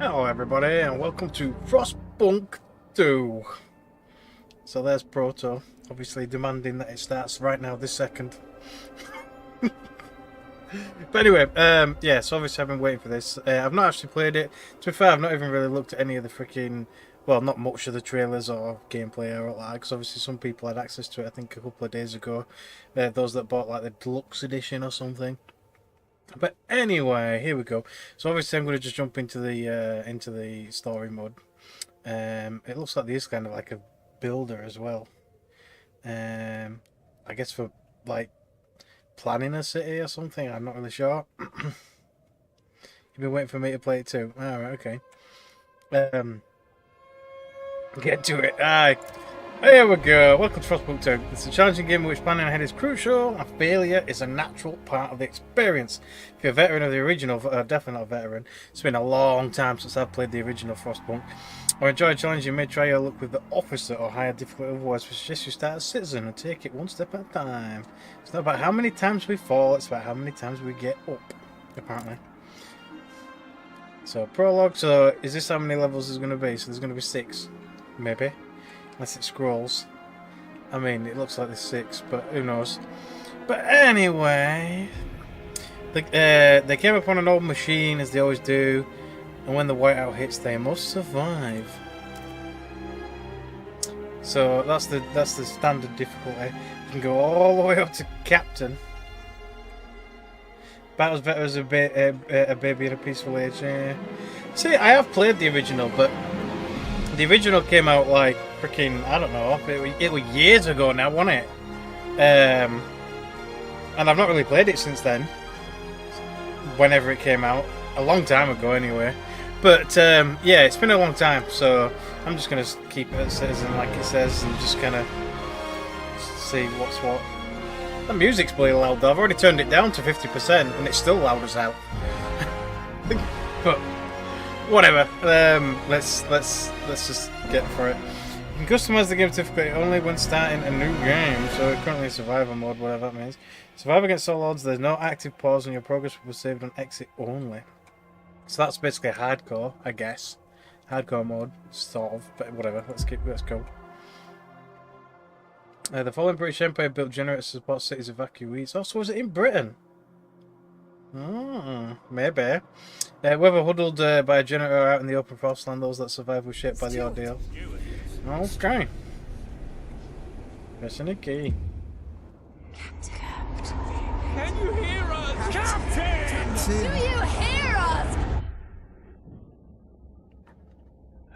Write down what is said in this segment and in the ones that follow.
Hello everybody and welcome to Frostpunk 2. So there's Proto, obviously demanding that it starts right now, this second. But anyway, yeah, so obviously I've been waiting for this. I've not actually played it. To be fair, I've not even really looked at any of the freaking, well, not much of the trailers or gameplay or all that, because obviously some people had access to it, I think, a couple of days ago. Those that bought like the deluxe edition or something. But anyway, here we go. So obviously I'm going to just jump into the story mode. It looks like this kind of like a builder as well. I guess for like planning a city or something. I'm not really sure. You've been waiting for me to play it too. All right, okay. Get to it. Aye. Here we go. Welcome to Frostpunk 2. It's a challenging game in which planning ahead is crucial, and failure is a natural part of the experience. If you're a veteran of the original, definitely not a veteran, it's been a long time since I've played the original Frostpunk, or enjoy a challenge, you may try your luck with the officer or higher difficulty. Otherwise, we suggest you start as citizen and take it one step at a time. It's not about how many times we fall, it's about how many times we get up, apparently. So, prologue. So, is this how many levels there's going to be? So, there's going to be 6, maybe. Unless it scrolls. I mean, it looks like there's 6, but who knows. But anyway, they came upon an old machine, as they always do, and when the whiteout hits, they must survive. So that's the standard difficulty. You can go all the way up to captain. Battle's better as a baby in a peaceful age. See, I have played the original, but the original came out like freaking, I don't know, it was years ago now, wasn't it? And I've not really played it since then. Whenever it came out. A long time ago anyway. But yeah, it's been a long time, so I'm just going to keep it as citizen like it says and just kind of see what's what. The music's pretty loud though. I've already turned it down to 50% and it's still loud as hell. But whatever. Let's just get for it. You can customize the game's difficulty only when starting a new game. So currently survival mode, whatever that means. Survive against all odds. There's no active pause, and your progress will be saved on exit only. So that's basically hardcore, I guess. Hardcore mode, sort of. But whatever. Let's go. The following British Empire built generators to support cities evacuees. Oh, so was it in Britain? Maybe. Whether huddled by a generator out in the open forest land, those that survive were shaped by the ordeal. Okay. Pressing a key. Captain. Can you hear us? Captain! Do you hear us?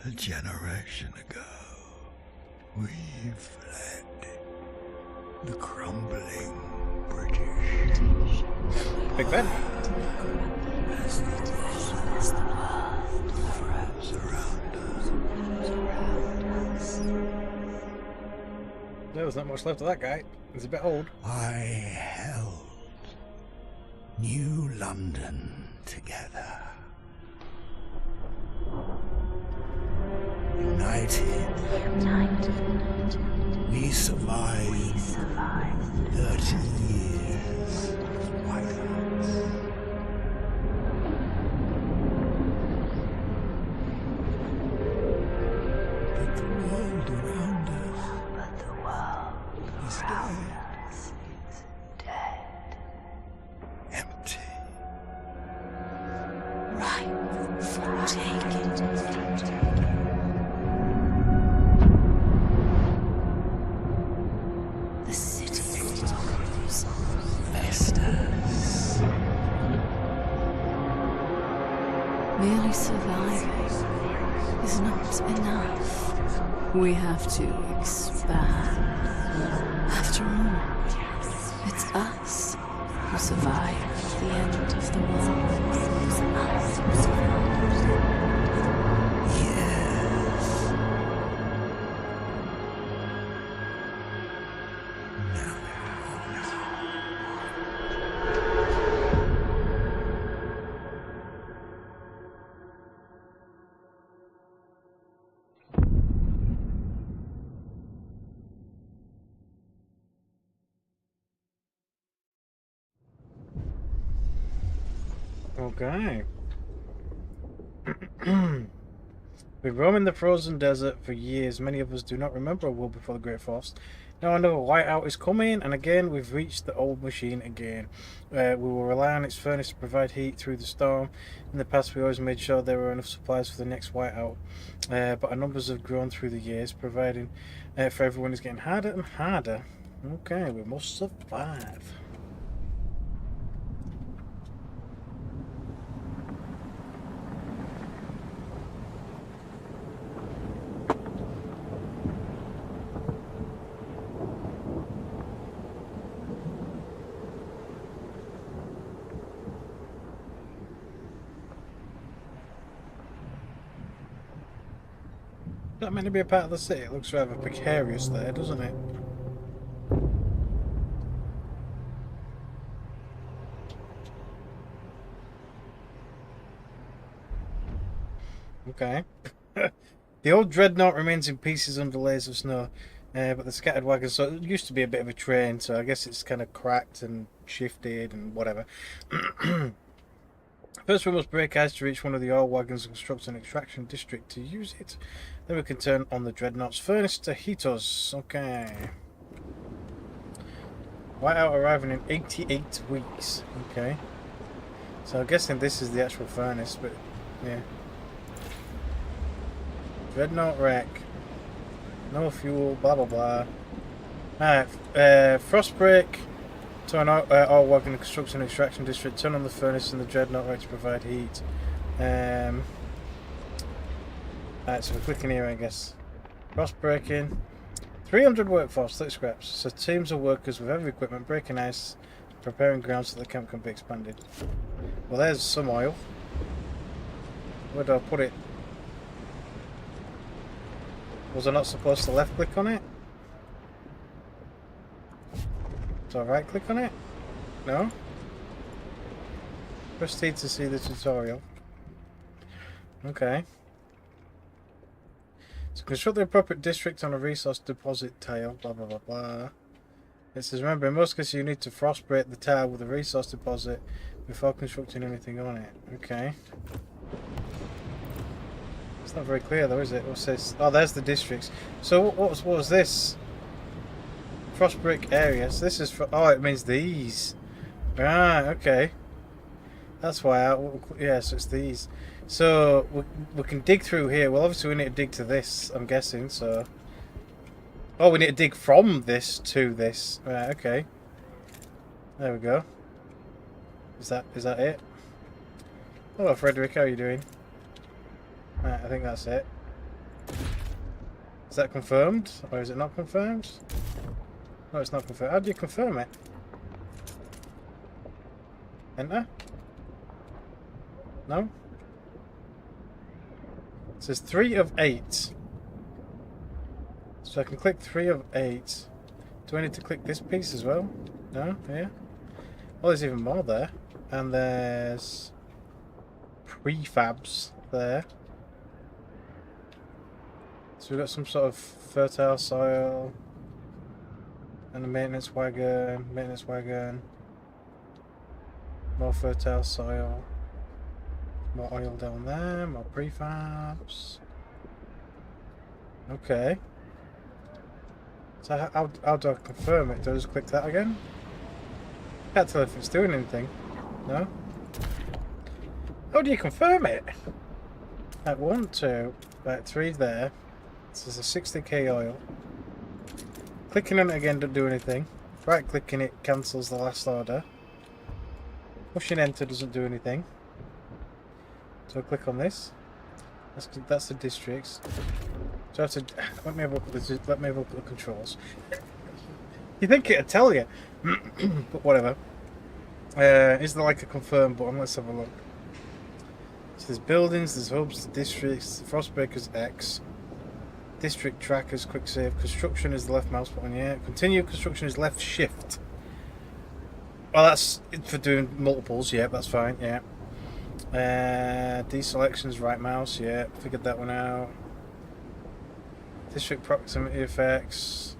A generation ago, we fled the crumbling British. Big Ben. As the world froze around us. There was not much left of that guy. He's a bit old. I held New London together. United, we survived 30 years of violence. But the world around us is dead. Empty. Ripe for taking. The city grows. Vestas. Merely surviving is not enough. We have to expand. After all, it's us who survived the end of the world. Yes. Now. Okay. We've roamed the frozen desert for years. Many of us do not remember a world before the Great Frost. Now another whiteout is coming, and again we've reached the old machine again. We will rely on its furnace to provide heat through the storm. In the past we always made sure there were enough supplies for the next whiteout, but our numbers have grown through the years, providing for everyone is getting harder and harder. Okay, we must survive. Not meant to be a part of the city. It looks rather precarious there, doesn't it? Okay. The old dreadnought remains in pieces under layers of snow, but the scattered wagons, so it used to be a bit of a train, so I guess it's kind of cracked and shifted and whatever. First we must break ice to reach one of the oil wagons and construct an extraction district to use it. Then we can turn on the dreadnought's furnace to heat us. Okay. Whiteout arriving in 88 weeks. Okay. So I'm guessing this is the actual furnace, but yeah. Dreadnought wreck. No fuel, blah blah blah. Alright, Frostbreak. Turn oil wagon and construct an extraction district. Turn on the furnace and the dreadnought wreck to provide heat. Alright, so we're clicking here, I guess. Frostbreaking. 300 workforce, 30 scraps. So teams of workers with heavy equipment breaking ice, preparing ground so the camp can be expanded. Well, there's some oil. Where do I put it? Was I not supposed to left click on it? Do I right click on it? No? Press T to see the tutorial. Okay. So construct the appropriate district on a resource deposit tile, blah blah blah blah. It says remember in most cases you need to frostbreak the tile with a resource deposit before constructing anything on it. Okay. It's not very clear though, is it? What's this? Oh, there's the districts. So what was this? Frostbreak area. So this is for, oh, it means these. Right, okay. That's why yeah, so it's these. So we can dig through here. Well, obviously we need to dig to this, I'm guessing, so. Oh, we need to dig from this to this. Right, okay. There we go. Is that it? Hello, Frederick, how are you doing? Right, I think that's it. Is that confirmed? Or is it not confirmed? No, it's not confirmed. How do you confirm it? Enter? No? It says 3 of 8. So I can click 3 of 8. Do I need to click this piece as well? No? Yeah? Oh, there's even more there. And there's prefabs there. So we've got some sort of fertile soil. And a maintenance wagon. More fertile soil. More oil down there, more prefabs. Okay. So how do I confirm it? Do I just click that again? Can't tell if it's doing anything. No? How do you confirm it? At 1, 2, right, 3 there. This is a 60k oil. Clicking on it again doesn't do anything. Right clicking it cancels the last order. Pushing enter doesn't do anything. So I click on this. That's the districts. So I have to let me have a look at the controls. You think it'd tell you, but whatever. Is there like a confirm button? Let's have a look. So there's buildings, there's hubs, districts, Frostbreakers X, district trackers, quick save, construction is the left mouse button. Yeah, continue construction is left shift. Well, that's for doing multiples. Yeah, that's fine. Yeah. Deselections, right mouse, yeah, figured that one out. District proximity effects.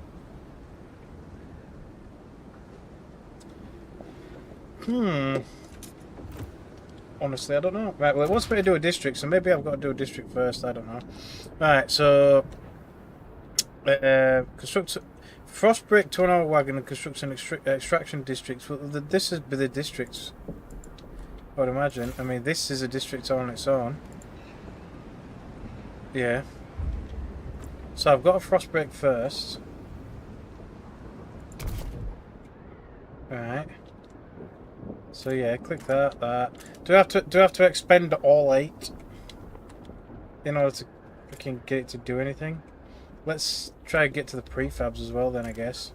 Honestly, I don't know. Right, well, it wants me to do a district, so maybe I've got to do a district first. I don't know. Right, so construct Frostbreak, 2-hour wagon, and construct an extraction districts. Well, this is the districts. I would imagine. I mean, this is a district on its own. Yeah. So I've got a Frostbreak first. Right. So yeah, click that. Do I have to expend all 8 in order to freaking get it to do anything? Let's try and get to the prefabs as well then, I guess.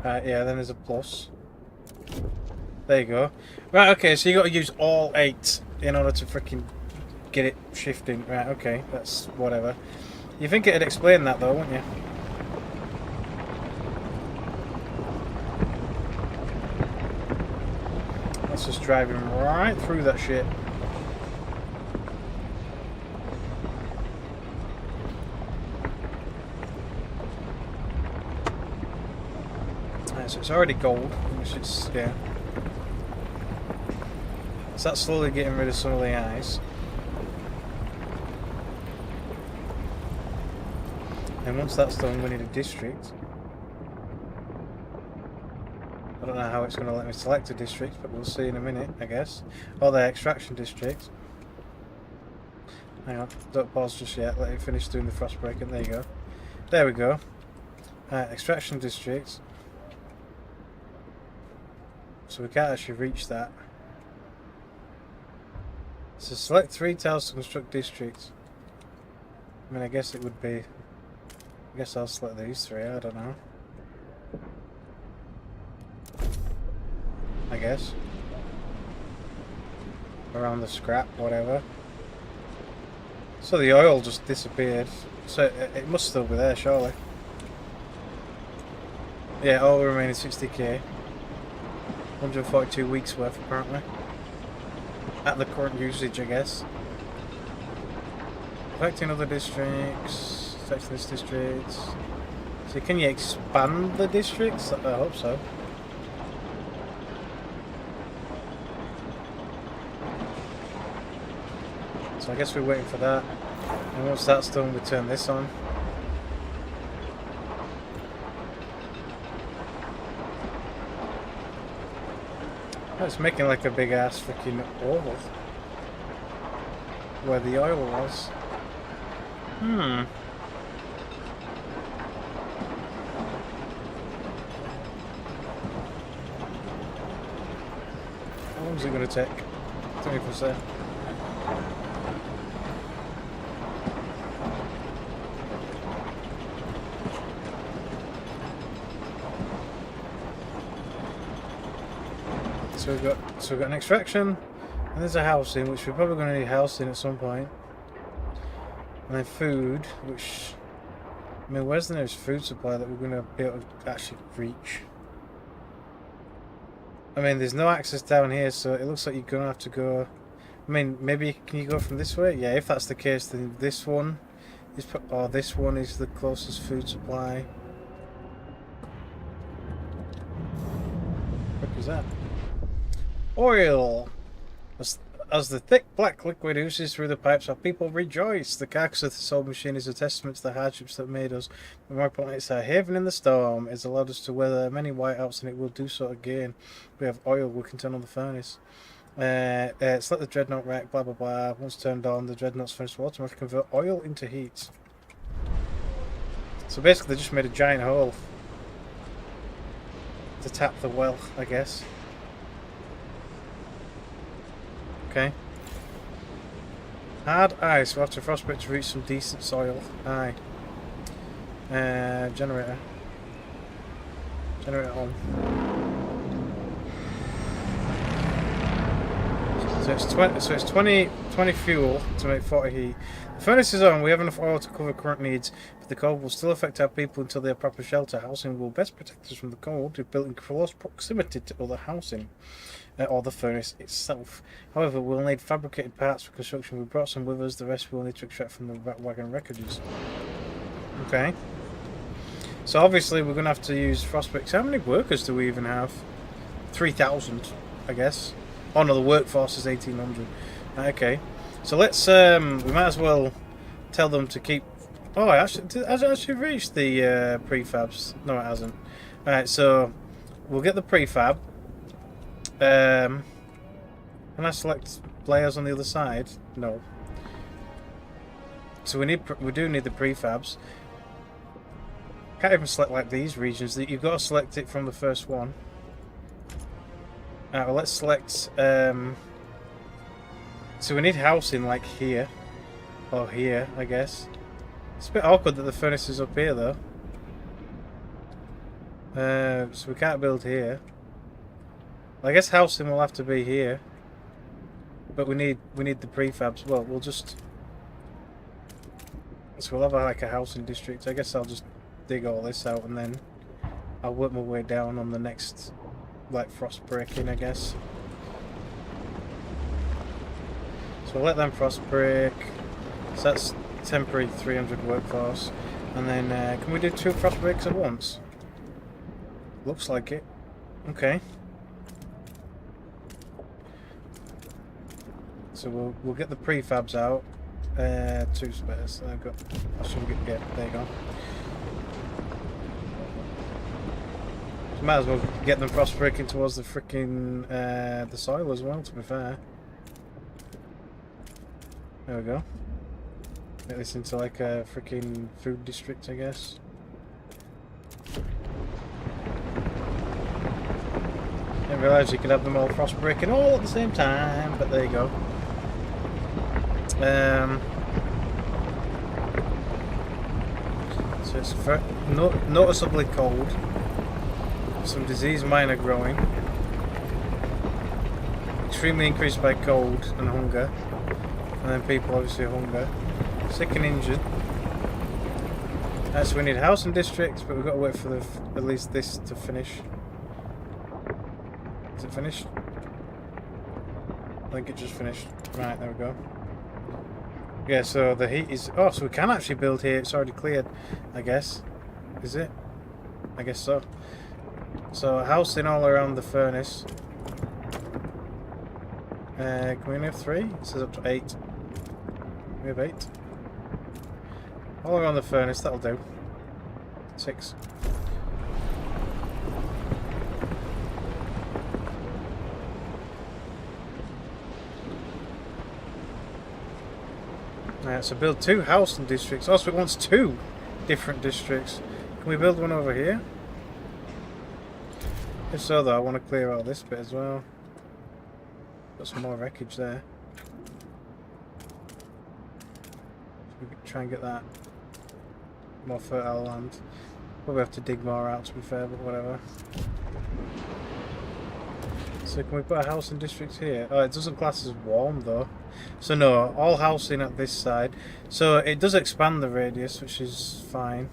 Yeah, then there's a plus. There you go. Right, okay, so you got to use all 8 in order to freaking get it shifting. Right, okay, that's whatever. You think it'd explain that though, wouldn't you? Let's just drive him right through that shit. Right, so it's already gold, which is, yeah. So that's slowly getting rid of some of the eyes. And once that's done, we need a district. I don't know how it's going to let me select a district, but we'll see in a minute, I guess. Oh, the extraction district. Hang on, don't pause just yet. Let it finish doing the Frostbreak, and there you go. There we go. Extraction district. So we can't actually reach that. So select 3 tiles to construct districts. I mean, I guess it would be... I guess I'll select these 3, I don't know. I guess. Around the scrap, whatever. So the oil just disappeared. So it must still be there, surely. Yeah, all remaining 60k. 142 weeks worth, apparently. At the current usage, I guess. Affecting other districts. Affecting this district. So can you expand the districts? I hope so. So I guess we're waiting for that. And once that's done, we turn this on. Oh, it's making like a big ass freaking oval. Where the oil was. Hmm. How long is it going to take? 20%. So we've got an extraction, and there's a housing, which we're probably going to need housing at some point. And then food, which, I mean, where's the nearest food supply that we're going to be able to actually reach? I mean, there's no access down here, so it looks like you're going to have to go. I mean, maybe can you go from this way? Yeah, if that's the case, then this one is, or this one is the closest food supply. What is that? Oil! As the thick black liquid oozes through the pipes, our people rejoice. The carcass of this old machine is a testament to the hardships that made us. But more importantly, it's our haven in the storm. It's allowed us to weather many whiteouts, and it will do so again. We have oil, we can turn on the furnace. Select the dreadnought rack, blah blah blah. Once turned on, the dreadnought's furnace will automatically convert oil into heat. So basically, they just made a giant hole to tap the well, I guess. Okay. Hard ice. We'll have to frostbite to reach some decent soil. Aye. Generator. Generator on. So it's 20 fuel to make 40 heat. The furnace is on. We have enough oil to cover current needs, but the cold will still affect our people until they have proper shelter. Housing will best protect us from the cold if built in close proximity to other housing. Or the furnace itself. However, we'll need fabricated parts for construction. We brought some with us, the rest we'll need to extract from the wagon wreckages. Okay. So obviously we're going to have to use frostbite. How many workers do we even have? 3,000, I guess. Oh no, the workforce is 1800. Okay, so let's we might as well tell them to keep. Oh, has it actually reached the prefabs? No, it hasn't. All right, so we'll get the prefab. Can I select layers on the other side? No. So we do need the prefabs. Can't even select like these regions. You've got to select it from the first one. Alright, well let's select. So we need housing like here, or here, I guess. It's a bit awkward that the furnace is up here though. So we can't build here. I guess housing will have to be here. But we need the prefabs. Well, we'll just. So we'll have like a housing district. I guess I'll just dig all this out and then I'll work my way down on the next, like, frost breaking, I guess. So we'll let them frost break. So that's temporary 300 workforce. And then can we do 2 frost breaks at once? Looks like it. Okay. So we'll get the prefabs out. 2 spares. I've got. I should get. There you go. So might as well get them frost breaking towards the freaking the soil as well. To be fair. There we go. Make this into like a freaking food district, I guess. Didn't realise you could have them all frost breaking all at the same time, but there you go. So it's noticeably cold. Some disease minor growing. Extremely increased by cold and hunger. And then people obviously hunger. Sick and injured. So we need housing districts, but we've got to wait for at least this to finish. Is it finished? I think it just finished. Right, there we go. Yeah, so the heat is... Oh, so we can actually build here. It's already cleared, I guess. Is it? I guess so. So, housing all around the furnace. Can we only have 3? It says up to 8. We have 8. All around the furnace, that'll do. 6. So build 2 housing districts. Also, it wants 2 different districts. Can we build one over here? If so, though, I want to clear out this bit as well. Got some more wreckage there. So we can try and get that more fertile land. Probably have to dig more out, to be fair, but whatever. So can we put a housing district here? Oh, it doesn't class as warm though. So no, all housing at this side. So it does expand the radius, which is fine.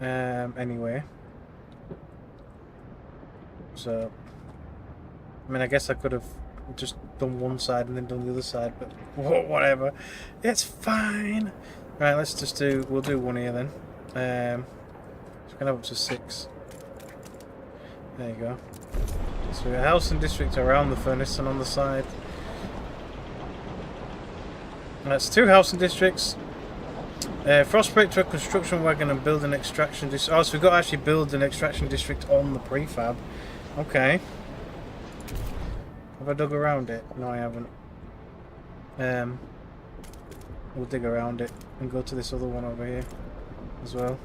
Anyway. So, I mean, I guess I could have just done one side and then done the other side, but whatever. It's fine. Right, let's just do, we'll do one here then. So we can have up to 6. There you go. So we got a housing district around the furnace and on the side. And that's 2 housing districts. Frostbreak to a construction wagon and build an extraction district. Oh, so we've got to actually build an extraction district on the prefab. Okay. Have I dug around it? No, I haven't. We'll dig around it and go to this other one over here as well.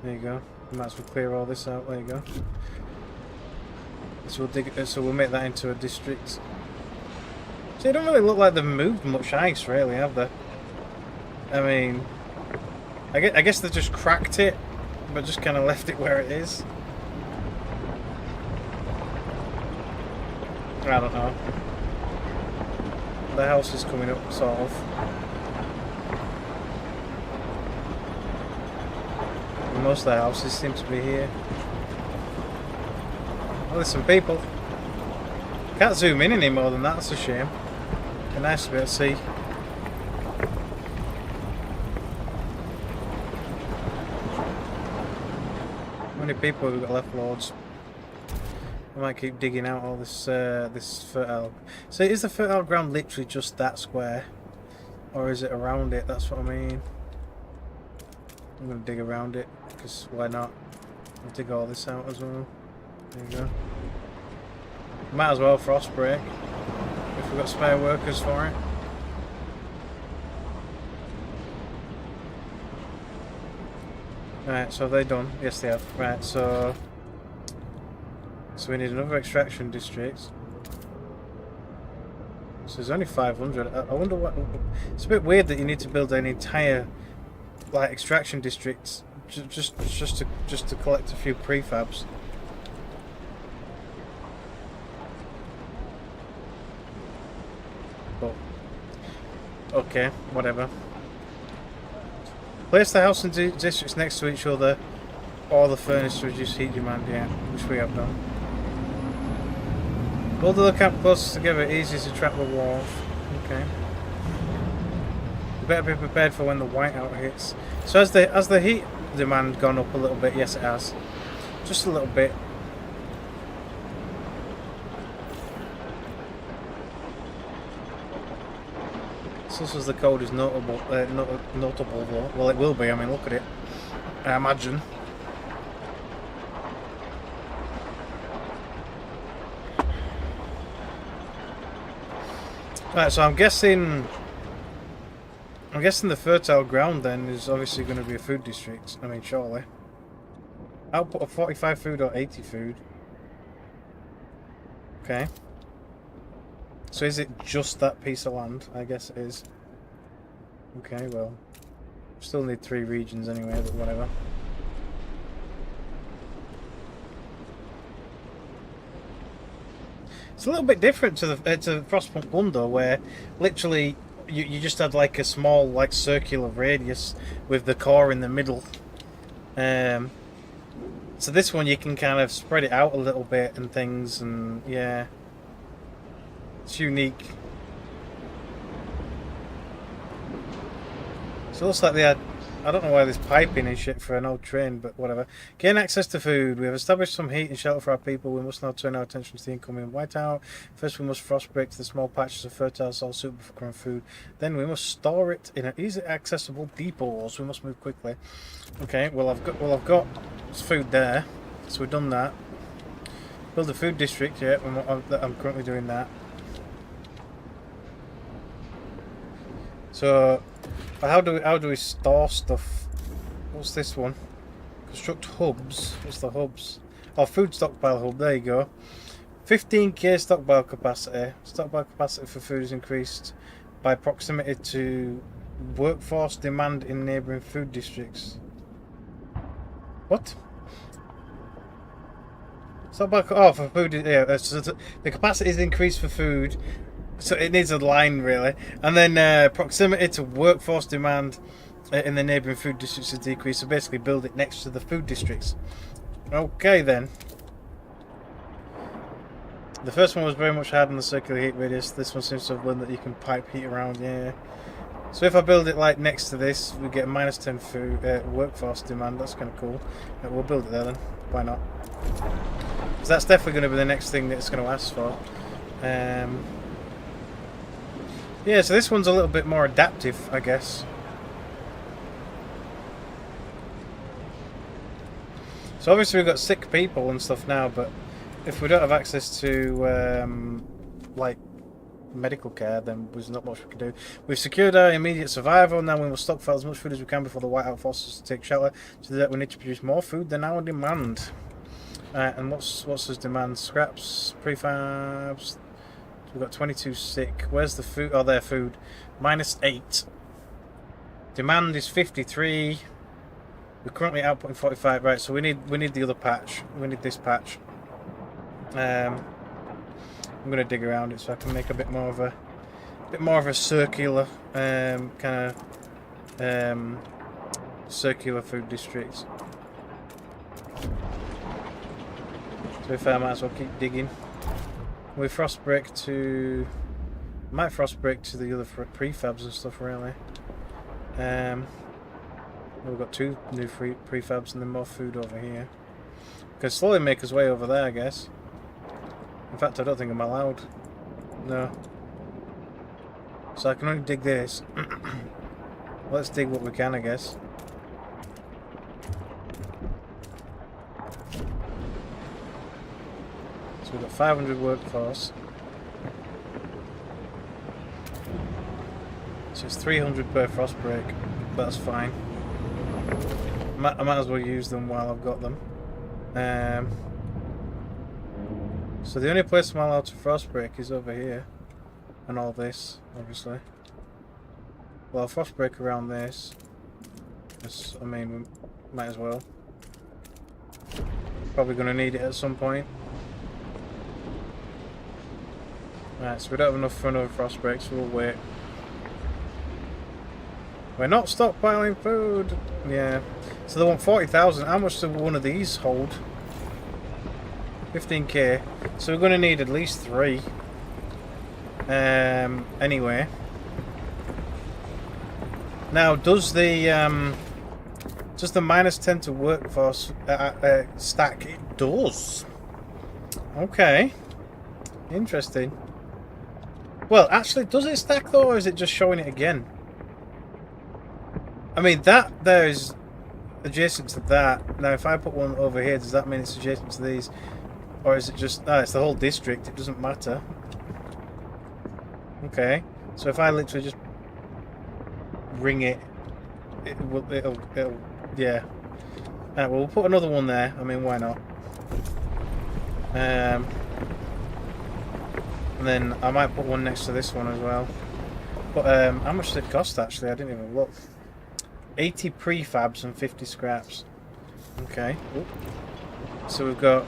There you go. We might as well clear all this out. There you go. So we'll dig. So we'll make that into a district. So it don't really look like they've moved much ice, really, have they? I mean, I guess they just cracked it, but just kind of left it where it is. I don't know. The house is coming up, sort of. Most of the houses seem to be here. Oh, there's some people. Can't zoom in any more than that, that's a shame. Be nice to be able to see. How many people have we got left, Lords? might keep digging out all this this fertile. So is the fertile ground literally just that square, or is it around it? That's what I mean. I'm gonna dig around it because why not? I'll dig all this out as well. There you go. Might as well frost break if we've got spare workers for it. Right, so have they done? Yes, they have. Right, so we need another extraction district. So there's only 500. I wonder what. It's a bit weird that you need to build an entire like extraction district just to collect a few prefabs. But okay, whatever. Place the house and districts next to each other, or the furnace to reduce heat demand. Yeah, which we have done. Build the camp closest together, easy to trap the walls. Okay. You better be prepared for when the whiteout hits. So has the heat demand gone up a little bit? Yes, it has. Just a little bit. This was the code is notable though. Well, it will be. I mean, look at it. I imagine. Right, so I'm guessing the fertile ground then is obviously going to be a food district. I mean, surely. Output of 45 food or 80 food. Okay. So is it just that piece of land? I guess it is. Okay, well. Still need 3 regions anyway, but whatever. It's a little bit different to the Frostpunk 1 though, where literally you just had like a small like circular radius with the core in the middle. So this one you can kind of spread it out a little bit and things, and yeah, it's unique. So it looks like they had, I don't know why there's piping and shit for an old train, but whatever. Gain access to food. We have established some heat and shelter for our people. We must now turn our attention to the incoming whiteout. First we must frost break the small patches of fertile soil suitable for growing food. Then we must store it in an easily accessible depots. We must move quickly. Okay, well I've got food there. So we've done that. Build a food district, yeah, I'm currently doing that. So how do we store stuff? What's this one? Construct hubs. What's the hubs? Oh, food stockpile hub. There you go. 15k stockpile capacity. Stockpile capacity for food is increased by proximity to workforce demand in neighbouring food districts. What? Stockpile. Oh, for food. Yeah. So the capacity is increased for food. So it needs a line really, and then proximity to workforce demand in the neighbouring food districts is decreased. So basically, build it next to the food districts. Okay then. The first one was very much hard on the circular heat radius. This one seems to have learned that you can pipe heat around. Yeah. So if I build it like next to this, we get a -10 food workforce demand. That's kind of cool. We'll build it there then. Why not? Because that's definitely going to be the next thing that it's going to ask for. Yeah, so this one's a little bit more adaptive, I guess. So obviously we've got sick people and stuff now, but if we don't have access to like medical care, then there's not much we can do. We've secured our immediate survival. Now we must stockpile as much food as we can before the whiteout forces us to take shelter. To do that, we need to produce more food than our demand. And what's his demand? Scraps, prefabs. We've got 22 sick. Where's the food? Oh, their food. -8. Demand is 53. We're currently outputting 45. Right, so we need the other patch. We need this patch. I'm gonna dig around it so I can make a bit more of a circular kind of circular food district. So if I might as well keep digging. We might frost break to the other prefabs and stuff really. We've got 2 new prefabs and then more food over here. We can slowly make his way over there, I guess. fact, I don't think I'm allowed. No. So I can only dig this. Let's dig what we can, I guess. So we've got 500 workforce. So it's 300 per frost break. That's fine. I might as well use them while I've got them. So the only place I'm allowed to frost break is over here. And all this, obviously. Well, I'll frost break around this. I mean, we might as well. Probably going to need it at some point. Right, so we don't have enough for another frost break, so we'll wait. We're not stockpiling food! Yeah. So they want 40,000. How much does one of these hold? 15k. So we're going to need at least 3. Anyway. Now, does the -10 to workforce stack? It does. Okay. Interesting. Well, actually, does it stack though, or is it just showing it again? I mean, that there is adjacent to that. Now, if I put one over here, does that mean it's adjacent to these? Or is it just... Ah, it's the whole district. It doesn't matter. Okay. So if I literally just ring it, it'll yeah. Well, we'll put another one there. I mean, why not? And then I might put one next to this one as well. But how much did it cost actually? I didn't even look. 80 prefabs and 50 scraps. Okay. Oop. So we've got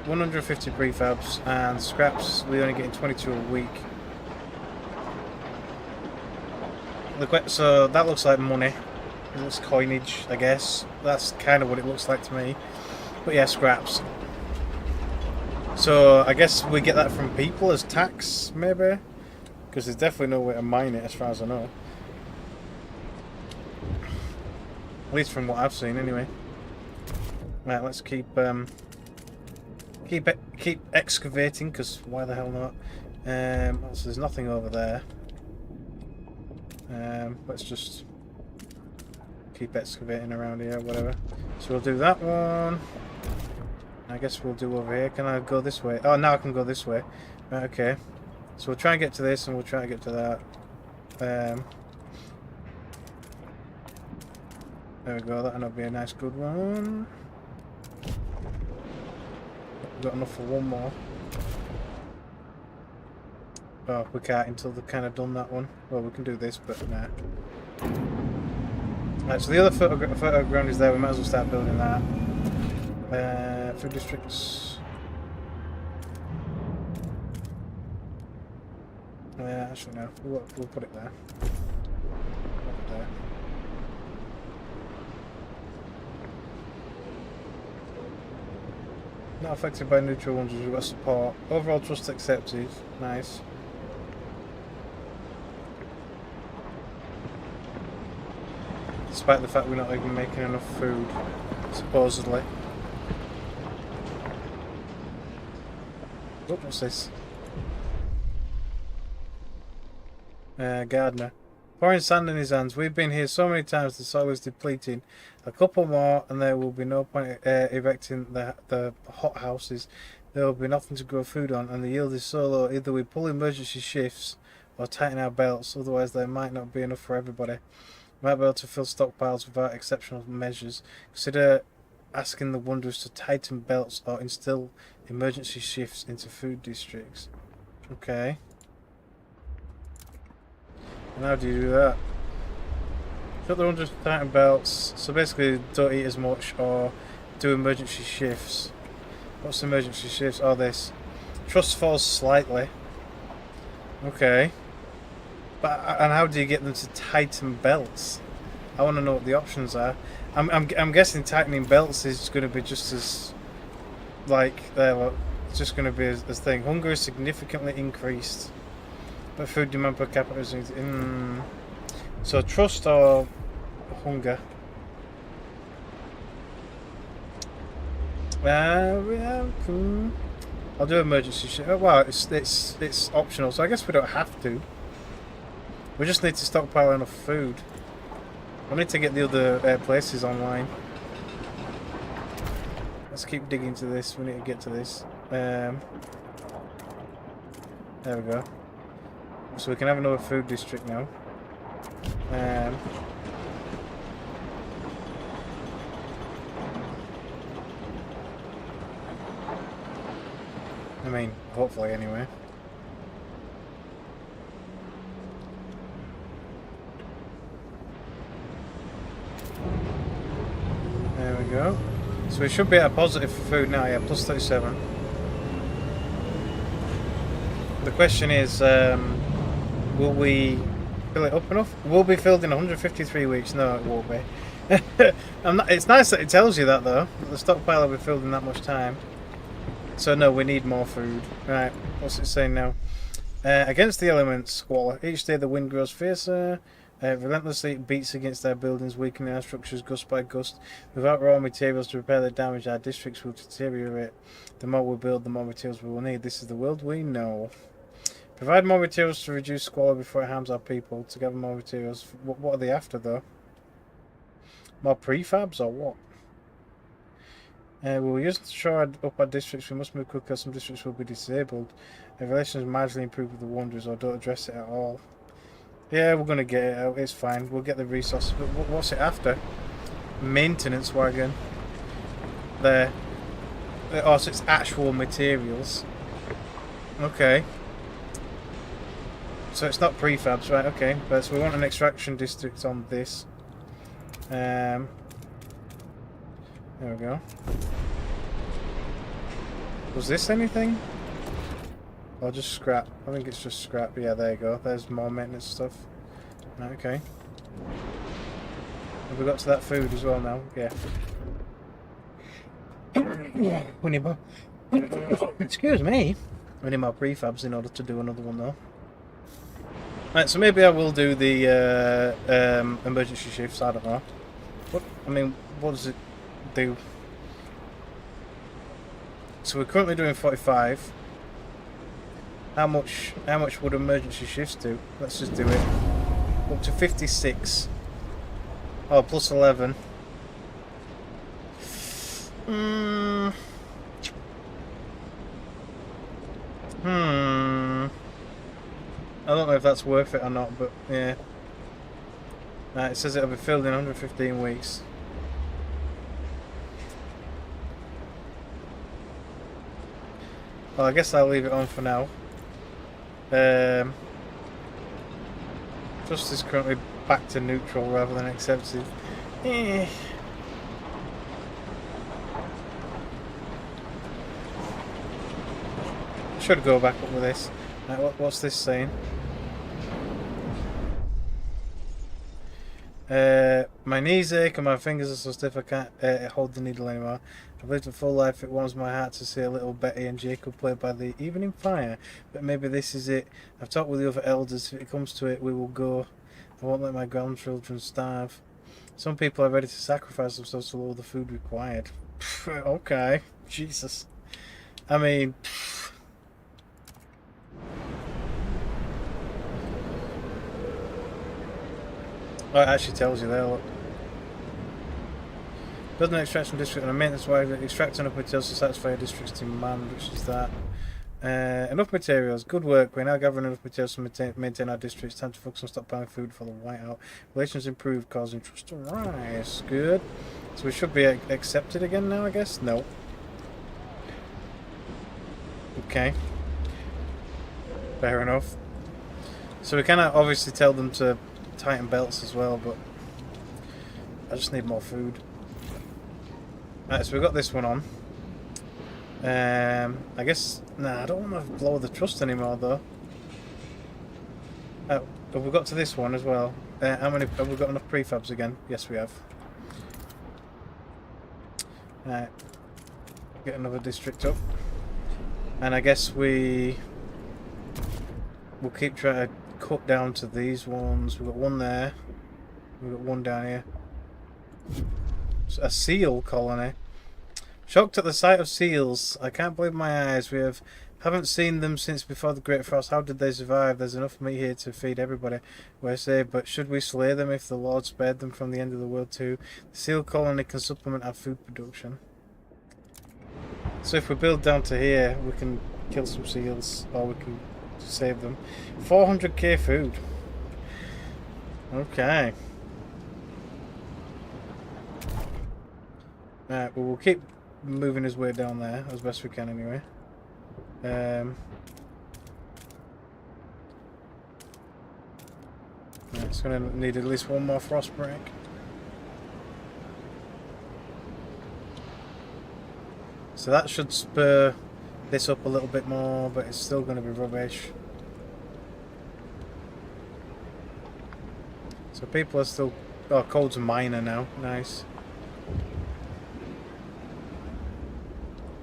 150 prefabs and scraps. We're only getting 22 a week. So that looks like money. It looks coinage, I guess. That's kind of what it looks like to me. But yeah, scraps. So I guess we get that from people as tax, maybe? Because there's definitely no way to mine it as far as I know. At least from what I've seen, anyway. Right, let's keep excavating, because why the hell not? So there's nothing over there. Let's just keep excavating around here, whatever. So we'll do that one. I guess we'll do over here. Can I go this way? Oh, now I can go this way. Right, okay. So we'll try and get to this, and we'll try and get to that. There we go. That'll be a nice, good one. We've got enough for one more. Oh, we can't until they've kind of done that one. Well, we can do this, but nah. Right, so the other photo ground is there. We might as well start building that. Food districts. Actually, no. We'll put it there. Put it there. Not affected by neutral ones, we've got support. Overall trust accepted. Nice. Despite the fact we're not even making enough food, supposedly. Oh, what's this? Gardener. Pouring sand in his hands. We've been here so many times the soil is depleting. A couple more and there will be no point erecting the hot houses. There will be nothing to grow food on and the yield is so low. Either we pull emergency shifts or tighten our belts, otherwise there might not be enough for everybody. We might be able to fill stockpiles without exceptional measures. Consider asking the Wanderers to tighten belts or instill emergency shifts into food districts. Okay. And how do you do that? Got the Wanderers to tighten belts. So basically don't eat as much or do emergency shifts. What's emergency shifts? Oh, this. Trust falls slightly. Okay. But and how do you get them to tighten belts? I want to know what the options are. I'm guessing tightening belts is going to be just as like there. It's just going to be as thing. Hunger is significantly increased, but food demand per capita is so trust or hunger. I'll do emergency shit. Oh, wow, it's optional, so I guess we don't have to. We just need to stockpile enough food. I need to get the other places online. Let's keep digging to this. We need to get to this. There we go. So we can have another food district now. I mean, hopefully anyway. There we go. So we should be at a positive for food now, yeah, plus 37. The question is, will we fill it up enough? Will be filled in 153 weeks. No, it won't be. It's nice that it tells you that though. The stockpile will be filled in that much time. So no, we need more food. Right, what's it saying now? Against the elements, squalor. Each day the wind grows fiercer. Relentlessly it beats against our buildings, weakening our structures gust by gust. Without raw materials to repair the damage, our districts will deteriorate. The more we build, the more materials we will need. This is the world we know. Provide more materials to reduce squalor before it harms our people. To gather more materials. What are they after, though? More prefabs, or what? We will use to shore up our districts. We must move quicker. Some districts will be disabled. Relations marginally improve with the Wanderers, or don't address it at all. Yeah, we're going to get it out. It's fine. We'll get the resources. But what's it after? Maintenance wagon. There. Oh, so it's actual materials. Okay. So it's not prefabs, right? Okay. But so we want an extraction district on this. There we go. Was this anything? Or just scrap? I think it's just scrap. Yeah, there you go. There's more maintenance stuff. Right, okay. Have we got to that food as well now? Yeah. We need more. Excuse me. We need more prefabs in order to do another one though. Right, so maybe I will do the emergency shifts. I don't know. What does it do? So we're currently doing 45. How much would emergency shifts do? Let's just do it. Up to 56. Oh, plus 11. I don't know if that's worth it or not, but yeah. Right, it says it'll be filled in 115 weeks. Well, I guess I'll leave it on for now. Trust is currently back to neutral rather than accepted. Should go back up with this. Right, what's this saying? My knees ache and my fingers are so stiff I can't hold the needle anymore. I've lived a full life. It warms my heart to see a little Betty and Jacob play by the evening fire. But maybe this is it. I've talked with the other elders. If it comes to it, we will go. I won't let my grandchildren starve. Some people are ready to sacrifice themselves to all the food required. Okay. Jesus. I mean... Oh, it actually tells you there, look. Build an extraction district and a maintenance wagon. Extract enough materials to satisfy a district's demand, which is that. Enough materials. Good work. We're now gathering enough materials to maintain our districts. Time to focus on stockpiling food for the whiteout. Relations improve, causing trust to rise. Good. So we should be accepted again now, I guess? No. Okay. Fair enough. So we cannot obviously tell them to tighten belts as well, but I just need more food. Right, so we've got this one on. I guess... Nah, I don't want to blow the trust anymore, though. Have we got to this one as well? How many... Have we got enough prefabs again? Yes, we have. Right. Get another district up. And I guess we'll keep trying to cut down to these ones. We've got one there. We've got one down here. A seal colony. Shocked at the sight of seals. I can't believe my eyes. Haven't seen them since before the Great Frost. How did they survive? There's enough meat here to feed everybody, we say, but should we slay them if the Lord spared them from the end of the world too? The seal colony can supplement our food production. So if we build down to here, we can kill some seals, or we can save them. 400k food. Okay. Right, well, we'll keep moving his way down there as best we can anyway. It's going to need at least one more frost break. So that should spur this up a little bit more, but it's still going to be rubbish. So people are still... Oh, code's minor now. Nice.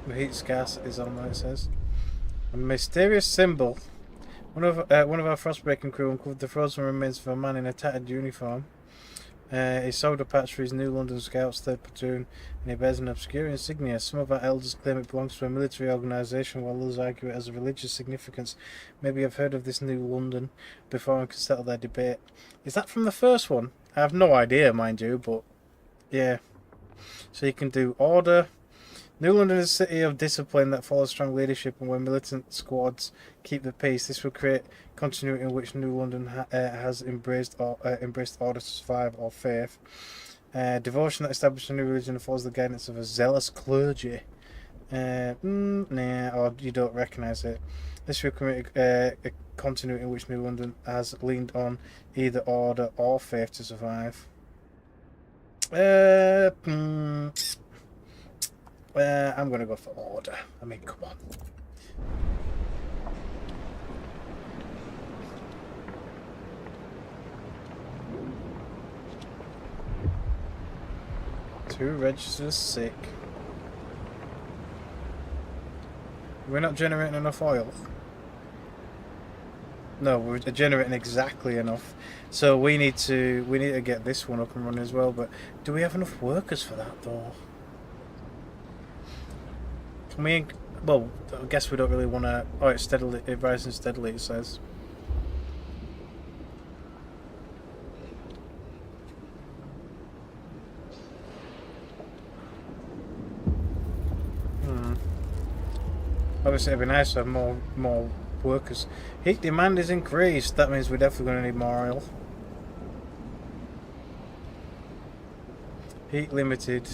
The heat gas is on there, it says. A mysterious symbol. One of our frostbreaking crew uncovered the frozen remains of a man in a tattered uniform. He sold a patch for his New London Scouts 3rd Platoon, and he bears an obscure insignia. Some of our elders claim it belongs to a military organisation, while others argue it has a religious significance. Maybe I've heard of this New London before and can settle their debate. Is that from the first one? I have no idea, mind you, but yeah. So you can do order. New London is a city of discipline that follows strong leadership, and where militant squads keep the peace, this will create continuity in which New London has embraced order to survive or faith. Devotion that established a new religion and follows the guidance of a zealous clergy. Nah, or you don't recognise it. This will create a continuity in which New London has leaned on either order or faith to survive. I'm going to go for order. I mean, come on. Two registers sick. We're not generating enough oil. No, we're generating exactly enough. So we need to get this one up and running as well. But do we have enough workers for that though? Can we? Well, I guess we don't really want to. Oh, it's steadily. It rises steadily. It says. Obviously, it'd be nice to have more workers. Heat demand is increased. That means we're definitely going to need more oil. Heat limited.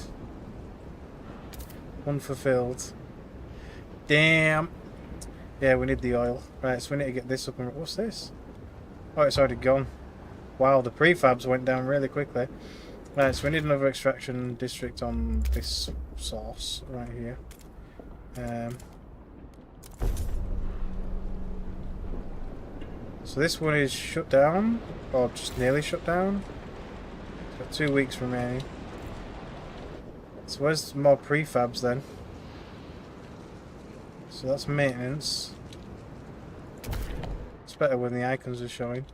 Unfulfilled. Damn. Yeah, we need the oil. Right, so we need to get this up and... What's this? Oh, it's already gone. Wow, the prefabs went down really quickly. Right, so we need another extraction district on this source right here. So this one is shut down, or just nearly shut down. It's got 2 weeks remaining. So where's more prefabs then? So that's maintenance. It's better when the icons are showing.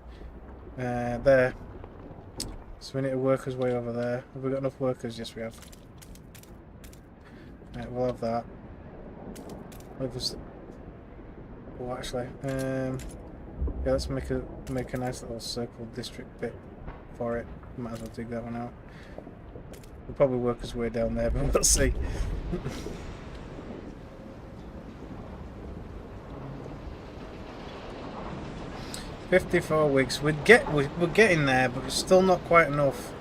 There. So we need to work our way over there. Have we got enough workers? Yes, we have. Right, we'll have that. Oh, actually, yeah, let's make a nice little circle district bit for it. Might as well dig that one out. We'll probably work his way down there, but we'll see. 54 weeks. We're getting there, but it's still not quite enough.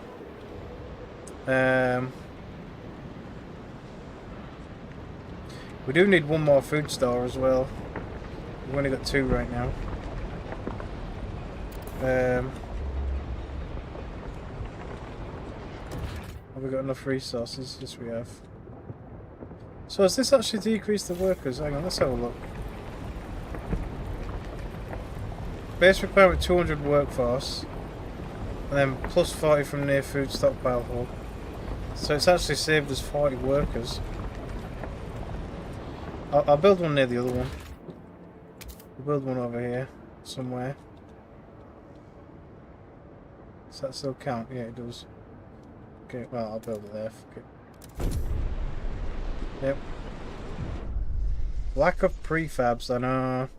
We do need one more food store as well. We've only got 2 right now. Have we got enough resources? Yes, we have. So has this actually decreased the workers? Hang on, let's have a look. Base requirement 200 workforce, and then plus 40 from near food stockpile hub. So it's actually saved us 40 workers. I'll build one near the other one. We'll build one over here somewhere. Does that still count? Yeah, it does. Okay, well, I'll build it there. Fuck it. Yep. Lack of prefabs, I know.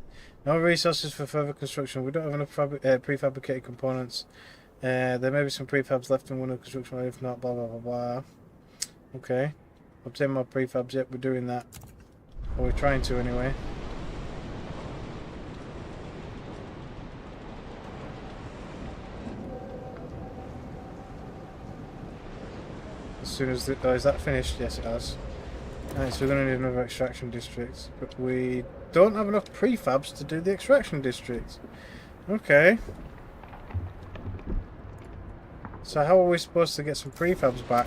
No resources for further construction. We don't have enough prefabricated components. There may be some prefabs left in one of the construction, if not, blah blah blah blah. Okay. Obtain more prefabs, yep, we're doing that. Or we're trying to anyway. As soon as the, oh, is that finished? Yes, it has. Alright, so we're going to need another extraction district. But we don't have enough prefabs to do the extraction district. Okay. So how are we supposed to get some prefabs back?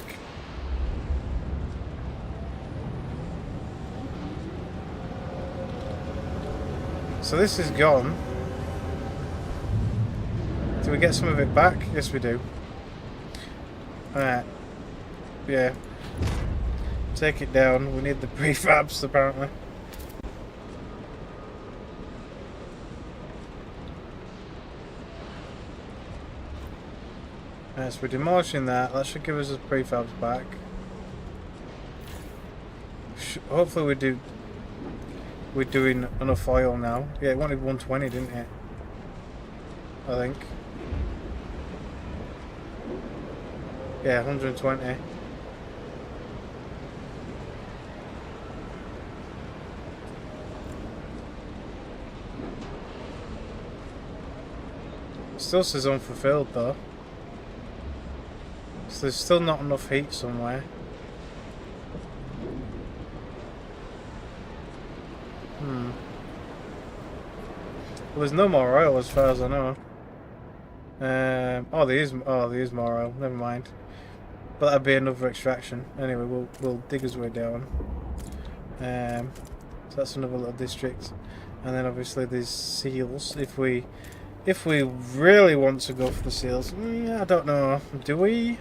So this is gone. Do we get some of it back? Yes, we do. Alright. Yeah. Take it down. We need the prefabs, apparently. Alright, so we're demolishing that. That should give us the prefabs back. Hopefully we do. We're doing enough oil now. Yeah, it wanted 120, didn't it? I think. Yeah, 120. Still says unfulfilled though. So there's still not enough heat somewhere. Well, there's no more oil as far as I know. Oh, there is more oil. Never mind. But that'd be another extraction. Anyway, we'll dig his way down. So that's another little district, and then obviously there's seals. If we really want to go for the seals, I don't know. Do we?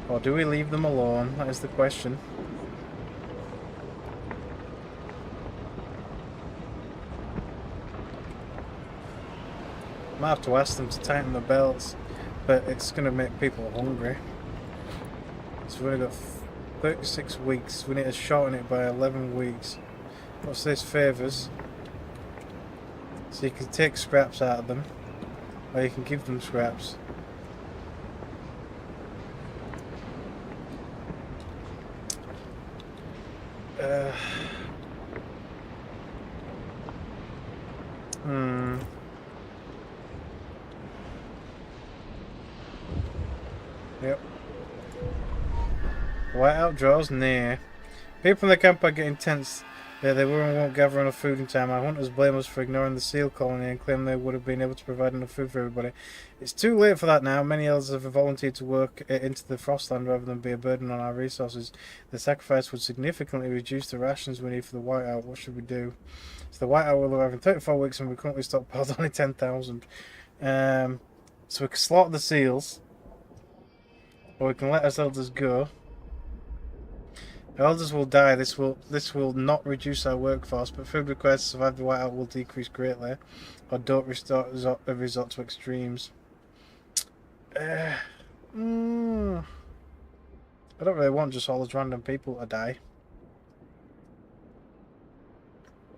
Or do we leave them alone? That is the question. Might have to ask them to tighten the belts, but it's going to make people hungry. So we've only got 36 weeks. We need to shorten it by 11 weeks. What's this? Favours. So you can take scraps out of them, or you can give them scraps. Yep. Whiteout draws near. People in the camp are getting tense. They won't gather enough food in time. Our hunters blame us for ignoring the seal colony and claim they would have been able to provide enough food for everybody. It's too late for that now. Many elders have volunteered to work into the Frostland rather than be a burden on our resources. The sacrifice would significantly reduce the rations we need for the whiteout. What should we do? So the whiteout will arrive in 34 weeks and we currently stockpiled only 10,000. So we can slaughter the seals. Or we can let us elders go. The elders will die. This will not reduce our workforce, but food required to survive the whiteout will decrease greatly. Or don't resort to extremes. I don't really want just all those random people to die.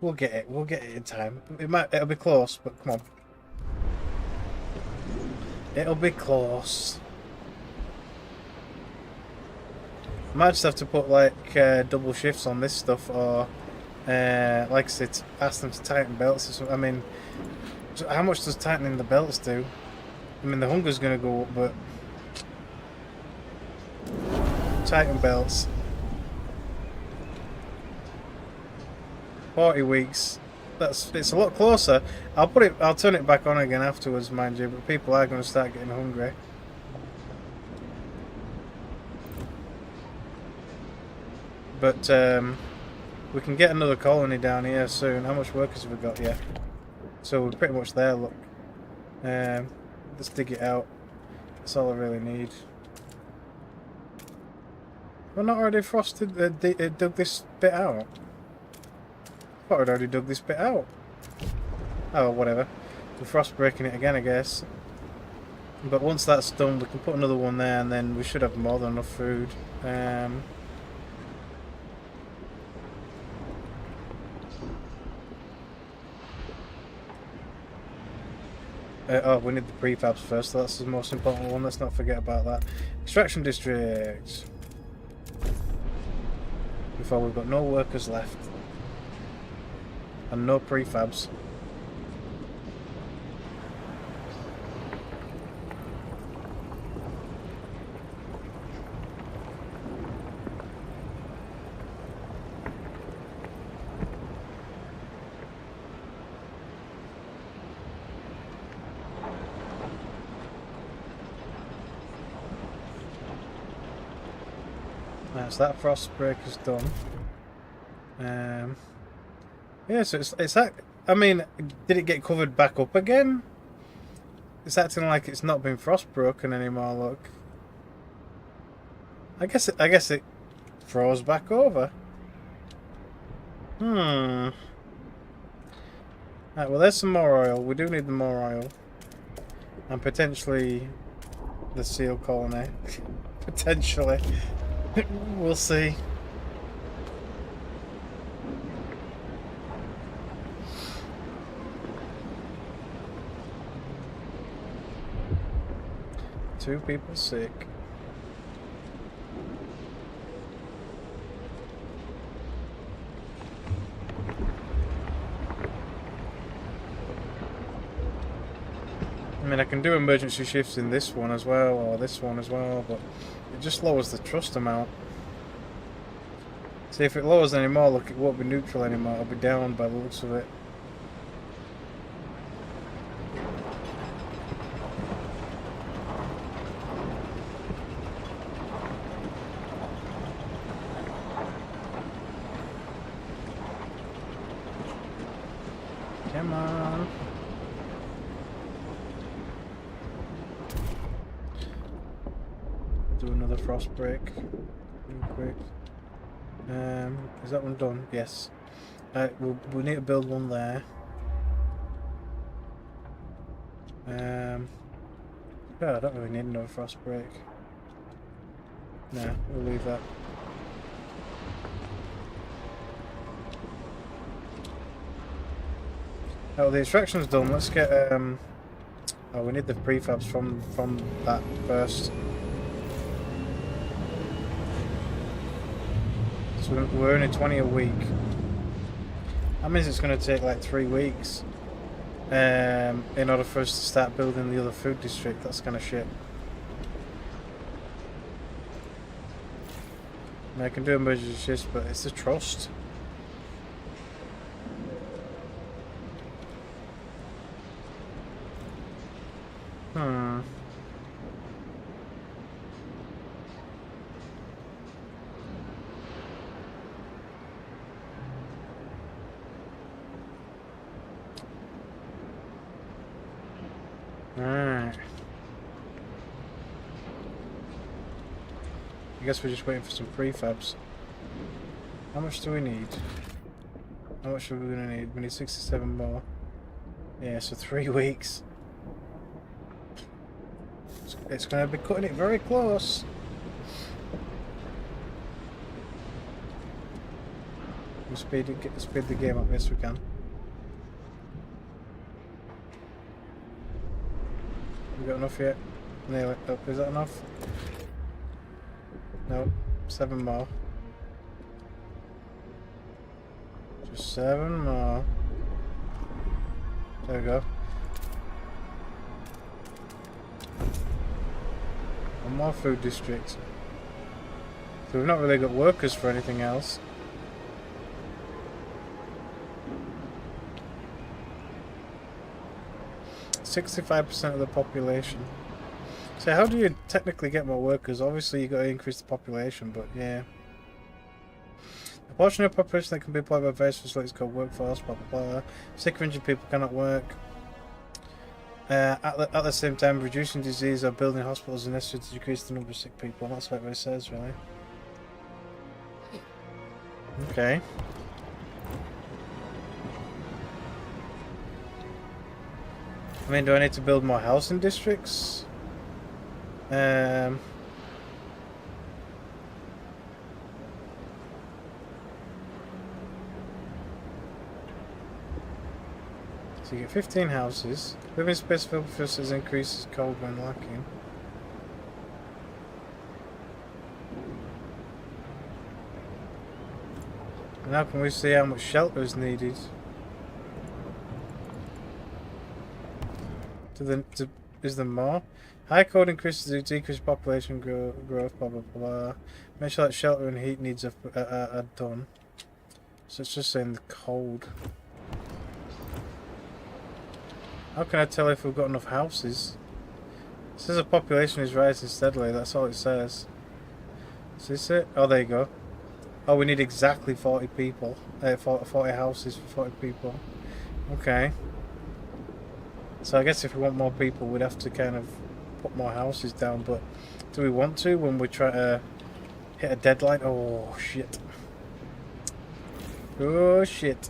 We'll get it. We'll get it in time. It'll be close, but come on. It'll be close. Might just have to put like double shifts on this stuff, or like I said, ask them to tighten belts or something. I mean, how much does tightening the belts do? I mean, the hunger's going to go up, but tighten belts. 40 weeks. It's a lot closer. I'll turn it back on again afterwards, mind you. But people are going to start getting hungry. But we can get another colony down here soon. How much workers have we got? Yeah. So we're pretty much there, look. Let's dig it out. That's all I really need. We're not already frosted, dug this bit out. I thought I'd already dug this bit out. Oh, whatever. We're frost breaking it again, I guess. But once that's done, we can put another one there, and then we should have more than enough food. Oh, we need the prefabs first, so that's the most important one. Let's not forget about that. Extraction district. Before we've got no workers left. And no prefabs. So that frost break is done. Yeah, so it's that. I mean, did it get covered back up again? It's acting like it's not been frost broken anymore. Look. I guess it froze back over. Right, well, there's some more oil. We do need the more oil, and potentially the seal colony. Potentially. We'll see. Two people sick. I mean, I can do emergency shifts in this one as well, or this one as well, but it just lowers the trust amount. See, if it lowers anymore, look, it won't be neutral anymore. It'll be down by the looks of it. Come on. Do another frost break real quick. Is that one done? Yes. We'll need to build one there. Oh, I don't really need another frost break. Nah, we'll leave that. Oh, the extraction's done. Let's get oh, we need the prefabs from that first. So we're only 20 a week. That means it's going to take like 3 weeks in order for us to start building the other food district. That's kind of shit. I mean, I can do emergency shifts, but it's the trust. Alright. I guess we're just waiting for some prefabs. How much do we need? How much are we going to need? We need 67 more. Yeah, so 3 weeks. It's going to be cutting it very close. We'll speed the game up best we can. We got enough yet? Nearly. Oh, is that enough? No, 7 more. Just 7 more. There we go. One more food district. So we've not really got workers for anything else. %65% of the population. So how do you technically get more workers? Obviously you got to increase the population, but yeah. The portion of the population that can be employed by various facilities called workforce, blah blah blah. Sick or injured people cannot work. At the same time, reducing disease or building hospitals is necessary to decrease the number of sick people. That's what it really says, really. Okay. I mean, do I need to build more housing districts? Um, so you get 15 houses. Living space filled with filters increases cold when lacking. Now can we see how much shelter is needed? Is there more? High code increases the decreased population growth, blah blah blah. Make sure that shelter and heat needs are done. So it's just saying the cold. How can I tell if we've got enough houses? It says the population is rising steadily, that's all it says. Is this it? Oh, there you go. Oh, we need exactly 40 people. 40 houses for 40 people. Okay. So I guess if we want more people, we'd have to kind of put more houses down. But do we want to when we try to hit a deadline? Oh, shit. Oh, shit.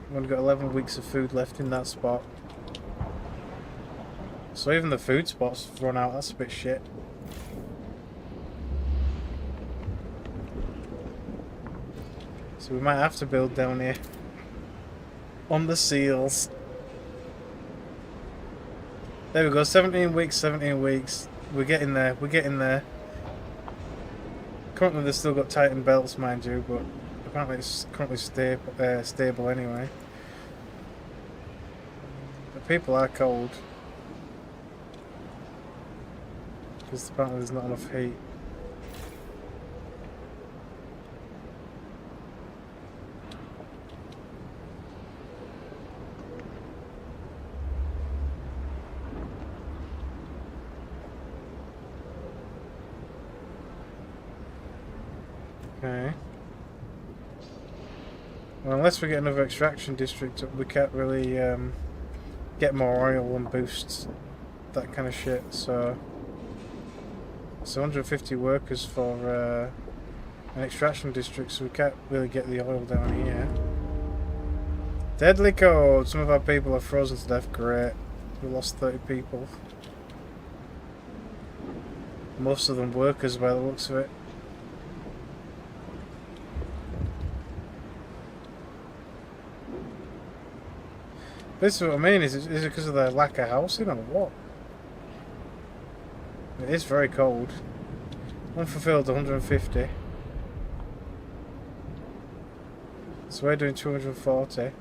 We've only got 11 weeks of food left in that spot. So even the food spot's run out. That's a bit shit. So we might have to build down here. On the seals. There we go, 17 weeks, 17 weeks. We're getting there, we're getting there. Currently they've still got tightened belts, mind you, but apparently it's currently stable anyway. The people are cold. Because apparently there's not enough heat. Okay. Well, unless we get another extraction district, we can't really get more oil and boost that kind of shit. So, it's 150 workers for an extraction district, so we can't really get the oil down here. Deadly cold. Some of our people are frozen to death. Great. We lost 30 people. Most of them workers by the looks of it. This is what I mean, is it because of the lack of housing or what? It is very cold. Unfulfilled 150. So we're doing 240.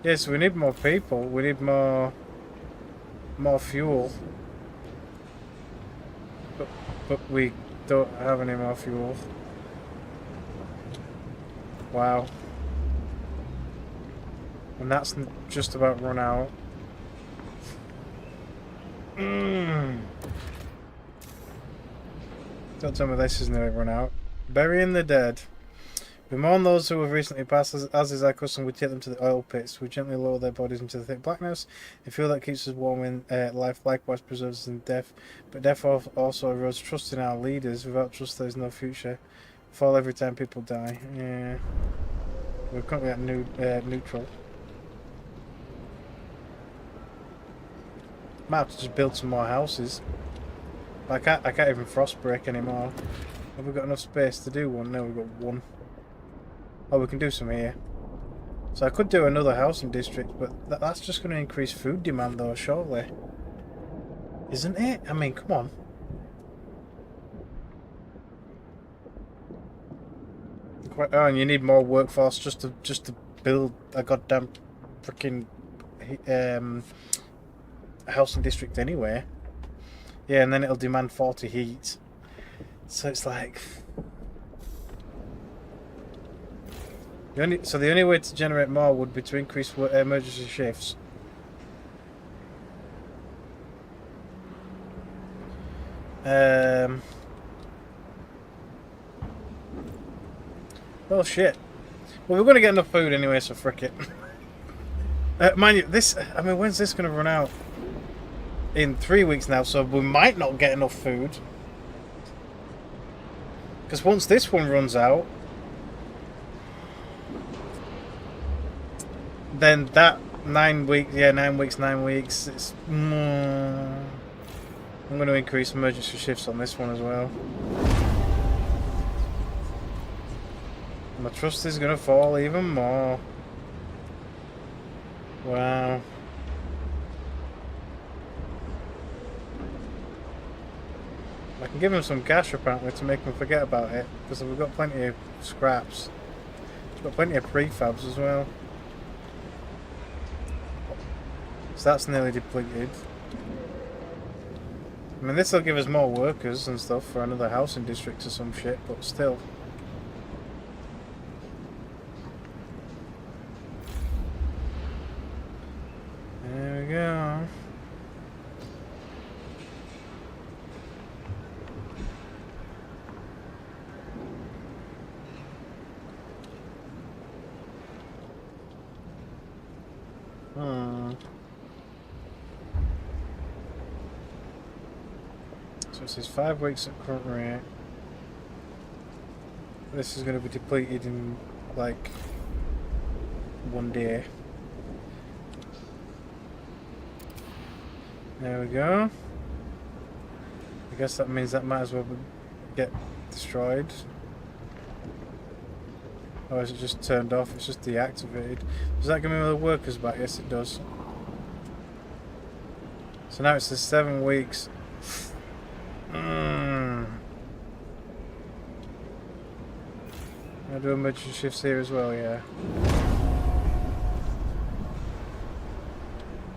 Yeah, so we need more people. We need more fuel. But we don't have any more fuel. Wow. And that's just about run out. Don't tell me this is nearly run out. Burying the dead. We mourn those who have recently passed. As is our custom, we take them to the oil pits. We gently lower their bodies into the thick blackness. The fuel that keeps us warm in life likewise preserves us in death. But death also erodes trust in our leaders. Without trust there is no future. Fall every time people die. Yeah. We're currently at neutral. Might have to just build some more houses. But I can't even frost break anymore. Have we got enough space to do one? No, we've got one. Oh, we can do some here. So I could do another housing district, but that's just going to increase food demand though, surely. Isn't it? I mean, come on. Oh, and you need more workforce just to build a goddamn freaking housing district anyway. Yeah, and then it'll demand 40 heat. So it's like... So the only way to generate more would be to increase emergency shifts. Well, shit. Well, we're going to get enough food anyway, so frick it. Mind you, this... I mean, when's this going to run out? In 3 weeks now, so we might not get enough food. Because once this one runs out, then that 9 weeks, yeah, 9 weeks, it's... I'm going to increase emergency shifts on this one as well. My trust is going to fall even more. Wow. I can give him some cash apparently to make him forget about it, because we've got plenty of scraps. We've got plenty of prefabs as well. So that's nearly depleted. I mean, this will give us more workers and stuff for another housing district or some shit, but still. There we go. So it says 5 weeks at current rate. This is going to be depleted in like 1 day. There we go. I guess that means that might as well get destroyed. Or is it just turned off? It's just deactivated. Does that give me the workers back? Yes, it does. So now it says 7 weeks. I'll do emergency shifts here as well, yeah.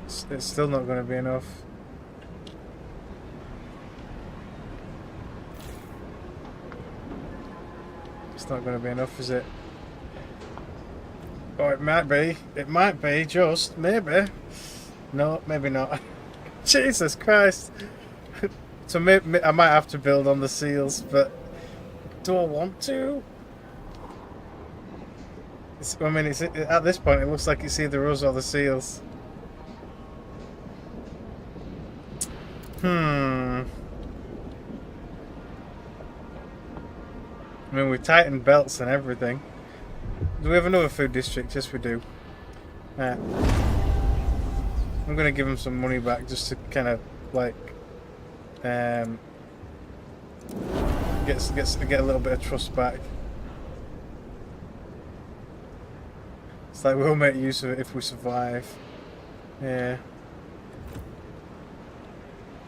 It's still not going to be enough. It's not going to be enough, is it? Oh, it might be. It might be, just maybe. No, maybe not. Jesus Christ. So maybe I might have to build on the seals, but do I want to? I mean, at this point, it looks like it's either us or the seals. I mean, we tightened belts and everything. Do we have another food district? Yes, we do. I'm gonna give him some money back just to kind of like get a little bit of trust back. It's like we'll make use of it if we survive. Yeah. It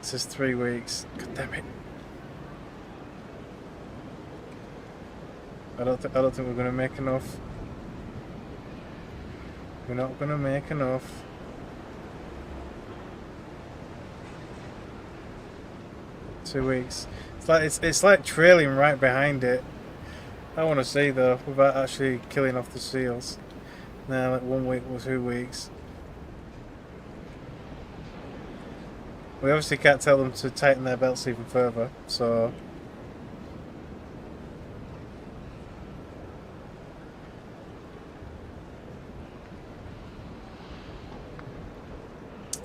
says 3 weeks. God damn it. I don't think we're gonna make enough. We're not gonna make enough. Two weeks. It's like trailing right behind it. I want to see though, without actually killing off the seals. Now, like 1 week or 2 weeks. We obviously can't tell them to tighten their belts even further, so.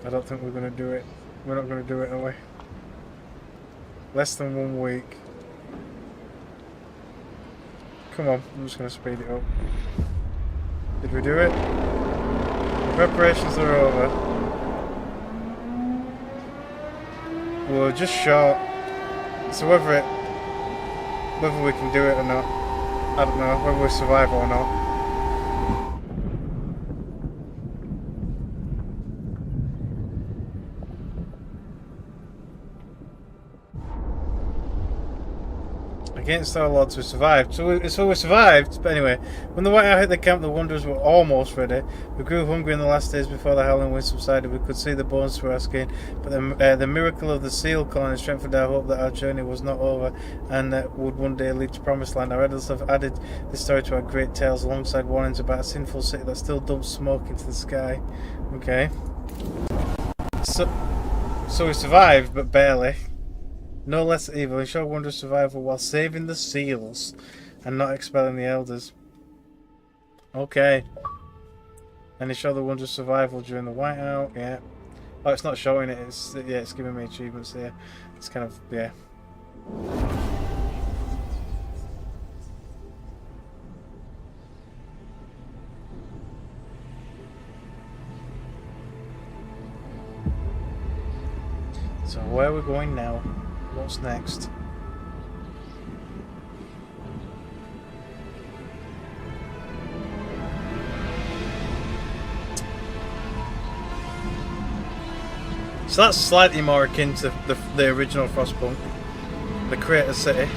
I don't think we're going to do it. We're not going to do it, are we? Less than 1 week. Come on, I'm just going to speed it up. Did we do it? The preparations are over. We're just short. So whether we can do it or not, I don't know. Whether we survive or not. Against our odds, we survived. So we survived. But anyway, when the Whiteout hit the camp, the Wanderers were almost ready. We grew hungry in the last days before the howling wind subsided. We could see the bones through our skin. But the miracle of the seal colony strengthened our hope that our journey was not over and that would one day lead to promised land. Our elders have added this story to our great tales alongside warnings about a sinful city that still dumps smoke into the sky. Okay. So we survived, but barely. No less evil, ensure Wanderer's survival while saving the seals and not expelling the elders. Okay. And ensure the Wanderer's survival during the Whiteout, yeah. Oh, it's not showing it, it's giving me achievements here. It's kind of, yeah. So where are we going now? What's next? So that's slightly more akin to the original Frostpunk, the Crater City.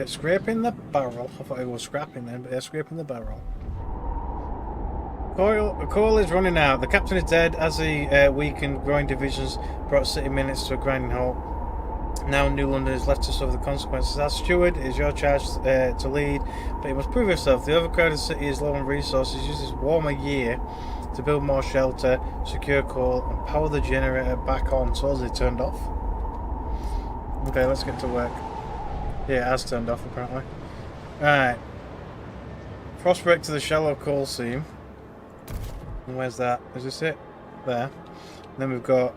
Scraping the barrel. I thought it was scrapping then, but they're scraping the barrel. Coal is running out. The captain is dead as the weakened growing divisions brought city minutes to a grinding halt. Now New London is left to suffer the consequences. As steward, it is your charge to lead, but you must prove yourself. The overcrowded city is low on resources. Use this warmer year to build more shelter, secure coal, and power the generator back on. So is it turned off? Okay, let's get to work. Yeah, it has turned off apparently. Alright. Frostbreak to the shallow coal seam. And where's that? Is this it? There. And then we've got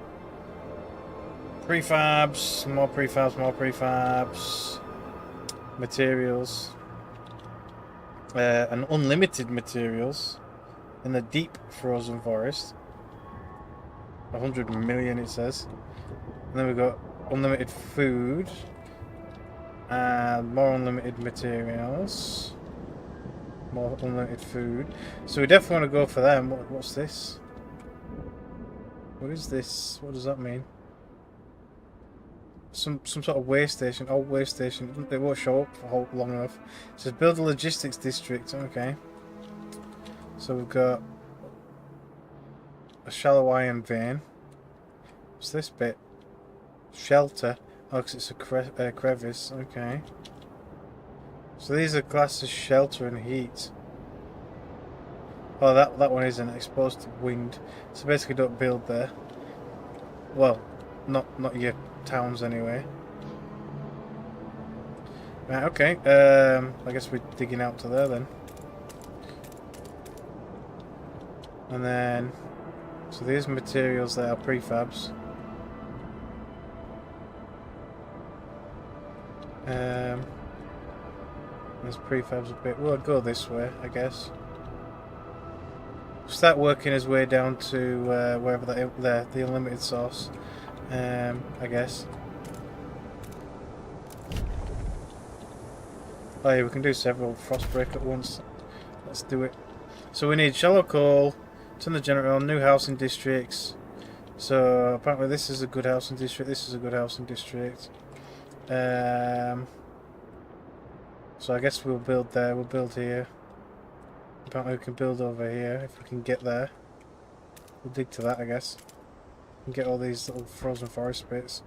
prefabs, more prefabs, materials, and unlimited materials in the deep frozen forest. 100 million it says. And then we've got unlimited food. And more unlimited materials. More unlimited food. So we definitely want to go for them. What's this? What is this? What does that mean? Some sort of way station. Old way station. It won't show up for long enough. It says build a logistics district. Okay. So we've got a shallow iron vein. What's this bit? Shelter. Oh, because it's a crevice. Okay. So these are classed as shelter and heat. Oh, that one isn't exposed to wind. So basically, don't build there. Well, not your towns anyway. Right. Okay. I guess we're digging out to there then. And then, so these materials there are prefabs. There's prefabs a bit. We'll go this way, I guess. Start working his way down to wherever that the unlimited source. I guess. Oh yeah, we can do several Frostbreak at once. Let's do it. So we need shallow coal, turn the generator on, new housing districts. So apparently this is a good housing district. This is a good housing district. So I guess we'll build there, we'll build here. Apparently we can build over here if we can get there. We'll dig to that, I guess. And get all these little frozen forest bits.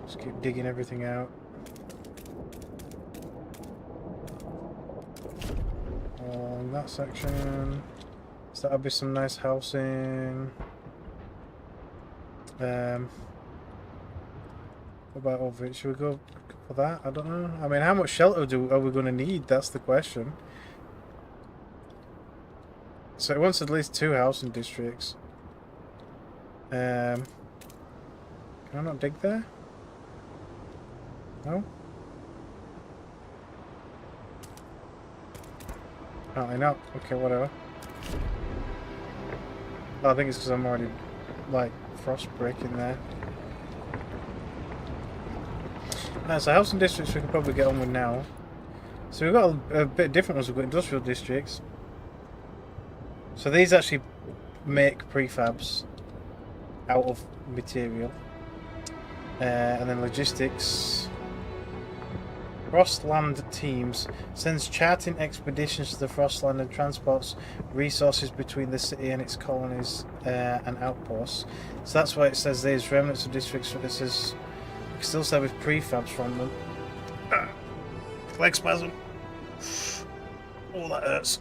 Just keep digging everything out. On that section. So that'll be some nice housing. What about over it? Should we go for that? I don't know. I mean, how much shelter are we going to need? That's the question. So it wants at least 2 housing districts. Can I not dig there? No? Apparently not. Okay, whatever. Oh, I think it's because I'm already, like, frost breaking there. So housing districts we can probably get on with now. So we've got a bit different ones. We've got industrial districts. So these actually make prefabs out of material. And then logistics. Frostland teams, sends charting expeditions to the Frostland and transports resources between the city and its colonies and outposts. So that's why it says there's remnants of districts. So this is we can still service prefabs from them. Leg spasm. Oh, that hurts.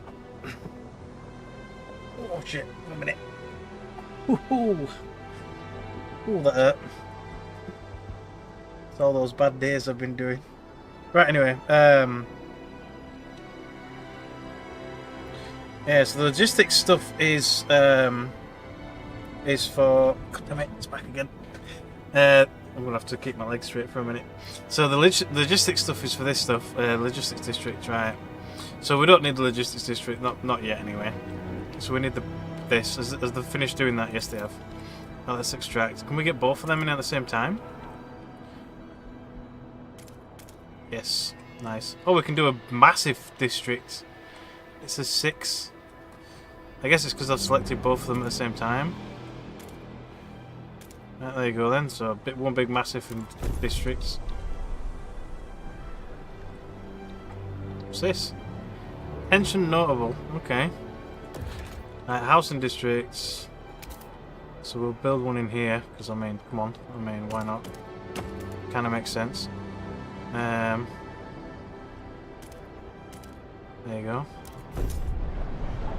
Oh shit! Wait a minute. Ooh, that hurt. It's all those bad days I've been doing. Right, anyway, yeah, so the logistics stuff is for... God damn it, it's back again. I'm going to have to keep my legs straight for a minute. So the logistics stuff is for this stuff, logistics district, right. So we don't need the logistics district, not yet anyway. So we need this. Has they finished doing that? Yes, they have. Now let's extract. Can we get both of them in at the same time? Yes, nice. Oh, we can do a massive district. It says 6. I guess it's because I've selected both of them at the same time. Right, there you go then. So one big massive district. What's this? Pension notable. Okay. Right, housing districts. So we'll build one in here because I mean, come on. I mean, why not? Kind of makes sense. There you go.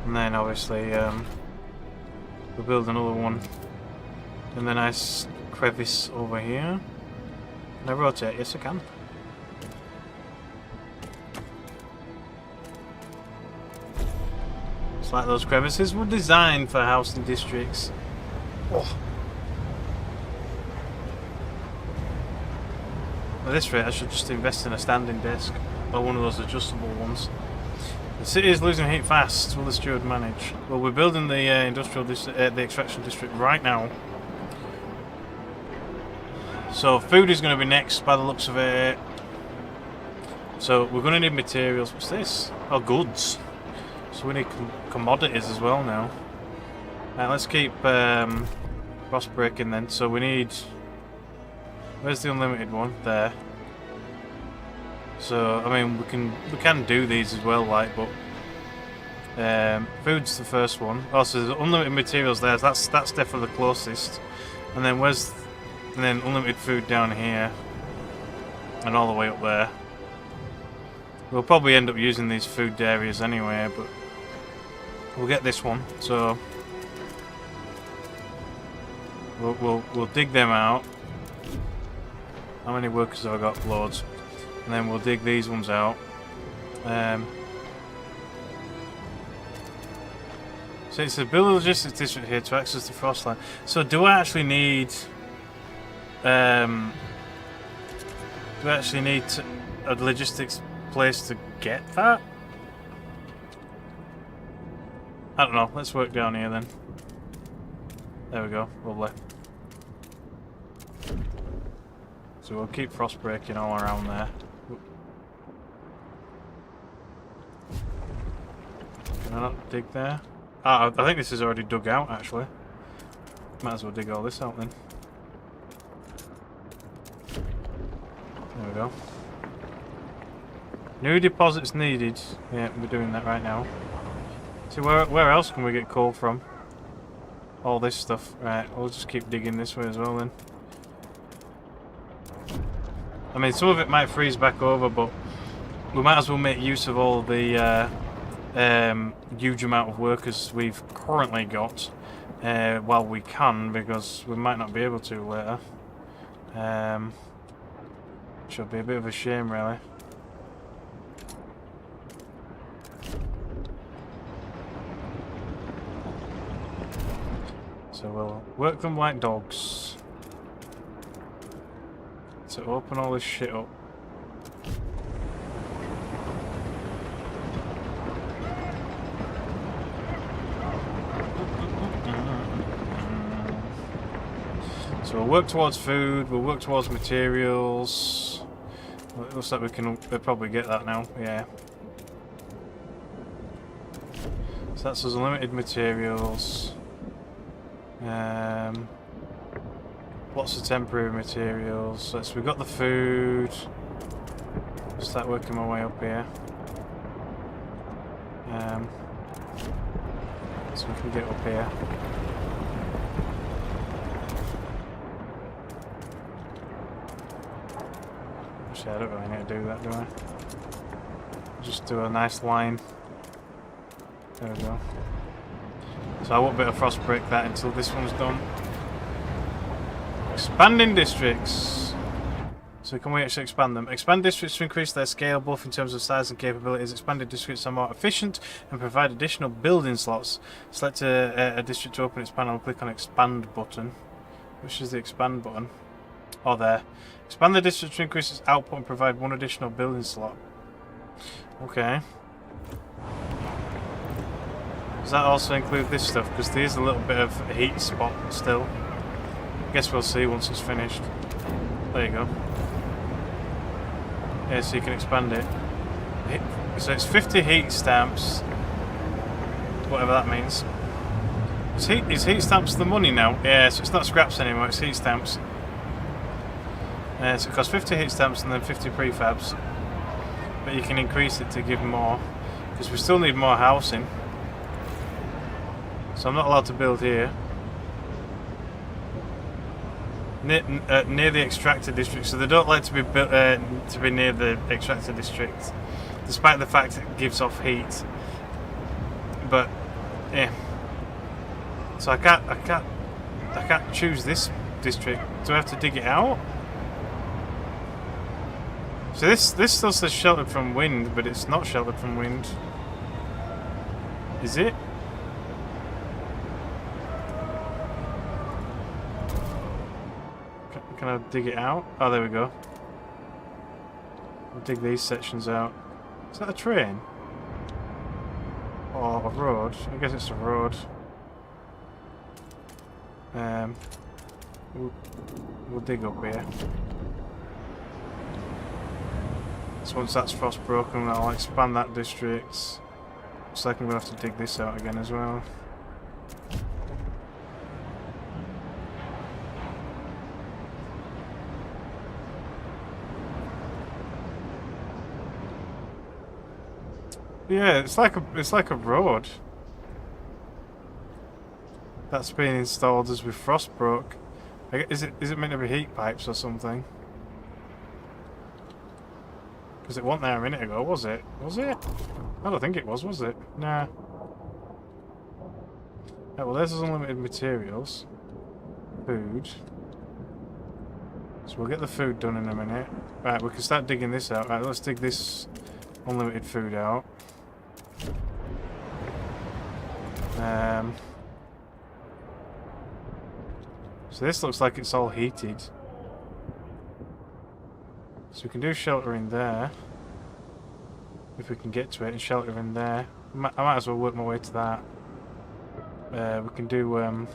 And then obviously we'll build another one in the nice crevice over here. Can I rotate? Yes, I can. It's like those crevices were designed for housing districts. Oh. At this rate, I should just invest in a standing desk or one of those adjustable ones. The city is losing heat fast. Will the steward manage? Well, we're building the the extraction district right now. So food is going to be next, by the looks of it. So we're going to need materials. What's this? Oh, goods. So we need commodities as well now. Right, let's keep frost breaking then. So we need. Where's the unlimited one? There. So I mean, we can do these as well, like, but food's the first one. Also, there's unlimited materials there. That's definitely the closest. And then then unlimited food down here, and all the way up there. We'll probably end up using these food areas anyway, but we'll get this one. So we'll dig them out. How many workers have I got? Loads. And then we'll dig these ones out. So it's a build logistics district here to access the Frostland. So do I actually need a logistics place to get that? I don't know. Let's work down here then. There we go. Lovely. So we'll keep frost breaking all around there. Can I not dig there? Ah, I think this is already dug out actually. Might as well dig all this out then. There we go. New deposits needed. Yeah, we're doing that right now. See, where else can we get coal from? All this stuff. Right, we'll just keep digging this way as well then. I mean, some of it might freeze back over, but we might as well make use of all the huge amount of workers we've currently got while we can, because we might not be able to later. Should be a bit of a shame, really. So we'll work them like dogs. To open all this shit up. So we'll work towards food, we'll work towards materials. Well, it looks like we can probably get that now, yeah. So that's us unlimited materials. Lots of temporary materials. So we've got the food. Still Start working my way up here. So we can get up here. Actually, I don't really need to do that, do I? Just do a nice line. There we go. So I won't be able to frost break that until this one's done. Expanding districts. So can we actually expand them? Expand districts to increase their scale, both in terms of size and capabilities. Expanded districts are more efficient and provide additional building slots. Select a district to open its panel and click on Expand button. Which is the Expand button? Oh, there. Expand the district to increase its output and provide one additional building slot. Okay. Does that also include this stuff? Because there's a little bit of a heat spot still. I guess we'll see once it's finished. There you go. Yeah, so you can expand it. So it's 50 heat stamps. Whatever that means. Is heat stamps the money now? Yeah, so it's not scraps anymore, it's heat stamps. So it costs 50 heat stamps and then 50 prefabs. But you can increase it to give more. Because we still need more housing. So I'm not allowed to build here. Near the extractor district, so they don't like to be built to be near the extractor district, despite the fact it gives off heat. But yeah, so I can't choose this district. Do I have to dig it out? So this still says sheltered from wind, but it's not sheltered from wind. Is it? Can I dig it out? Oh, there we go. I'll dig these sections out. Is that a train? Or a road? I guess it's a road. We'll dig up here. So once that's frost broken, I'll expand that district. So I'm going to have to dig this out again as well. Yeah, it's like a road that's being installed as we frost broke. Is it meant to be heat pipes or something? Because it wasn't there a minute ago, was it? Was it? I don't think it was it? Nah. Right, well, there's unlimited materials. Food. So we'll get the food done in a minute. Right, we can start digging this out. Right, let's dig this unlimited food out. So this looks like it's all heated. So we can do shelter in there. If we can get to it, and shelter in there. I might as well work my way to that. We can do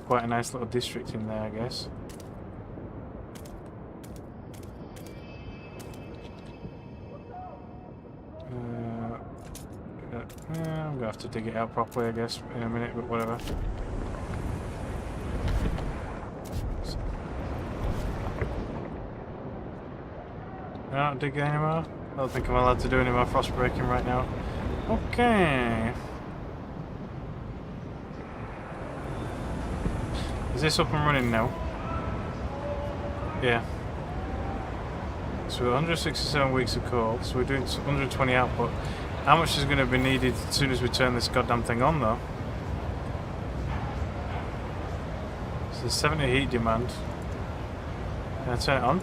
quite a nice little district in there, I guess. I'm gonna have to dig it out properly, I guess, in a minute, but whatever. I don't dig anymore. I don't think I'm allowed to do any more frost breaking right now. Okay. Is this up and running now? Yeah. So 167 weeks of coal, so we're doing 120 output. How much is going to be needed as soon as we turn this goddamn thing on, though? So 70 heat demand. Can I turn it on?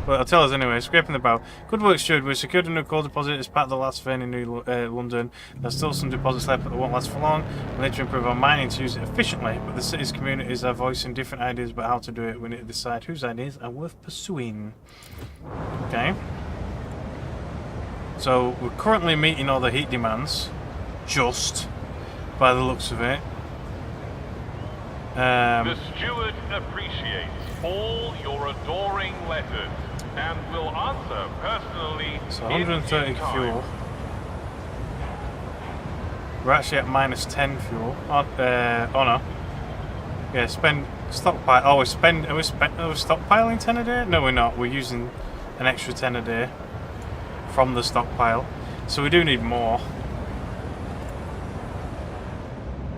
Well, I'll tell us anyway. Scraping the bow. Good work, Stuart. We secured a new coal deposit as part of the last vein in New London. There's still some deposits left, but they won't last for long. We need to improve our mining to use it efficiently, but the city's communities are voicing different ideas about how to do it. We need to decide whose ideas are worth pursuing. Okay. So we're currently meeting all the heat demands, just by the looks of it. The steward appreciates all your adoring letters and will answer personally. So 130 fuel. We're actually at minus 10 fuel. Oh no. Yeah, stockpile. Oh, are we stockpiling 10 a day? No, we're not. We're using an extra 10 a day. from the stockpile. So we do need more.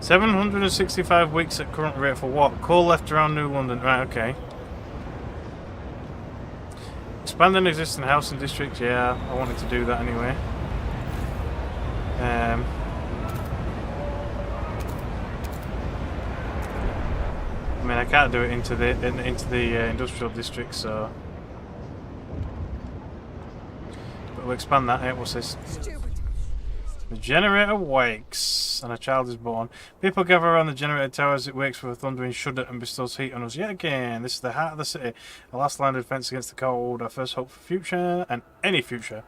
765 weeks at current rate for what? Coal left around New London. Right, okay. Expand an existing housing district. Yeah, I wanted to do that anyway. I mean, I can't do it into the industrial district, so. But we'll expand that. Hey, what's this? The generator wakes, and a child is born. People gather around the generator tower as it wakes with a thundering shudder and bestows heat on us yet again. This is the heart of the city, a last line of defence against the cold, our first hope for future, and any future.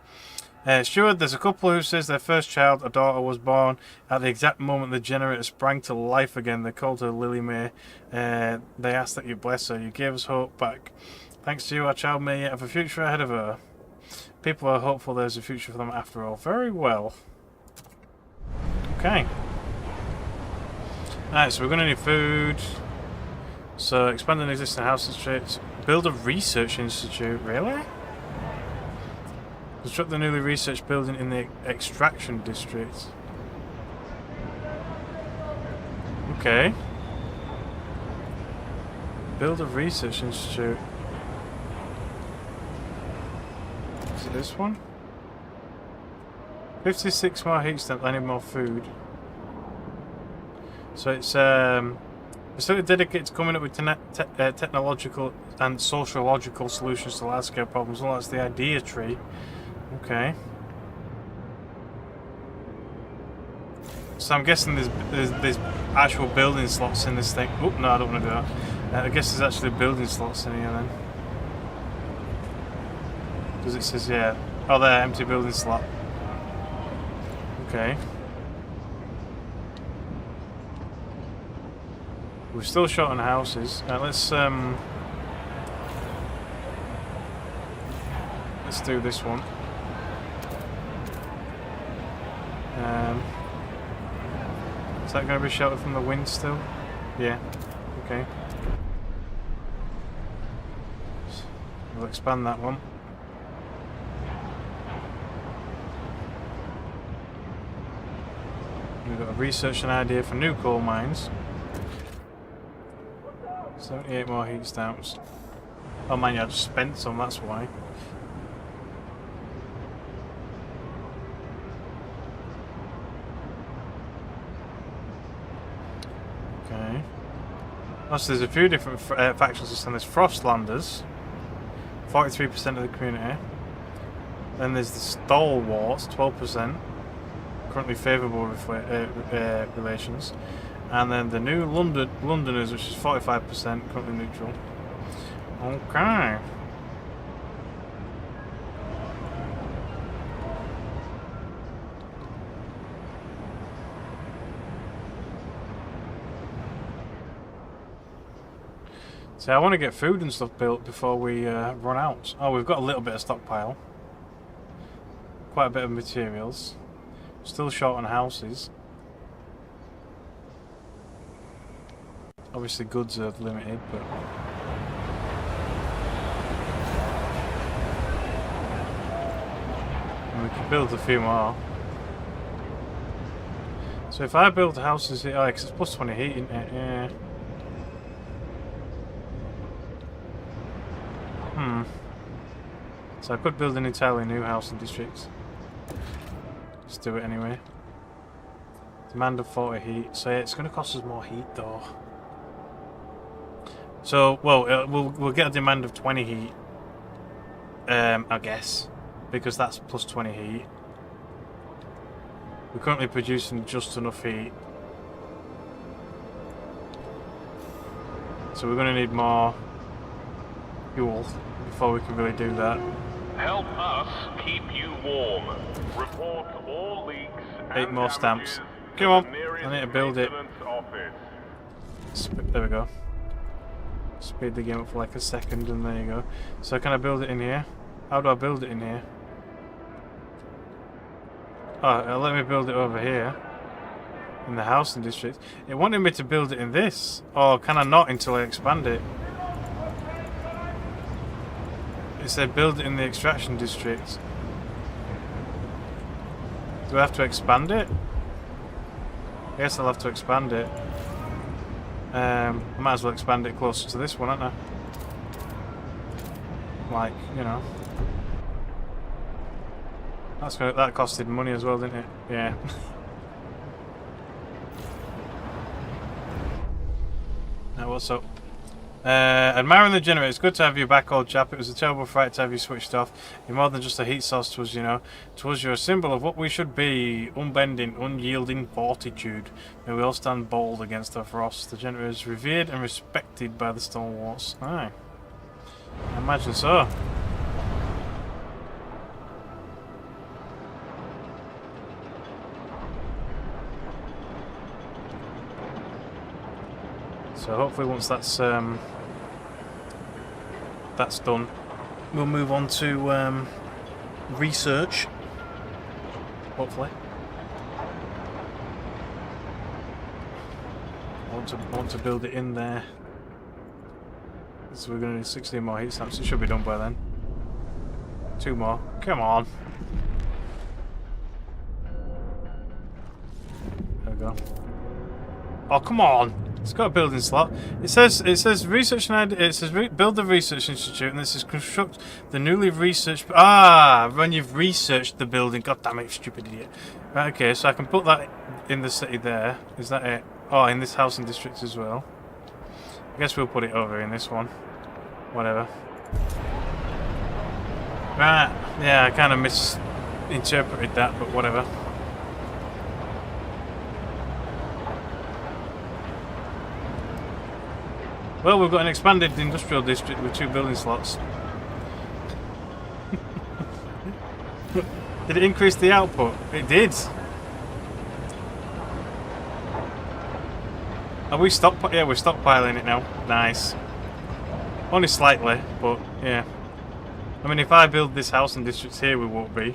Steward, there's a couple who says their first child, a daughter, was born at the exact moment the generator sprang to life again. They called her Lily May. They asked that you bless her. You gave us hope back. Thanks to you, our child may yet have a future ahead of her. People are hopeful there's a future for them after all. Very well. Okay. Alright, so we're going to need food. So, expand an existing house district. Build a research institute. Really? Construct the newly researched building in the extraction district. Okay. Build a research institute. Is it this one? 56 more heat stamps. I need more food. So it's facility dedicated to coming up with technological and sociological solutions to large-scale problems. Well, that's the idea tree. Okay. So I'm guessing there's actual building slots in this thing. Oh no, I don't want to do that. I guess there's actually building slots in here then. Because it says, yeah. Oh, there, empty building slot. Okay. We're still short on houses. Let's do this one. Is that going to be sheltered from the wind still? Yeah. Okay. We'll expand that one. We've got a research and idea for new coal mines. 78 more heat stamps. Oh man, yeah, I just spent some, that's why. Okay. Plus, there's a few different factions this time. There's Frostlanders, 43% of the community. Then there's the Stalwarts, 12%. Currently favourable relations. And then the new Londoners, which is 45%, currently neutral. Okay. So I want to get food and stuff built before we run out. Oh, we've got a little bit of stockpile. Quite a bit of materials. Still short on houses. Obviously goods are limited, but... And we can build a few more. So if I build houses here... Oh, because it's plus 20 heat, isn't it? Yeah. So I could build an entirely new housing district. Let's do it anyway. Demand of 40 heat. So yeah, it's going to cost us more heat though. So, well, we'll get a demand of 20 heat. I guess. Because that's plus 20 heat. We're currently producing just enough heat. So we're going to need more fuel before we can really do that. Help us keep you warm. Report all leaks. 8 more stamps. Come on, I need to build it. There we go. Speed the game up for like a second, and there you go. So can I build it in here? How do I build it in here? Oh, let me build it over here. In the housing district. It wanted me to build it in this. Or can I not until I expand it? It said build it in the extraction district. Do I have to expand it? I guess I'll have to expand it. I might as well expand it closer to this one, haven't I? Like, you know. That costed money as well, didn't it? Yeah. Now what's up? Admiring the generator, it's good to have you back, old chap. It was a terrible fright to have you switched off. You're more than just a heat source to us, you know. To us, you're a symbol of what we should be. Unbending, unyielding fortitude. May we all stand bold against the frost. The generator is revered and respected by the stalwarts. Aye. I imagine so. So hopefully once that's done, we'll move on to research. Hopefully. I want to build it in there. So we're going to need 16 more heat stamps. It should be done by then. 2 more. Come on. There we go. Oh, come on. It's got a building slot. It says research and idea. It says build the research institute, and this is construct the newly researched. When you've researched the building. God damn it, stupid idiot. Right, okay, so I can put that in the city there. Is that it? Oh, in this housing district as well. I guess we'll put it over in this one. Whatever. Right. Yeah, I kind of misinterpreted that, but whatever. Well, we've got an expanded industrial district with 2 building slots. Did it increase the output? It did. Are we yeah, we're stockpiling it now. Nice. Only slightly, but yeah. I mean, if I build this housing district here, we won't be.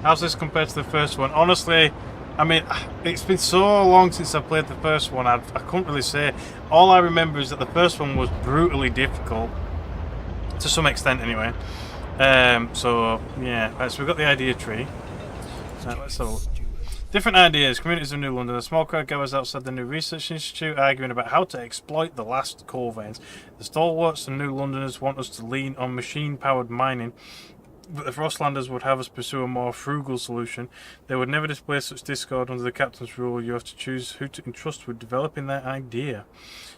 How's this compared to the first one? Honestly, I mean, it's been so long since I played the first one, I couldn't really say. All I remember is that the first one was brutally difficult. To some extent, anyway. So, yeah. Right, so we've got the idea tree. Right, let's have a look. Different ideas. Communities of New London. A small crowd gathers outside the new research institute arguing about how to exploit the last coal veins. The stalwarts and New Londoners want us to lean on machine-powered mining, but the Frostlanders would have us pursue a more frugal solution. They would never display such discord under the captain's rule. You have to choose who to entrust with developing their idea.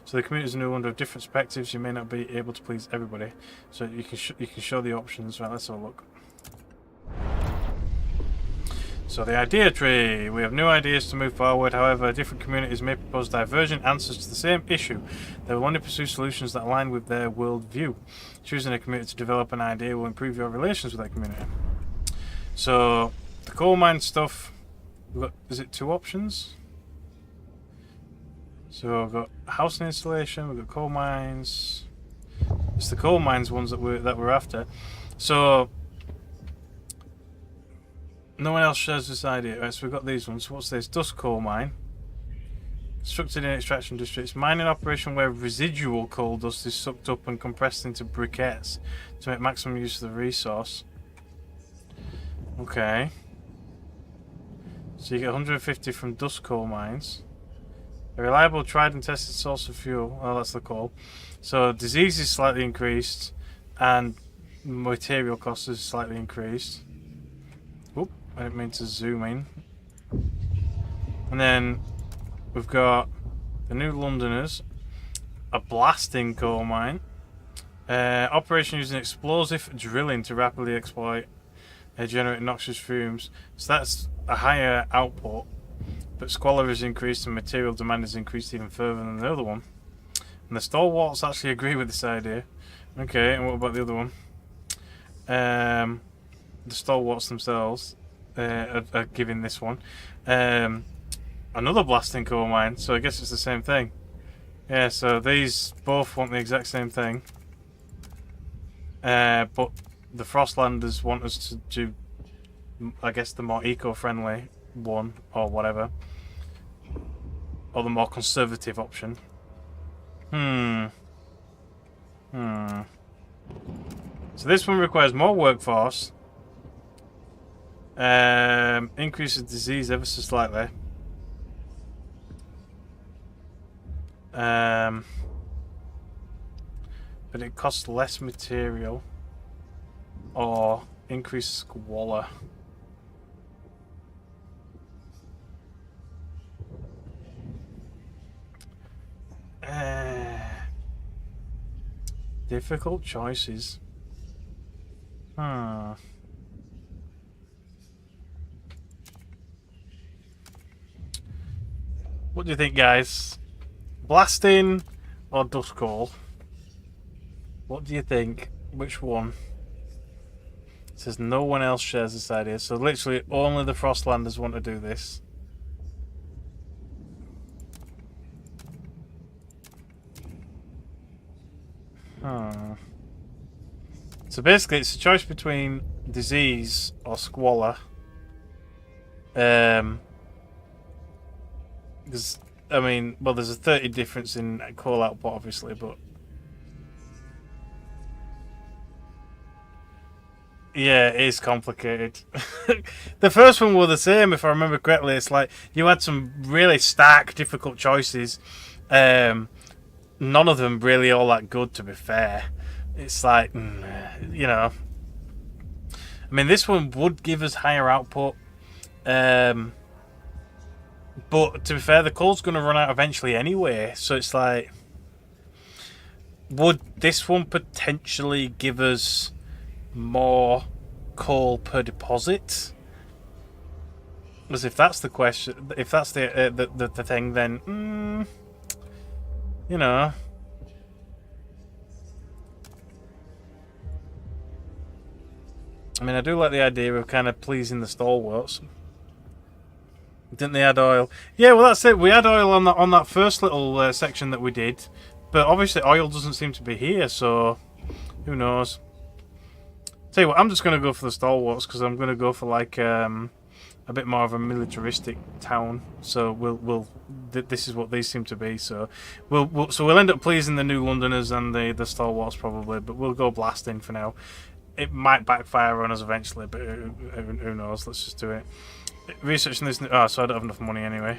So the communities of New London have different perspectives. You may not be able to please everybody. So you can show the options. Right, let's have a look. So the idea tree. We have new ideas to move forward. However, different communities may propose divergent answers to the same issue. They will only pursue solutions that align with their worldview. Choosing a community to develop an idea will improve your relations with that community. So the coal mine stuff. We've got, is it 2 options? So we've got housing installation. We've got coal mines. It's the coal mines ones that we're after. So no one else shares this idea. Right, so we've got these ones. What's this? Dust coal mine. Constructed in extraction districts. Mining operation where residual coal dust is sucked up and compressed into briquettes to make maximum use of the resource. Okay. So you get 150 from dust coal mines. A reliable, tried and tested source of fuel. Oh, that's the coal. So disease is slightly increased and material cost is slightly increased. Oop, I didn't mean to zoom in. And then we've got the New Londoners, a blasting coal mine, operation using explosive drilling to rapidly exploit generate noxious fumes. So that's a higher output, but squalor is increased and material demand is increased even further than the other one. And the stalwarts actually agree with this idea. Okay, and what about the other one? The stalwarts themselves are giving this one another blasting coal mine, so I guess it's the same thing. Yeah, so these both want the exact same thing, but the Frostlanders want us to do, I guess, the more eco-friendly one, or whatever, or the more conservative option. So this one requires more workforce. Increases disease ever so slightly. But it costs less material. Or increased squalor. Difficult choices. What do you think, guys? Blasting or Dust Call? What do you think? Which one? It says no one else shares this idea, so literally only the Frostlanders want to do this. So basically, it's a choice between disease or squalor. Because I mean, well, there's a 30 difference in coal output, obviously, but yeah, it is complicated. The first one were the same, if I remember correctly. It's like you had some really stark, difficult choices. None of them really all that good, to be fair. It's like, you know, I mean, this one would give us higher output, but to be fair, the coal's going to run out eventually anyway. So it's like, would this one potentially give us more coal per deposit? Because if that's the question, if that's the thing, then you know. I mean, I do like the idea of kind of pleasing the stalwarts. Didn't they add oil? Yeah, well, that's it. We had oil on that first little section that we did, but obviously oil doesn't seem to be here, so who knows? Tell you what, I'm just going to go for the stalwarts because I'm going to go for like a bit more of a militaristic town. So this is what these seem to be. So we'll end up pleasing the New Londoners and the stalwarts probably, but we'll go blasting for now. It might backfire on us eventually, but who knows? Let's just do it. Researching this. Oh, so I don't have enough money anyway.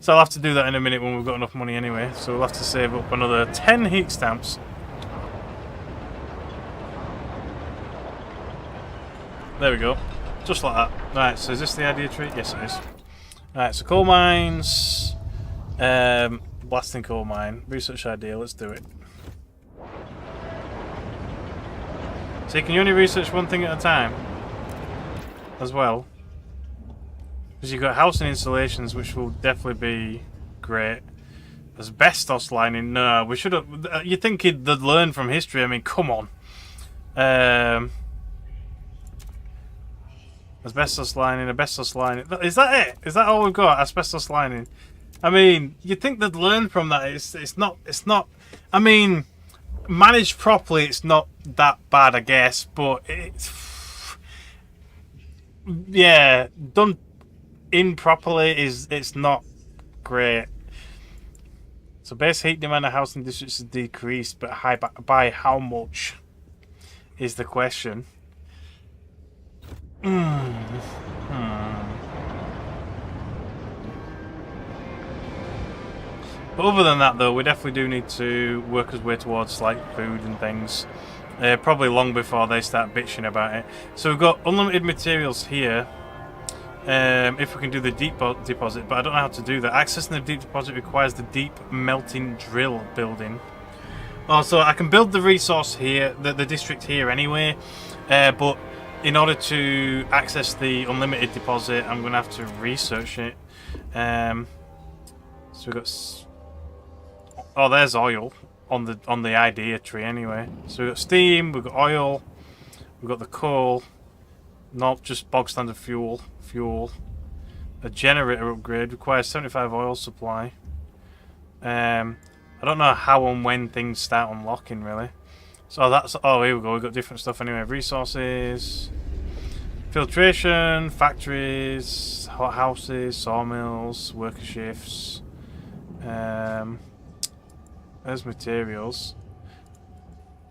So I'll have to do that in a minute when we've got enough money anyway. So we'll have to save up another 10 heat stamps. There we go. Just like that. Right, so is this the idea tree? Yes, it is. Alright, so coal mines. Blasting coal mine. Research idea, let's do it. So can you only research one thing at a time? As well. Because you've got housing installations, which will definitely be great. Asbestos lining, no, we should have... You'd think they'd learn from history, I mean, come on. Asbestos lining. Is that it? Is that all we've got? Asbestos lining. I mean, you'd think they'd learn from that. It's not... I mean... Managed properly, it's not that bad, I guess, but it's... Yeah, done improperly it's not great. So base heat demand of housing districts is decreased, but by how much is the question. But other than that, though, we definitely do need to work our way towards like food and things. Probably long before they start bitching about it. So we've got unlimited materials here. If we can do the deep deposit, but I don't know how to do that. Accessing the deep deposit requires the deep melting drill building. Oh, so I can build the resource here, the district here anyway. But in order to access the unlimited deposit, I'm going to have to research it. So we've got... Oh, there's oil on the idea tree anyway. So we've got steam, we've got oil, we've got the coal. Not just bog standard fuel. A generator upgrade requires 75 oil supply. I don't know how and when things start unlocking really. So that's... Oh, here we go. We've got different stuff anyway. Resources, filtration, factories, hot houses, sawmills, worker shifts. There's materials.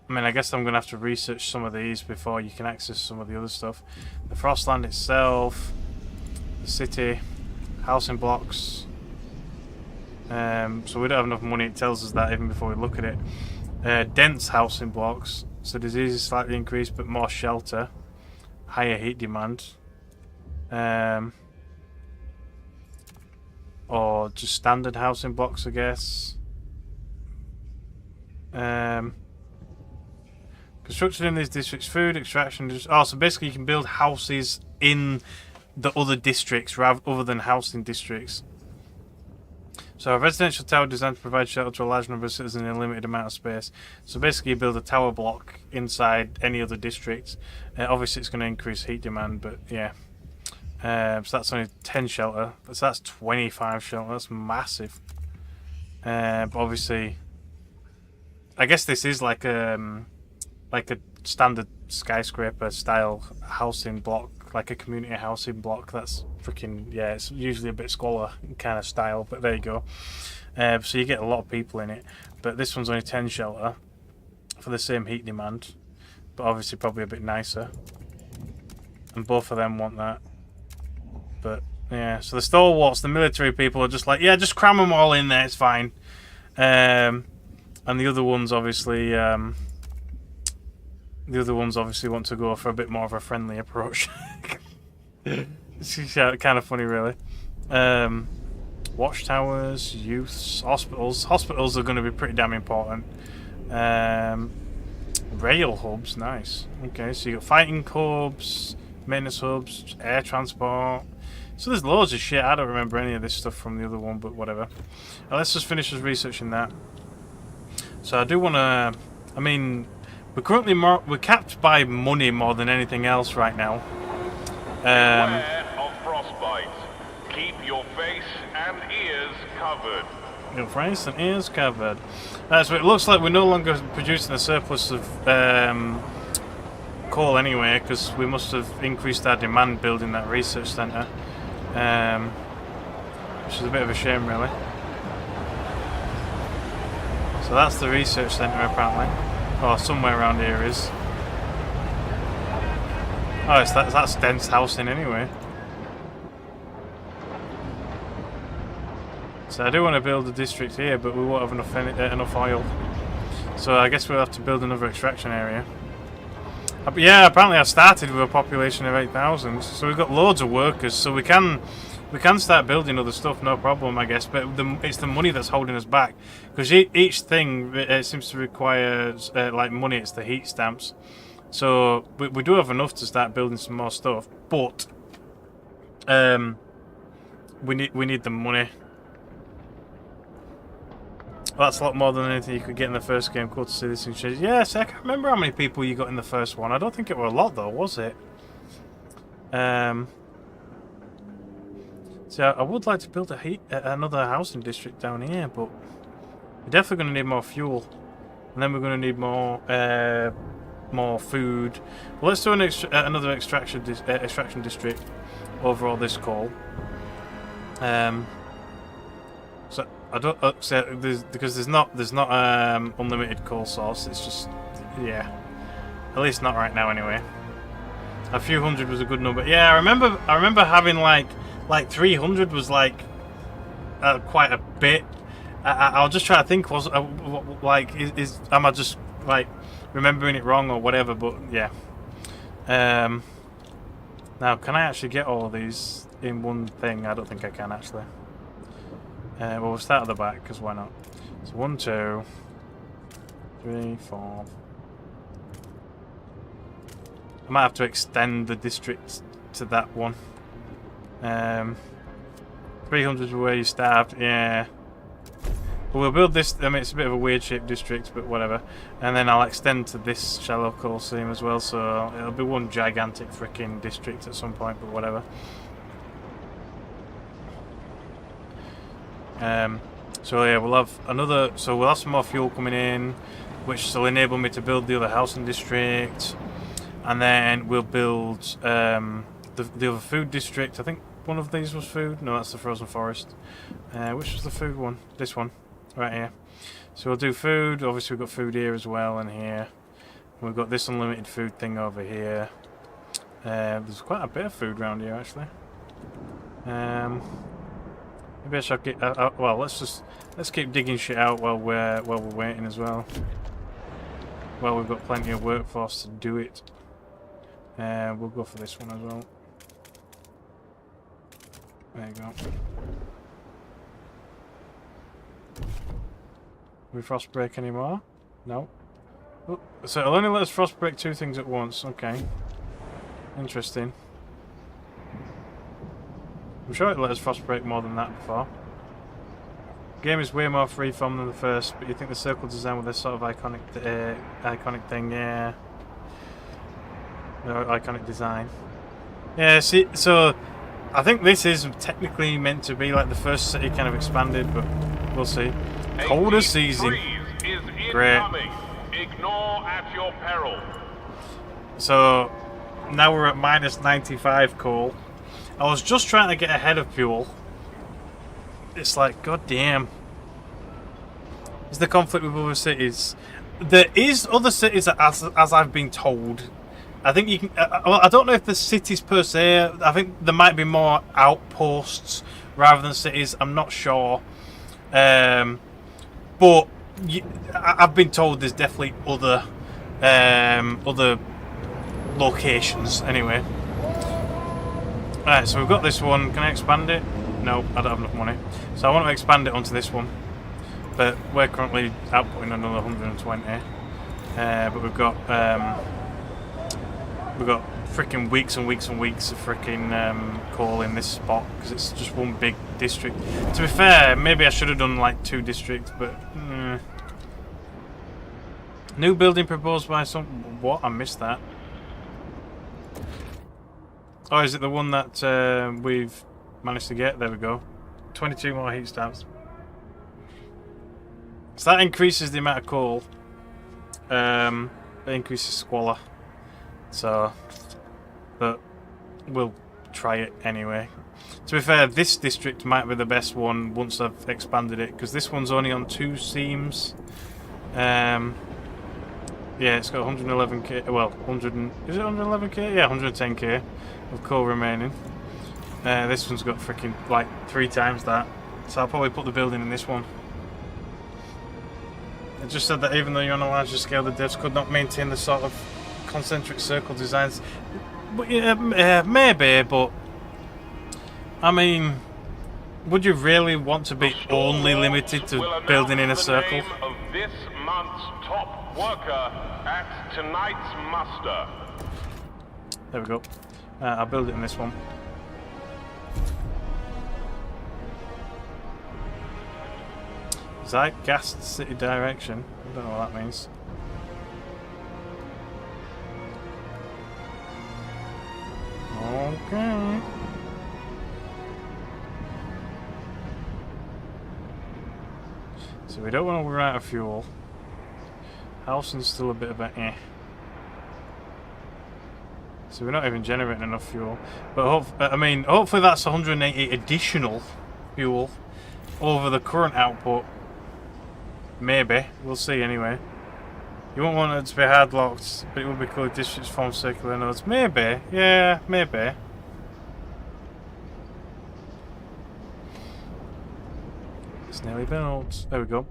I mean, I guess I'm going to have to research some of these before you can access some of the other stuff. The Frostland itself, the city, housing blocks. So we don't have enough money, it tells us that even before we look at it. Dense housing blocks, so disease is slightly increased but more shelter. Higher heat demand. Or just standard housing blocks, I guess. Construction in these districts, food extraction. Oh, so basically you can build houses in the other districts other than housing districts. So a residential tower designed to provide shelter to a large number of citizens in a limited amount of space. So basically you build a tower block inside any other district. Obviously it's going to increase heat demand, but yeah. So that's only 10 shelter. So that's 25 shelter. That's massive. But obviously, I guess this is like a standard skyscraper style housing block, like a community housing block. That's freaking, yeah, it's usually a bit squalor kind of style, but there you go. So you get a lot of people in it, but this one's only 10 shelter for the same heat demand, but obviously probably a bit nicer, and both of them want that. But yeah, so the stalwarts, the military people, are just like, yeah, just cram them all in there, it's fine. And the other ones obviously want to go for a bit more of a friendly approach. It's kind of funny, really. Watchtowers, youths, hospitals. Hospitals are going to be pretty damn important. Rail hubs, nice. Okay, so you got fighting hubs, maintenance hubs, air transport. So there's loads of shit. I don't remember any of this stuff from the other one, but whatever. Let's just finish us researching that. So I do want to. I mean, we're capped by money more than anything else right now. Beware of frostbite. Keep your face and ears covered. Your face and ears covered. So it looks like we're no longer producing a surplus of coal anyway, because we must have increased our demand building that research centre. Which is a bit of a shame, really. So that's the research centre, apparently. Or somewhere around here is. Oh, that's dense housing anyway. So I do want to build a district here, but we won't have enough oil. So I guess we'll have to build another extraction area. But yeah, apparently I started with a population of 8,000, so we've got loads of workers, so we can start building other stuff, no problem, I guess. But it's the money that's holding us back, because each thing seems to require like money. It's the heat stamps, so we do have enough to start building some more stuff, but we need the money. Well, that's a lot more than anything you could get in the first game. Cool to see this thing change. Yes, I can't remember how many people you got in the first one. I don't think it were a lot though, was it? So I would like to build another housing district down here, but we're definitely going to need more fuel, and then we're going to need more food. Well, let's do another extraction district over all this coal. So I don't because there's not unlimited coal source. It's just, yeah, at least not right now anyway. A few hundred was a good number. Yeah, I remember having like 300 was like quite a bit. I'll just try to think. Am I just like remembering it wrong or whatever? But yeah. Now, can I actually get all of these in one thing? I don't think I can actually. Well, we'll start at the back, because why not? So 1, 2, 3, 4. I might have to extend the district to that one. 300 is where you start, yeah. But we'll build this. I mean, it's a bit of a weird shaped district, but whatever. And then I'll extend to this shallow coal seam as well, so it'll be one gigantic freaking district at some point, but whatever. So yeah, we'll have some more fuel coming in, which will enable me to build the other housing district, and then we'll build the other food district. I think one of these was food. No, that's the frozen forest. Which was the food one? This one, right here. So we'll do food. Obviously we've got food here as well, and here. We've got this unlimited food thing over here. There's quite a bit of food around here actually. Maybe I should get. Well, let's keep digging shit out while we're waiting as well. Well, we've got plenty of workforce to do it. We'll go for this one as well. There you go. We frost break anymore? No. Oh, so it'll only let us frost break 2 things at once. Okay. Interesting. I'm sure it let us frost break more than that before. The game is way more freeform than the first, but you think the circle design with this sort of iconic thing, yeah. Iconic design. Yeah, see, so I think this is technically meant to be like the first city kind of expanded, but we'll see. Colder season. Great. Ignore at your peril. So now we're at minus 95 coal. I was just trying to get ahead of fuel. It's like, god damn. Is the conflict with other cities? There is other cities, as I've been told. I think you can. Well, I don't know if the cities per se. I think there might be more outposts rather than cities. I'm not sure. But I've been told there's definitely other locations. Anyway. Alright, so we've got this one. Can I expand it? No, I don't have enough money. So I want to expand it onto this one. But we're currently outputting another 120. But we've got freaking weeks and weeks and weeks of freaking coal in this spot because it's just one big district. To be fair, maybe I should have done like 2 districts, but new building proposed by some. What? I missed that. Oh, is it the one that we've managed to get? There we go. 22 more heat stamps. So that increases the amount of coal. It increases squalor. So, but we'll try it anyway. To be fair, this district might be the best one once I've expanded it, because this one's only on 2 seams. Yeah, it's got 111k. Well, is it 111k? Yeah, 110k of coal remaining. This one's got freaking like 3 times that. So I'll probably put the building in this one. It just said that even though you're on a larger scale, the devs could not maintain the sort of concentric circle designs. But yeah, maybe, but I mean, would you really want to be only limited to building in a circle? Of this month's top worker at tonight's muster. There we go. I'll build it in this one. Zeitgeist city direction. I don't know what that means. Okay. So we don't want to run out of fuel. Helson's still a bit of a eh. So we're not even generating enough fuel. But I mean, hopefully that's 180 additional fuel over the current output. Maybe. We'll see anyway. You won't want it to be hard locked, but it would be cool if districts form circular nodes. Maybe. Yeah, maybe. It's nearly built. There we go.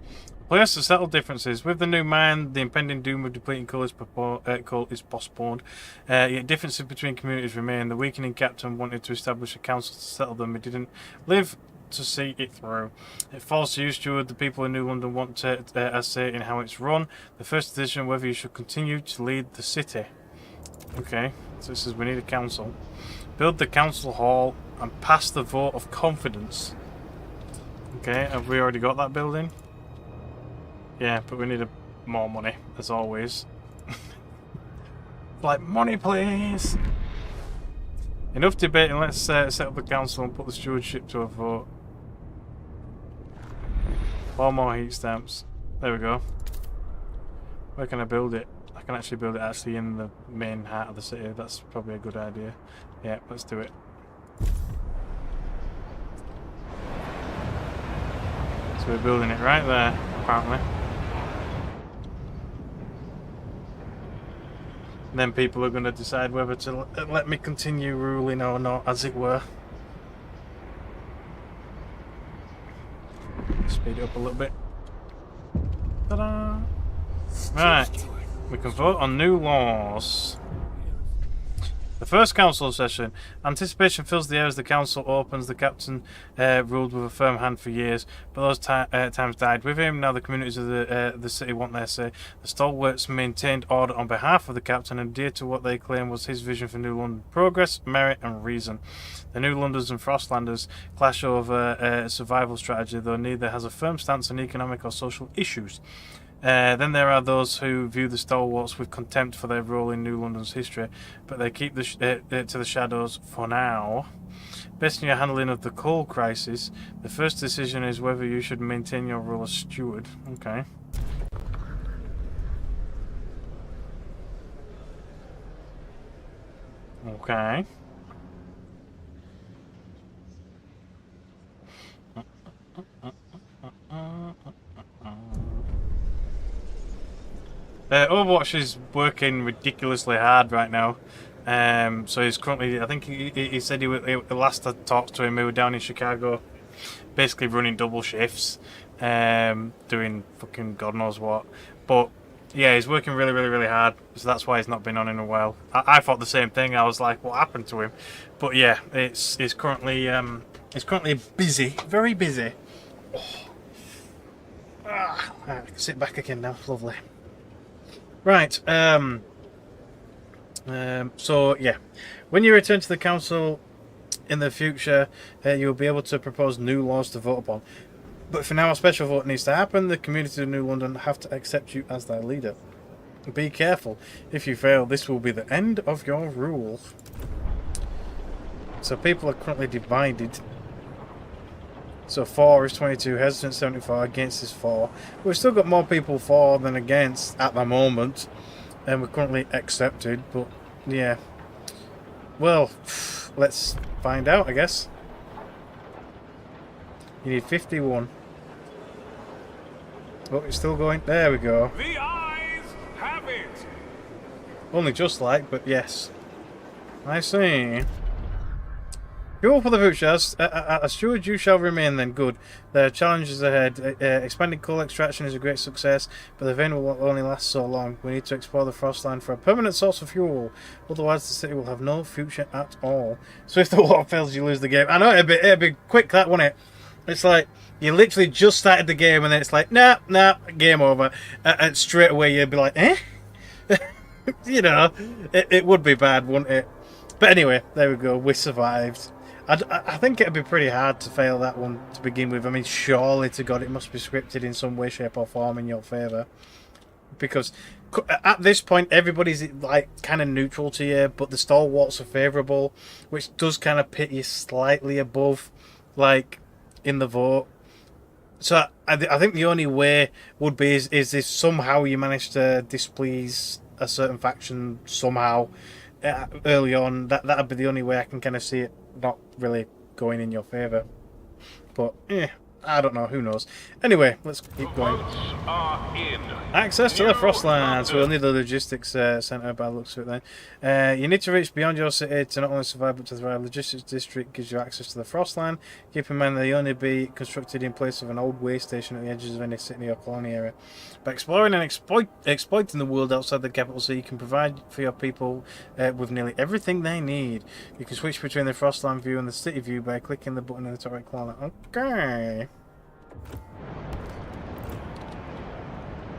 Place to settle differences. With the new mine, the impending doom of depleting coal is postponed. Yet differences between communities remain. The weakening captain wanted to establish a council to settle them. He didn't live to see it through. It falls to you, Steward. The people in New London want a say in how it's run. The first decision whether you should continue to lead the city. Okay, so it says we need a council. Build the council hall and pass the vote of confidence. Okay, have we already got that building? Yeah, but we need more money, as always. Like, money please! Enough debating, let's set up the council and put the stewardship to a vote. 4 more heat stamps. There we go. Where can I build it? I can actually build it actually in the main heart of the city. That's probably a good idea. Yeah, let's do it. So we're building it right there, apparently. then people are going to decide whether to let me continue ruling or not, as it were. Speed it up a little bit. Ta-da! Right, we can vote on new laws. The first council session. Anticipation fills the air as the council opens. The captain ruled with a firm hand for years, but those times died with him. Now the communities of the city want their say. The stalwarts maintained order on behalf of the captain and adhered to what they claimed was his vision for New London: progress, merit and reason. The New Londoners and Frostlanders clash over survival strategy, though neither has a firm stance on economic or social issues. Then there are those who view the stalwarts with contempt for their role in New London's history, but they keep to the shadows for now. Based on your handling of the coal crisis, the first decision is whether you should maintain your role as steward. Okay. Okay. Overwatch is working ridiculously hard right now. So he's currently, I think he said the last I talked to him, we were down in Chicago, basically running double shifts, doing fucking God knows what. But yeah, he's working really, really, really hard. So that's why he's not been on in a while. I thought the same thing. I was like, what happened to him? But yeah, it's currently busy, very busy. Oh. I can sit back again now. Lovely. Right, so yeah, when you return to the council in the future, you'll be able to propose new laws to vote upon. But for now, a special vote needs to happen. The community of New London have to accept you as their leader. Be careful. If you fail, this will be the end of your rule. So people are currently divided. So for is 22, hesitant 74, against is 4. We've still got more people for than against at the moment. And we're currently accepted, but yeah. Well, let's find out, I guess. You need 51. Oh, it's still going. There we go. The eyes have it. Only just like, but yes. I see. Go for the future. As a steward, you shall remain then. Good. There are challenges ahead. Expanding coal extraction is a great success, but the vein will only last so long. We need to explore the Frostland for a permanent source of fuel. Otherwise, the city will have no future at all. So if the water fails, you lose the game. I know it'd be quick, that, wouldn't it? It's like you literally just started the game, and then it's like, nah, game over. And straight away, you'd be like, eh? You know, it would be bad, wouldn't it? But anyway, there we go. We survived. I think it'd be pretty hard to fail that one to begin with. I mean, surely to God, it must be scripted in some way, shape or form in your favour. Because at this point, everybody's like kind of neutral to you, but the stalwarts are favourable, which does kind of pit you slightly above, like, in the vote. So I think the only way would be is if somehow you manage to displease a certain faction somehow early on. That'd be the only way I can kind of see it not really going in your favour. But yeah, I don't know, who knows. Anyway, let's keep going. Access to the Frostland, so we'll need the logistics centre by the looks of it then. You need to reach beyond your city to not only survive but to thrive. Logistics district gives you access to the Frostland. Keep in mind they only be constructed in place of an old way station at the edges of any city or colony area. By exploring and exploiting the world outside the capital city, you can provide for your people with nearly everything they need. You can switch between the Frostland view and the city view by clicking the button in the top right corner. Okay.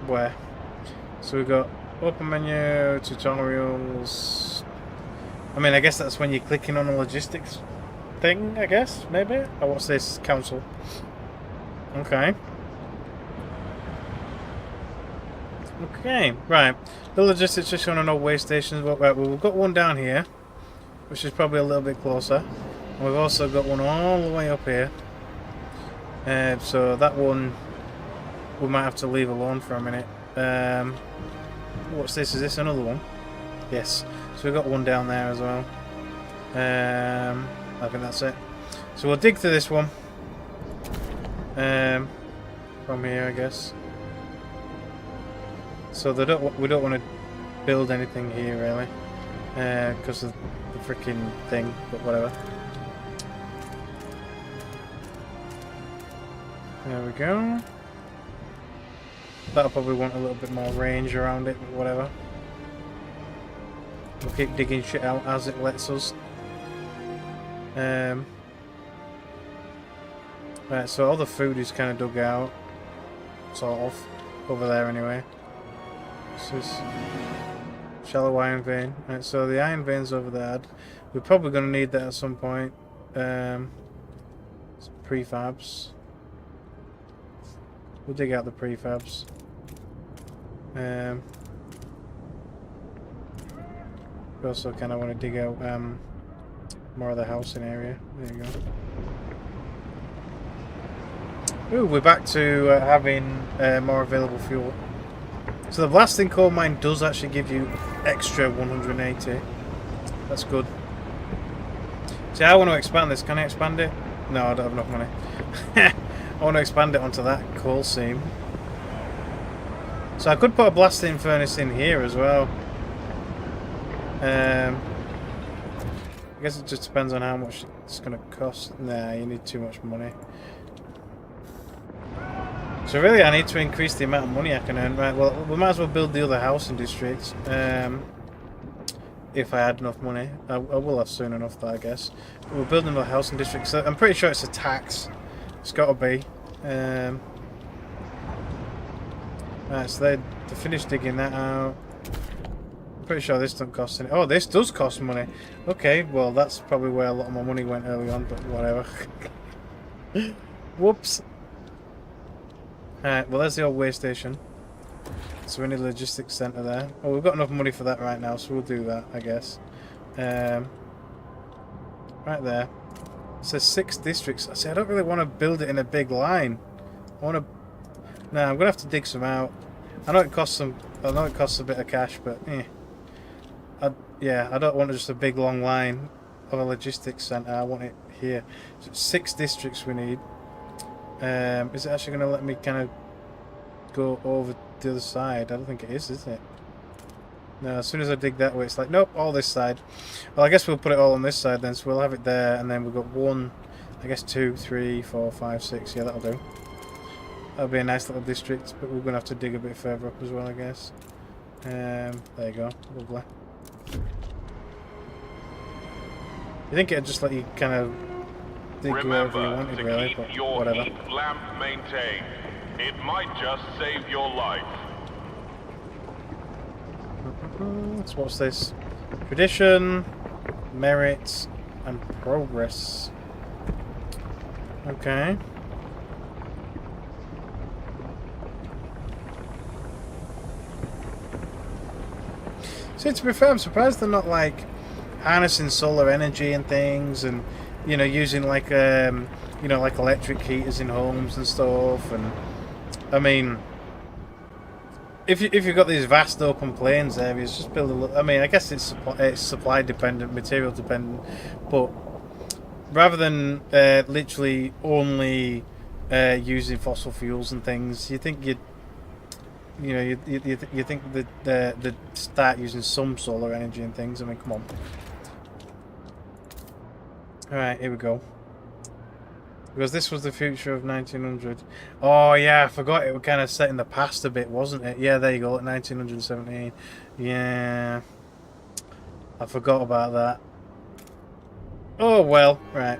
Where? So we've got open menu, tutorials. I mean, I guess that's when you're clicking on a logistics thing, I guess, maybe? Or what's this? Council. Okay. Okay, right. The logistics just on an way stations. Right, well, we've got one down here, which is probably a little bit closer. And we've also got one all the way up here. So that one we might have to leave alone for a minute. What's this? Is this another one? Yes. So we've got one down there as well. I think that's it. So we'll dig through this one. From here, I guess. So we don't want to build anything here really, because of the freaking thing. But whatever. There we go. That'll probably want a little bit more range around it, but whatever. We'll keep digging shit out as it lets us. Right, so all the food is kind of dug out, sort of, over there anyway. This is shallow iron vein. Right, so the iron vein's over there. We're probably going to need that at some point. Some prefabs. We'll dig out the prefabs. We also kind of want to dig out more of the housing area. There you go. Ooh, we're back to having more available fuel. So the blasting coal mine does actually give you extra 180. That's good. See, I want to expand this. Can I expand it? No, I don't have enough money. I want to expand it onto that coal seam. So I could put a blasting furnace in here as well. I guess it just depends on how much it's going to cost. Nah, you need too much money. So really I need to increase the amount of money I can earn. Right, well, we might as well build the other housing district. If I had enough money. I will have soon enough, though, I guess. But we're building another housing district. So I'm pretty sure it's a tax. It's got to be. Right, so they finished digging that out. I'm pretty sure this doesn't cost any. Oh, this does cost money. Okay, well, that's probably where a lot of my money went early on, but whatever. Whoops. Alright, well, there's the old way station. So we need a logistics centre there. Oh, we've got enough money for that right now, so we'll do that, I guess. Right there. It says 6 districts. I say I don't really want to build it in a big line. I want to. No, I'm gonna have to dig some out. I know it costs some. I know it costs a bit of cash, but yeah, I don't want just a big long line of a logistics centre. I want it here. So 6 districts we need. Is it actually gonna let me kind of go over the other side? I don't think it is it? No, as soon as I dig that way, it's like, nope, all this side. Well, I guess we'll put it all on this side then, so we'll have it there, and then we've got 1, I guess 2, 3, 4, 5, 6, yeah, that'll do. That'll be a nice little district, but we're going to have to dig a bit further up as well, I guess. There you go, lovely. You think it'd just let you kind of dig wherever you wanted, really, but whatever. Keep your heat lamp maintained. It might just save your life. So what's this? Tradition, merit, and progress. Okay. See, to be fair, I'm surprised they're not like harnessing solar energy and things, and you know, using like you know, like electric heaters in homes and stuff. And I mean, if you've got these vast open plains areas, just build a little. I mean, I guess it's supply dependent, material dependent, but rather than literally only using fossil fuels and things, you think you think that they'd start using some solar energy and things. I mean, come on. Alright, here we go. Because this was the future of 1900. Oh yeah, I forgot it was kind of set in the past a bit, wasn't it? Yeah, there you go, at 1917. Yeah. I forgot about that. Oh well, right.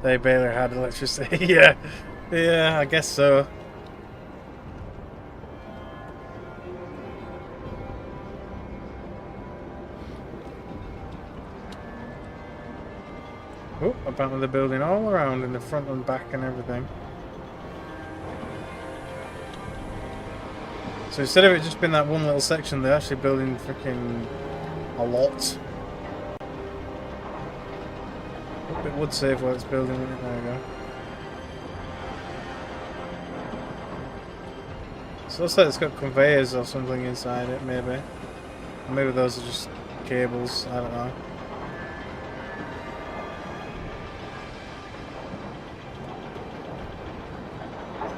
They barely had electricity. Yeah. Yeah, I guess so. Oh, apparently they're building all around in the front and back and everything. So instead of it just being that one little section, they're actually building freaking a lot. Hope it would save while it's building it. There we go. So it looks like it's got conveyors or something inside it, maybe. Or maybe those are just cables, I don't know.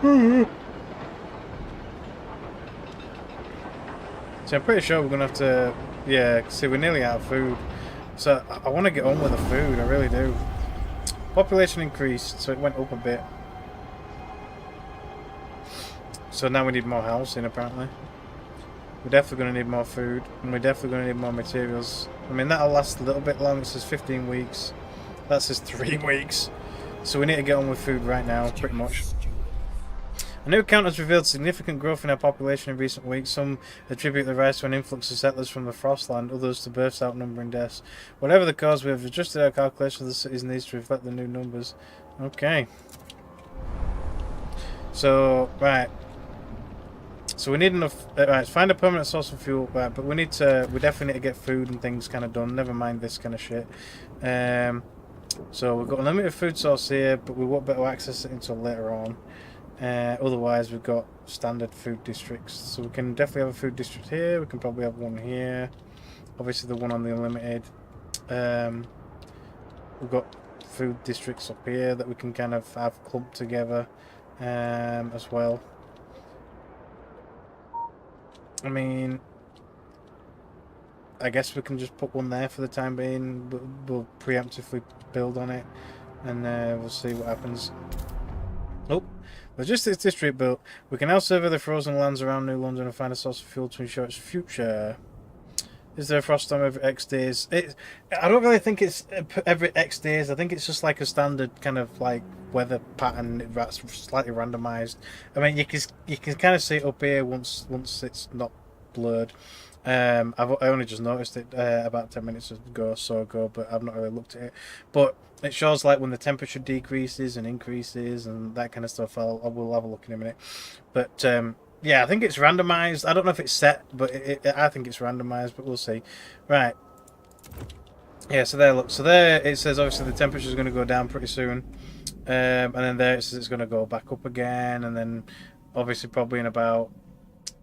So I'm pretty sure we're gonna have to, yeah, see we're nearly out of food. So I want to get on with the food, I really do. Population increased, so it went up a bit. So now we need more housing apparently. We're definitely going to need more food, and we're definitely going to need more materials. I mean, that'll last a little bit long. It says 15 weeks. That says 3 weeks. So we need to get on with food right now, pretty much. A new account has revealed significant growth in our population in recent weeks. Some attribute the rise to an influx of settlers from the Frostland, others to births outnumbering deaths. Whatever the cause, we have adjusted our calculation of the city's needs to reflect the new numbers. Okay. So, right. So we need enough. Right, find a permanent source of fuel. Right, but we definitely need to get food and things kind of done. Never mind this kind of shit. So we've got a limited food source here, but we won't be able to access it until later on. Otherwise, we've got standard food districts. So we can definitely have a food district here. We can probably have one here. Obviously, the one on the unlimited. We've got food districts up here that we can kind of have clumped together as well. I mean, I guess we can just put one there for the time being. We'll preemptively build on it, and we'll see what happens. Oh, logistics district built. We can now survey the frozen lands around New London and find a source of fuel to ensure its future. Is there a frost storm every X days? I don't really think it's every X days. I think it's just like a standard kind of like weather pattern that's slightly randomized. I mean, you can kind of see it up here once it's not blurred. I only just noticed it about 10 minutes ago, but I've not really looked at it. But it shows like when the temperature decreases and increases and that kind of stuff. I will have a look in a minute. But yeah, I think it's randomized. I don't know if it's set, but I think it's randomized, but we'll see. Right. Yeah, so there, look. So there it says obviously the temperature is going to go down pretty soon. And then there it says it's going to go back up again. And then obviously probably in about,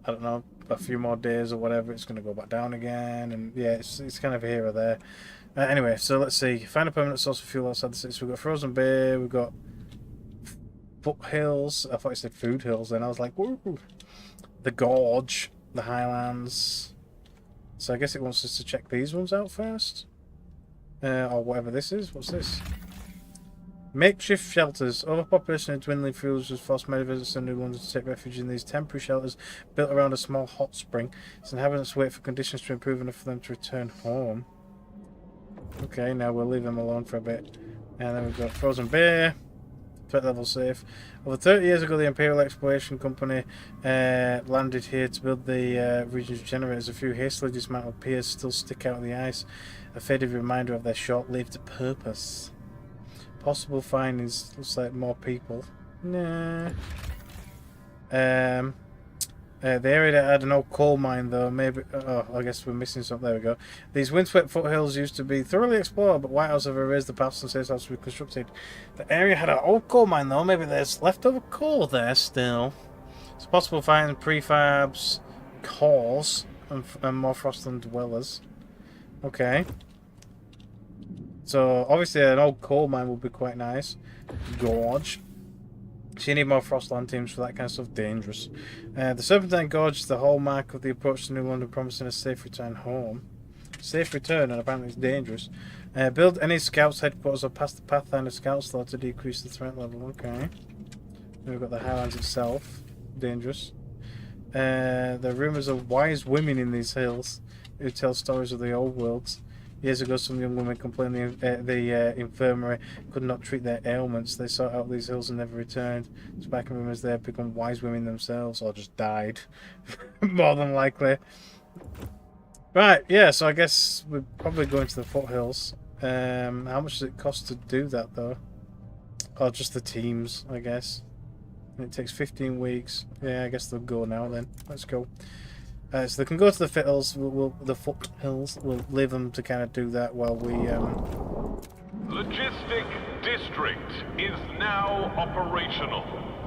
I don't know, a few more days or whatever, it's going to go back down again. And yeah, it's kind of here or there. Anyway, so let's see. Find a permanent source of fuel outside the city. So we've got Frozen Bay, we've got foothills. I thought it said food hills then. I was like, woo. The Gorge, the Highlands. So I guess it wants us to check these ones out first. Or whatever this is. What's this? Makeshift shelters. Overpopulation and dwindling fuels has forced many visitors to New London to take refuge in these temporary shelters built around a small hot spring. Its inhabitants wait for conditions to improve enough for them to return home. Okay, now we'll leave them alone for a bit. And then we've got Frozen Bay. Threat level safe. Over 30 years ago, the Imperial Exploration Company landed here to build the region's generators. A few hastily dismantled piers still stick out of the ice, a faded reminder of their short-lived purpose. Possible findings. Looks like more people. Nah. The area that had an old coal mine, though, maybe... Oh, I guess we're missing something. There we go. These windswept foothills used to be thoroughly explored, but White House have erased the paths and safe houses reconstructed. The area had an old coal mine, though. Maybe there's leftover coal there still. It's possible finding prefabs, cores, and more Frostland dwellers. Okay. So, obviously, an old coal mine would be quite nice. Gorge. So you need more Frostland teams for that kind of stuff. Dangerous. The Serpentine Gorge is the hallmark of the approach to New London, promising a safe return home. Safe return, and apparently it's dangerous. Build any scouts headquarters or past the Pathfinder Scout slot to decrease the threat level. Okay. Then we've got the Highlands itself. Dangerous. There are rumours of wise women in these hills who tell stories of the old worlds. Years ago, some young women complained the infirmary could not treat their ailments. They sought out these hills and never returned. Spiking rumours they have become wise women themselves, or just died. More than likely. Right, yeah, so I guess we're probably going to the foothills. How much does it cost to do that, though? Or just the teams, I guess. And it takes 15 weeks. Yeah, I guess they'll go now then. Let's go. So they can go to the foothills. The foothills. We'll leave them to kind of do that while we. Logistic District is now operational.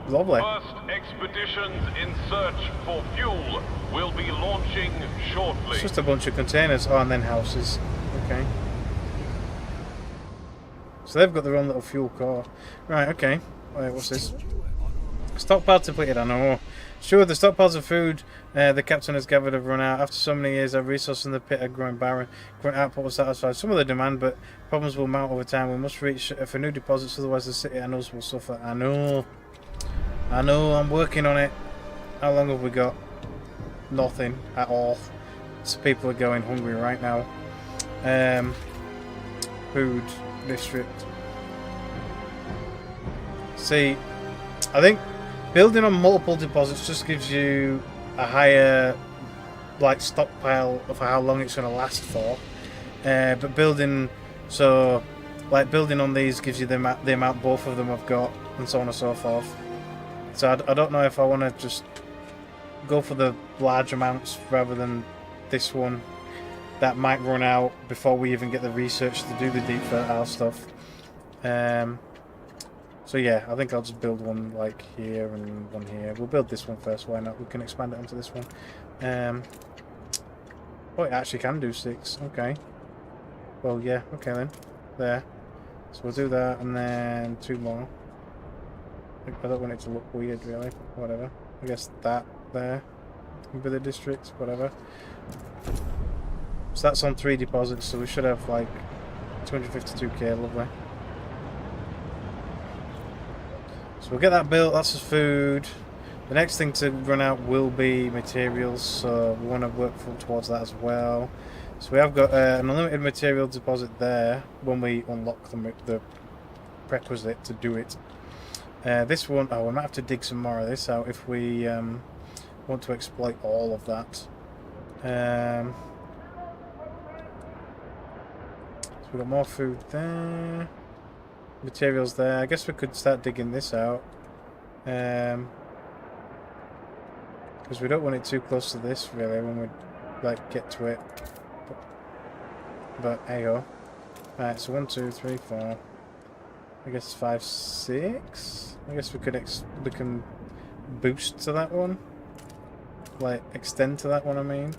Lovely. First expeditions in search for fuel will be launching shortly. It's just a bunch of containers. Oh, and then houses. Okay. So they've got their own little fuel core. Right. Okay. Wait, what's this? Stockpile depleted, I know. Sure, the stockpiles of food the captain has gathered have run out. After so many years, our resources in the pit are growing barren. Current output will satisfy some of the demand, but problems will mount over time. We must reach for new deposits, otherwise the city and us will suffer. I know, I'm working on it. How long have we got? Nothing at all. So people are going hungry right now. Food district. See, I think building on multiple deposits just gives you a higher like stockpile of how long it's going to last for. But building on these gives you the amount both of them have got, and so on and so forth. So I don't know if I want to just go for the large amounts rather than this one that might run out before we even get the research to do the deep fertile stuff. So yeah, I think I'll just build one like here and one here. We'll build this one first, why not? We can expand it onto this one. Oh, it actually can do 6, okay. Well, yeah, okay then. There. So we'll do that, and then 2 more. I don't want it to look weird, really. Whatever. I guess that there. Can be the district, whatever. So that's on 3 deposits, so we should have like 252k, lovely. So we'll get that built, that's the food. The next thing to run out will be materials, so we want to work towards that as well. So we have got an unlimited material deposit there when we unlock the prerequisite to do it. This one, we might have to dig some more of this out if we want to exploit all of that. So we've got more food there. Materials there. I guess we could start digging this out. Because we don't want it too close to this, really, when we like get to it. But there you go. Right, so 1, 2, 3, 4. I guess 5, 6. I guess we can boost to that one. Like extend to that one, I mean.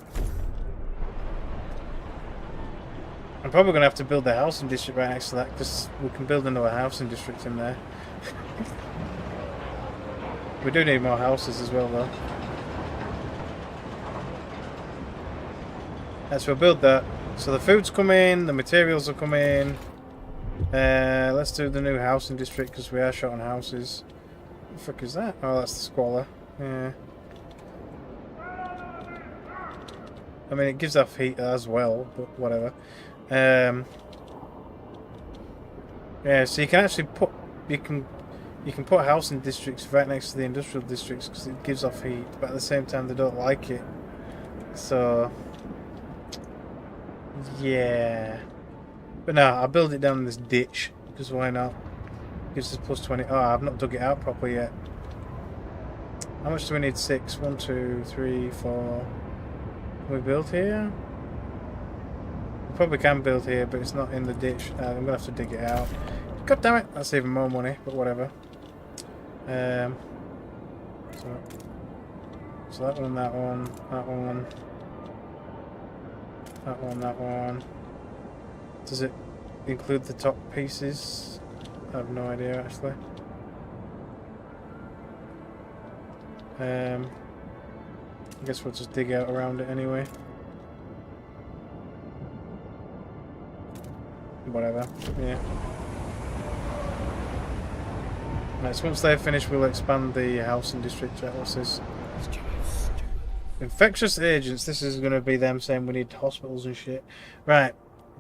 I'm probably going to have to build the housing district right next to that, because we can build another housing district in there. We do need more houses as well, though. Right, so we'll build that. So the food's coming, the materials are coming. Let's do the new housing district, because we are short on houses. What the fuck is that? Oh, that's the squalor. Yeah. I mean, it gives off heat as well, but whatever. Yeah, so you can actually put you can put housing districts right next to the industrial districts because it gives off heat, but at the same time they don't like it. So yeah, but no, I'll build it down in this ditch because why not? Gives us plus 20. Oh, I've not dug it out properly yet. How much do we need? 6. 1, 2, 3, 4. Can we build here? Probably can build here, but it's not in the ditch. I'm gonna have to dig it out. God damn it! That's even more money, but whatever. So that one, that one, that one, that one, that one. Does it include the top pieces? I have no idea actually. I guess we'll just dig out around it anyway. Whatever, yeah. Right, so once they're finished, we'll expand the housing district. What's this? Infectious agents. This is going to be them saying we need hospitals and shit. Right.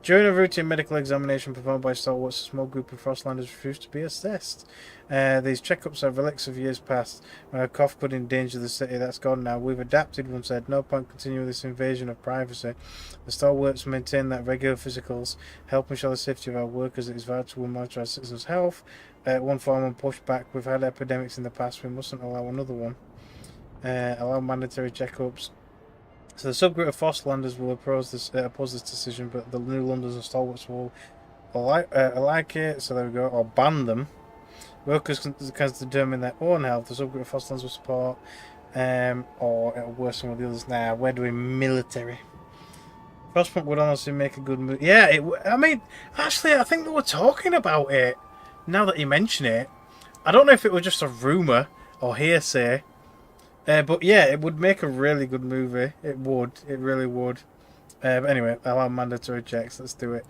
During a routine medical examination performed by stalwarts, a small group of Frostlanders refused to be assessed. These checkups are relics of years past, when a cough could endanger the city. That's gone now. We've adapted, one said. No point continuing this invasion of privacy. The stalwarts maintain that regular physicals help ensure the safety of our workers. It is vital to monitor our citizens' health. One foreman pushed back. We've had epidemics in the past. We mustn't allow another one. Allow mandatory checkups. So the subgroup of Frostlanders will oppose this decision, but the New Londoners and Stalwarts will like it, so there we go, or ban them. Workers can determine their own health. The subgroup of Frostlanders will support, or it'll worsen with the others. Nah, we're doing military. Frostpunk would honestly make a good move. Yeah, I mean, actually, I think they were talking about it, now that you mention it. I don't know if it was just a rumour. or hearsay. But yeah, it would make a really good movie. It would. It really would. But anyway, I'll have mandatory checks. Let's do it.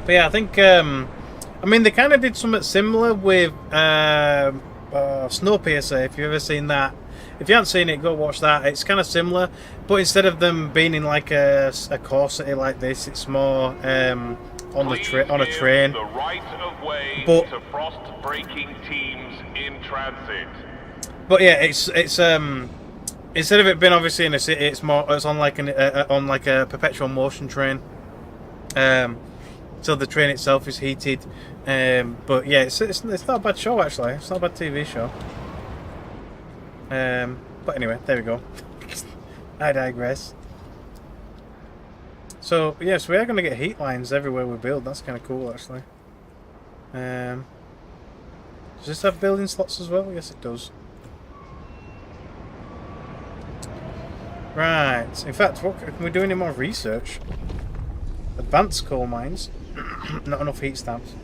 But yeah, I think. I mean, they kind of did something similar with Snowpiercer. If you've ever seen that, if you haven't seen it, go watch that. It's kind of similar, but instead of them being in like a core city like this, it's more on a train. The right of way But to frost breaking teams in transit. But yeah, it's instead of it being obviously in a city, it's on like a perpetual motion train. So the train itself is heated. But yeah, it's not a bad show actually. It's not a bad TV show. But anyway, there we go. I digress. So yes, we are going to get heat lines everywhere we build. That's kind of cool actually. Does this have building slots as well? Yes, it does. Right. In fact, what can we do any more research? Advanced coal mines. Not enough heat stamps.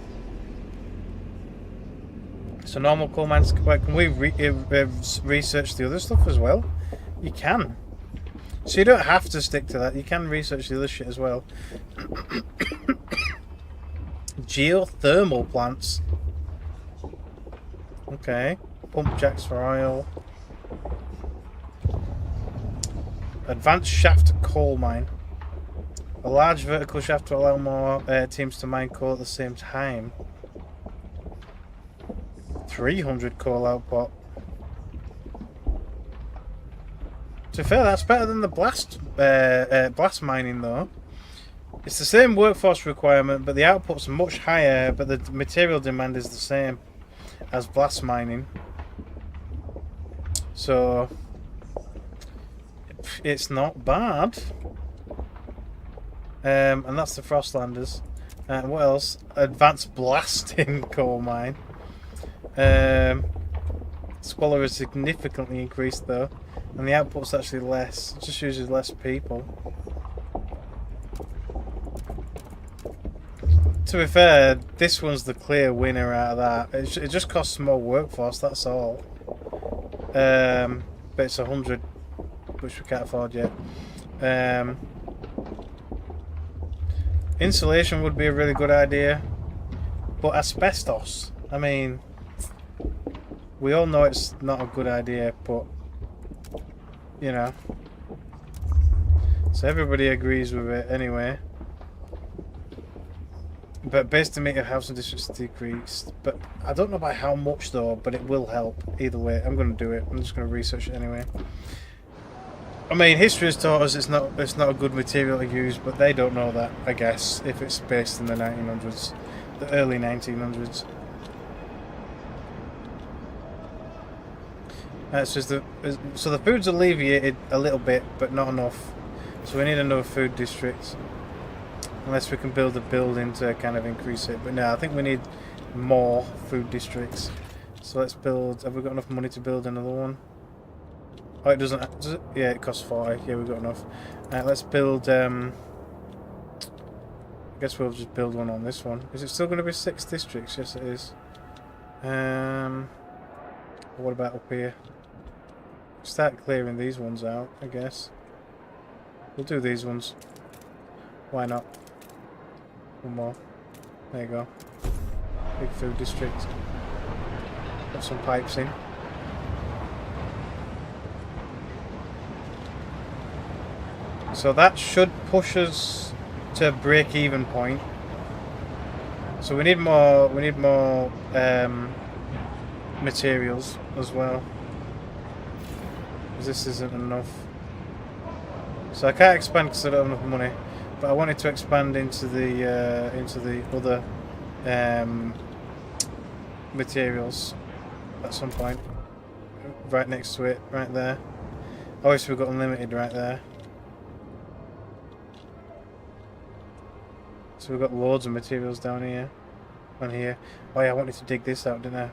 So normal coal mines. Can we research the other stuff as well? You can. So you don't have to stick to that. You can research the other shit as well. Geothermal plants. Okay. Pump jacks for oil. Advanced shaft coal mine. A large vertical shaft to allow more teams to mine coal at the same time. 300 coal output. To be fair, that's better than the blast mining though. It's the same workforce requirement, but the output's much higher, but the material demand is the same as blast mining. So it's not bad. And that's the Frostlanders. What else? Advanced blasting coal mine. Squalor is significantly increased though, and the output's actually less. It just uses less people. To be fair, this one's the clear winner out of that. It just costs more workforce, that's all. But it's 100, which we can't afford yet. Insulation would be a really good idea, but asbestos, I mean, we all know it's not a good idea, but you know, so everybody agrees with it anyway. But base to make housing districts decreased, but I don't know by how much though, but it will help either way. I'm going to do it. I'm just going to research it anyway. I mean, history has taught us it's not a good material to use, but they don't know that, I guess, if it's based in the 1900s, the early 1900s. So the food's alleviated a little bit, but not enough. So we need another food district, unless we can build a building to kind of increase it. But no, I think we need more food districts. So let's build. Have we got enough money to build another one? Oh, it doesn't. Does it? Yeah, it costs 40. Yeah, we've got enough. Let's build. I guess we'll just build one on this one. Is it still going to be 6 districts? Yes, it is. What about up here? Start clearing these ones out, I guess. We'll do these ones. Why not? One more. There you go. Big food district. Got some pipes in. So that should push us to a break-even point. So we need more. We need more materials as well. Because this isn't enough. So I can't expand because I don't have enough money. But I wanted to expand into the other materials at some point. Right next to it, right there. Obviously we've got unlimited right there. So we've got loads of materials down here. On here. Oh yeah, I wanted to dig this out, didn't I?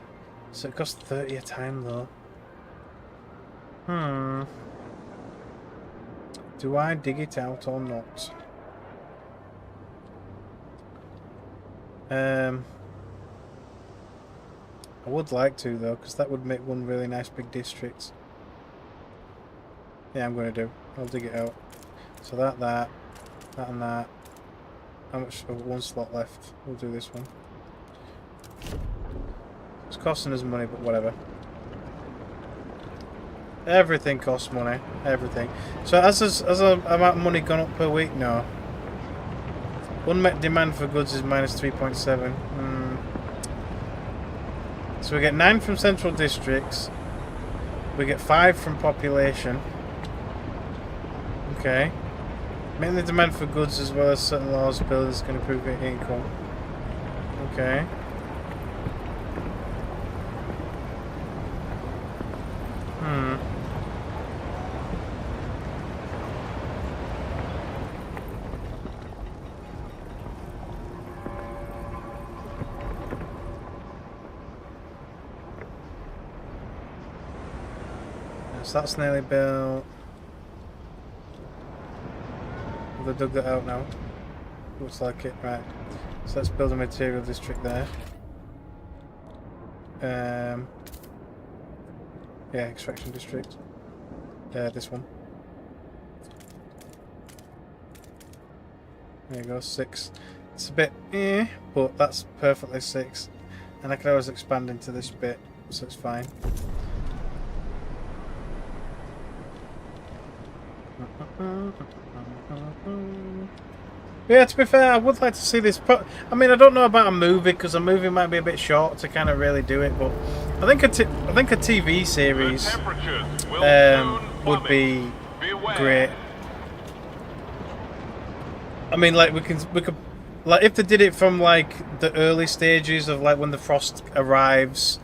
So it costs 30 a time though. Do I dig it out or not? I would like to though, because that would make one really nice big district. Yeah, I'm going to do. I'll dig it out. So that, and that. How much? Oh, one slot left. We'll do this one. It's costing us money, but whatever. Everything costs money. Everything. So has the amount of money gone up per week? No. Unmet demand for goods is minus 3.7. So we get 9 from central districts. We get 5 from population. Okay. Mainly demand for goods as well as certain laws builders can improve your income. Okay. So that's nearly built. They've dug that out now. Looks like it, right. So let's build a material district there. Yeah, extraction district. This one. There you go, 6. It's a bit but that's perfectly 6. And I can always expand into this bit, so it's fine. Yeah, to be fair, I would like to see this. I mean, I don't know about a movie because a movie might be a bit short to kind of really do it, but I think a TV series would be great. I mean, like we could like if they did it from like the early stages of like when the frost arrives,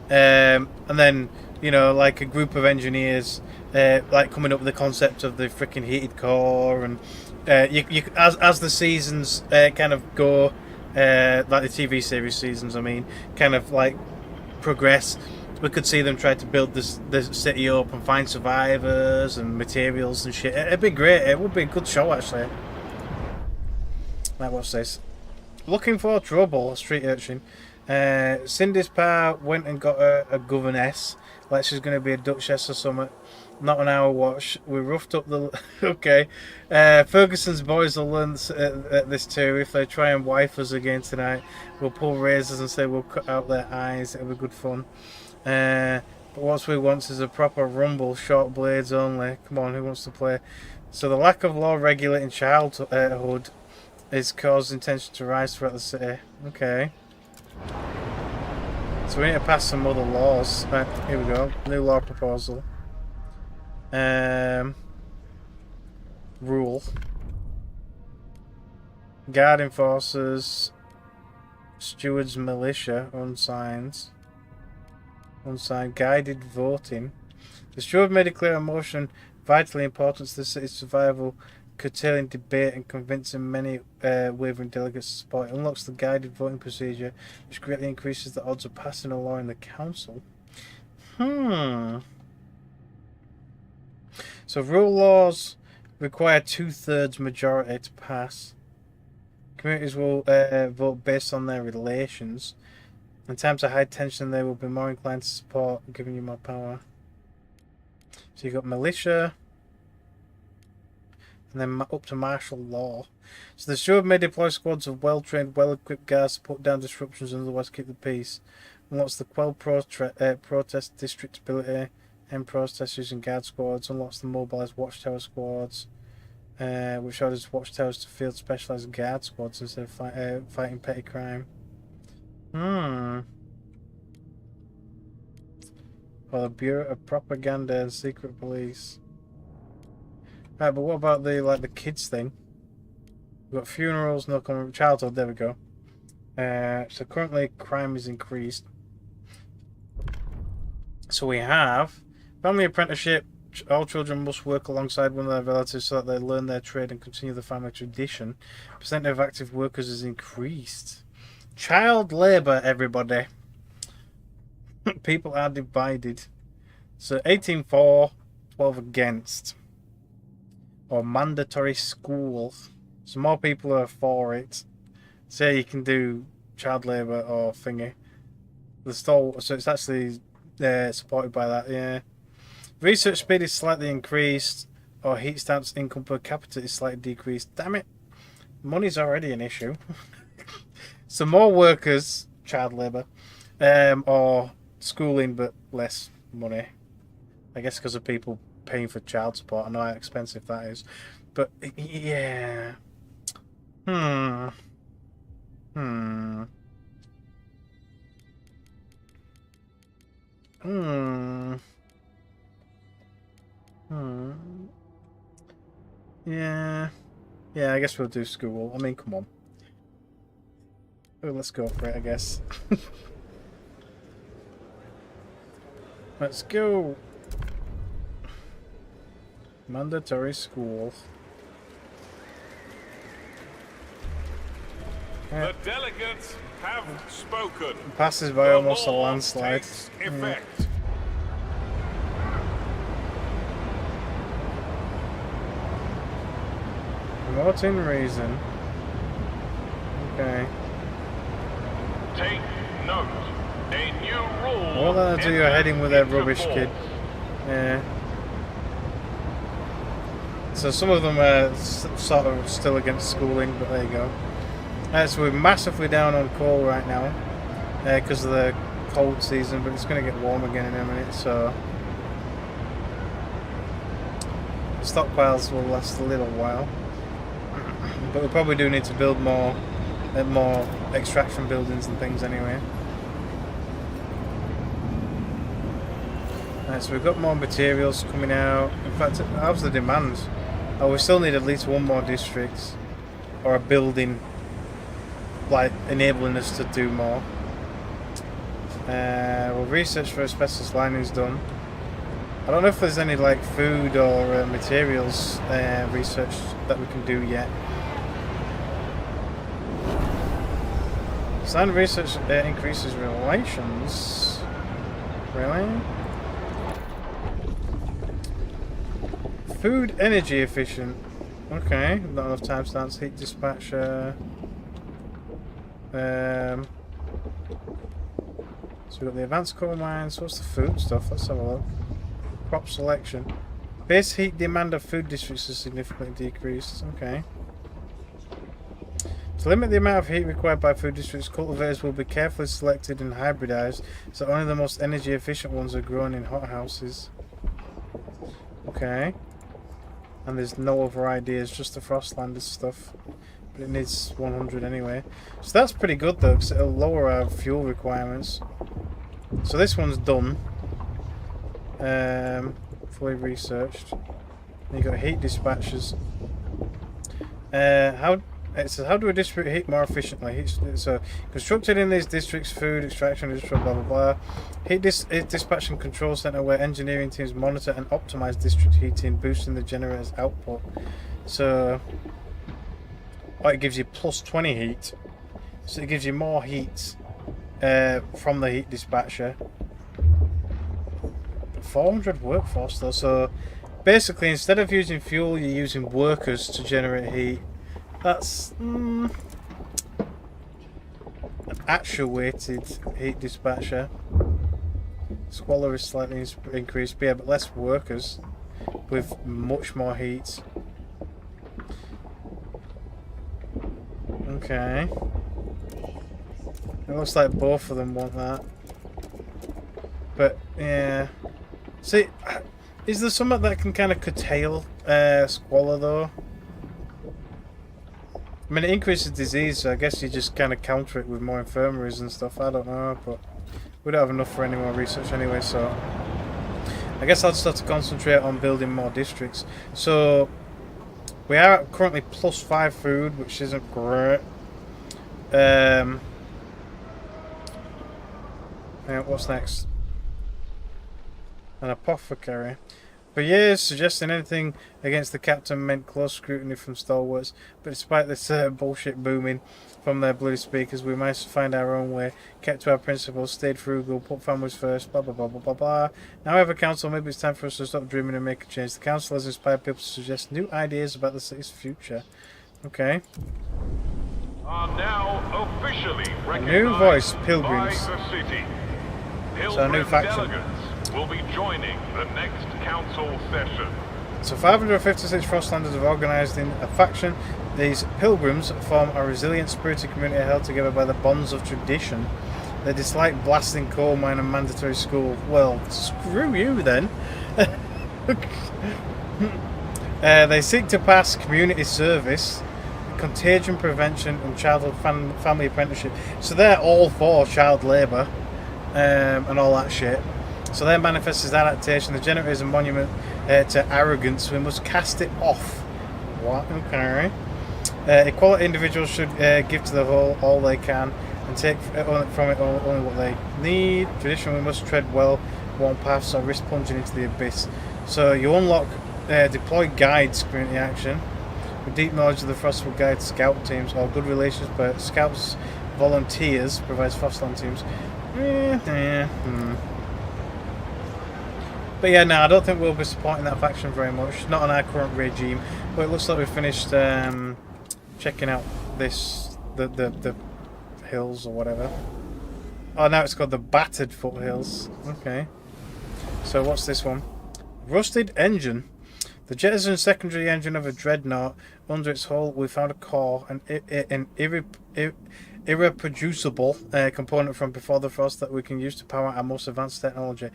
and then you know like a group of engineers like coming up with the concept of the freaking heated core and. As the seasons kind of go, like the TV series seasons, I mean, kind of like progress, we could see them try to build this city up and find survivors and materials and shit. It'd be great. It would be a good show, actually. Right, what's this? Looking for trouble, street urchin. Cindy's pa went and got a governess, like she's going to be a duchess or something. Not on our watch. We roughed up the... Okay. Ferguson's boys will learn this too. If they try and wife us again tonight, we'll pull razors and say we'll cut out their eyes. It'll be good fun. But what we want is a proper rumble. Short blades only. Come on, who wants to play? So the lack of law regulating childhood is causing tension to rise throughout the city. Okay. So we need to pass some other laws. Right, here we go. New law proposal. Rule. Guard enforcers. Stewards militia. Unsigned. Guided voting. The steward made a clear motion vitally important to the city's survival, curtailing debate and convincing many wavering delegates to support. It unlocks the guided voting procedure, which greatly increases the odds of passing a law in the council. So rule laws require 2/3 majority to pass. Communities will vote based on their relations. In times of high tension, they will be more inclined to support, giving you more power. So you've got militia, and then up to martial law. So the steward may deploy squads of well-trained, well-equipped guards to put down disruptions and otherwise keep the peace. Unlocks the quell protest district ability. End protest using guard squads. Unlocks the mobilized watchtower squads, which orders watchtowers to field specialized guard squads instead of fighting petty crime. Or the Bureau of Propaganda and Secret Police. Right, but what about the kids thing? We've got funerals, no common childhood. There we go. So currently crime is increased. So we have family apprenticeship. All children must work alongside one of their relatives so that they learn their trade and continue the family tradition. Percent of active workers is increased. Child labour, everybody. People are divided. So 18 for, 12 against. Or mandatory school. So more people are for it. Say you can do child labour or thingy. The stall, so it's actually supported by that, yeah. Research speed is slightly increased, or heat stamps income per capita is slightly decreased. Damn it. Money's already an issue. So more workers, child labour, or schooling but less money. I guess because of people paying for child support. I know how expensive that is. But, yeah. Yeah. Yeah, I guess we'll do school. I mean, come on. Oh, let's go for it, I guess. Let's go. Mandatory school. The delegates have spoken. Passes by The almost a law landslide. takes effect. Promoting reason. Okay. Take note. A new rule. Well, then do you're heading with that rubbish kid. Yeah. So some of them are sort of still against schooling, but there you go. So we're massively down on coal right now because of the cold season, but it's going to get warm again in a minute, so the stockpiles will last a little while. But we probably do need to build more extraction buildings and things anyway. Right, so we've got more materials coming out. In fact, how's the demand? Oh, we still need at least one more district or a building, like enabling us to do more. Well, research for asbestos lining's done. I don't know if there's any like food or materials research that we can do yet. Design research increases relations. Really? Food energy efficient. Okay, not enough timestamps. Heat dispatcher. So we've got the advanced coal mines. What's the food stuff? Let's have a look. Crop selection. Base heat demand of food districts has significantly decreased. Okay. To limit the amount of heat required by food districts, cultivators will be carefully selected and hybridized, so only the most energy efficient ones are grown in hothouses. Okay. And there's no other ideas, just the Frostlanders stuff. But it needs 100 anyway. So that's pretty good though, because it'll lower our fuel requirements. So this one's done. Fully researched. And you've got heat dispatchers. It says, how do we distribute heat more efficiently? So, constructed in these districts, food, extraction, blah, blah, blah. Heat dispatch and control center where engineering teams monitor and optimize district heating, boosting the generator's output. So, it gives you plus 20 heat. So it gives you more heat from the heat dispatcher. 400 workforce though, so basically instead of using fuel, you're using workers to generate heat. That's an actuated heat dispatcher. Squalor is slightly increased, but yeah, but less workers with much more heat. Okay. It looks like both of them want that. But yeah. See, is there something that can kind of curtail squalor though? I mean, it increases disease, so I guess you just kind of counter it with more infirmaries and stuff. I don't know, but we don't have enough for any more research anyway, so I guess I'll just have to concentrate on building more districts. So we are currently plus 5 food, which isn't great. Yeah, what's next? An apothecary. For years, suggesting anything against the captain meant close scrutiny from stalwarts, but despite this bullshit booming from their bloody speakers, we managed to find our own way, kept to our principles, stayed frugal, put families first, blah blah blah blah blah blah. Now, however, council, maybe it's time for us to stop dreaming and make a change. The council has inspired people to suggest new ideas about the city's future. Okay. Are now officially recognized new voice, pilgrims. by the city. So a new Pilgrim faction. delegates will be joining the next council session. So 556 Frostlanders have organised in a faction. These pilgrims form a resilient, spirited community held together by the bonds of tradition. They dislike blasting coal mine and mandatory school. Well, screw you then. They seek to pass community service, contagion prevention, and childhood family apprenticeship. So they're all for child labour and all that shit. So their manifest is adaptation. The generator is a monument to arrogance. We must cast it off. What? Okay. Equality individuals should give to the whole all they can and take from it only what they need. Tradition, we must tread well worn paths or risk plunging into the abyss. So you unlock deploy guides community action. With deep knowledge of the Frostpunk guide scout teams or good relations but scouts volunteers provides Frostland teams. But yeah, no, I don't think we'll be supporting that faction very much. Not on our current regime. But it looks like we finished checking out the hills or whatever. Oh, now it's called the Battered Foothills. Okay. So what's this one? Rusted engine. The jettison secondary engine of a dreadnought. Under its hull, we found a core, an irreproducible component from before the frost that we can use to power our most advanced technology.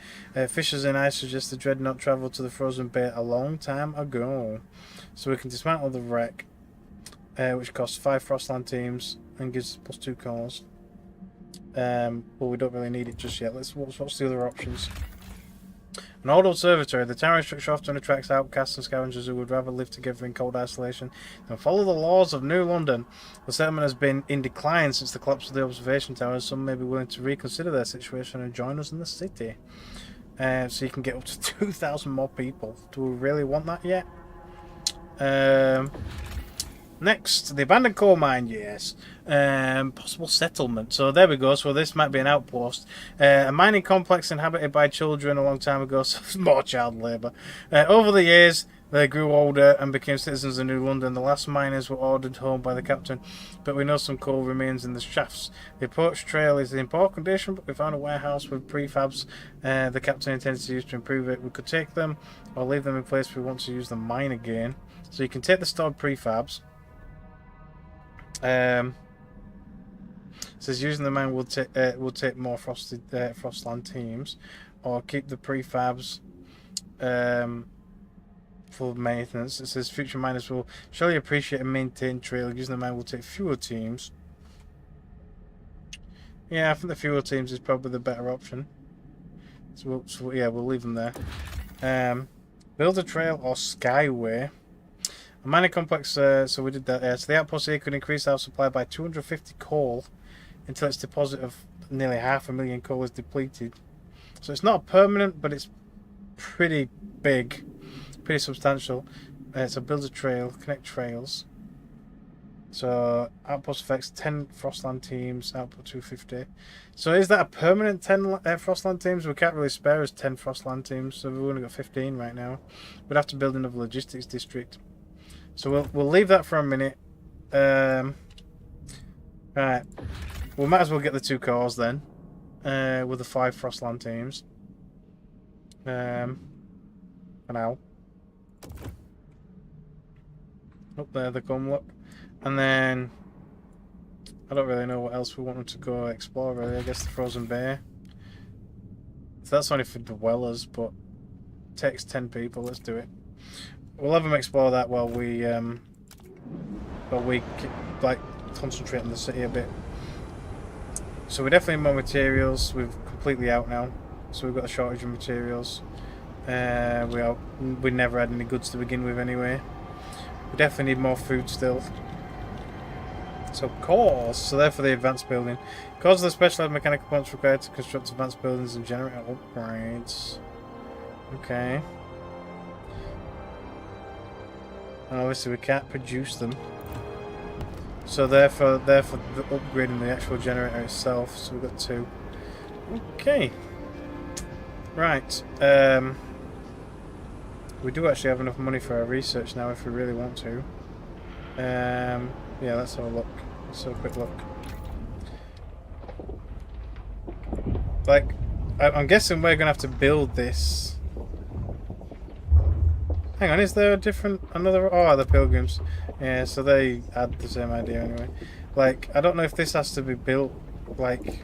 Fishers and I suggest the dreadnought travelled to the frozen bay a long time ago. So we can dismantle the wreck, which costs 5 Frostland teams and gives us +2 cores. But we don't really need it just yet. What's the other options? An old observatory. The tower structure often attracts outcasts and scavengers who would rather live together in cold isolation than follow the laws of New London. The settlement has been in decline since the collapse of the observation tower. Some may be willing to reconsider their situation and join us in the city. So you can get up to 2,000 more people. Do we really want that yet? Next, the abandoned coal mine, yes. Possible settlement. So there we go. So this might be an outpost. A mining complex inhabited by children a long time ago. So more child labour. Over the years, they grew older and became citizens of New London. The last miners were ordered home by the captain, but we know some coal remains in the shafts. The approach trail is in poor condition, but we found a warehouse with prefabs the captain intends to use to improve it. We could take them or leave them in place if we want to use the mine again. So you can take the stored prefabs. Says using the mine will take more Frostland teams, or keep the prefabs for maintenance. It says future miners will surely appreciate and maintain trail. Using the mine will take fewer teams. Yeah, I think the fewer teams is probably the better option. So we'll leave them there. Build a trail or skyway. A mining complex, so we did that. So the outpost here could increase our supply by 250 coal until its deposit of nearly 500,000 coal is depleted. So it's not permanent, but it's pretty big, pretty substantial. So build a trail, connect trails. So outpost effects 10 Frostland teams, output 250. So is that a permanent 10 Frostland teams? We can't really spare us 10 Frostland teams, so we've only got 15 right now. We'd have to build another logistics district. So we'll leave that for a minute. Right, we might as well get the 2 cores then, with the 5 Frostland teams. For now. Up there they come, look. And then I don't really know what else we want them to go explore really. I guess the frozen bay. So that's only for dwellers, but it takes 10 people. Let's do it. We'll have them explore that while we like concentrate on the city a bit. So we definitely need more materials. We're completely out now, so we've got a shortage of materials. We never had any goods to begin with anyway. We definitely need more food still. So cores, so therefore the advanced building. Cores are the specialized mechanical components required to construct advanced buildings and generate upgrades. Okay. And obviously we can't produce them. So therefore the upgrading the actual generator itself. So we've got 2. Okay. Right. We do actually have enough money for our research now if we really want to. Yeah, let's have a look. Let's have a quick look. Like, I'm guessing we're gonna have to build this. Hang on, is there a different another? Oh, the pilgrims. Yeah, so they had the same idea anyway. Like, I don't know if this has to be built like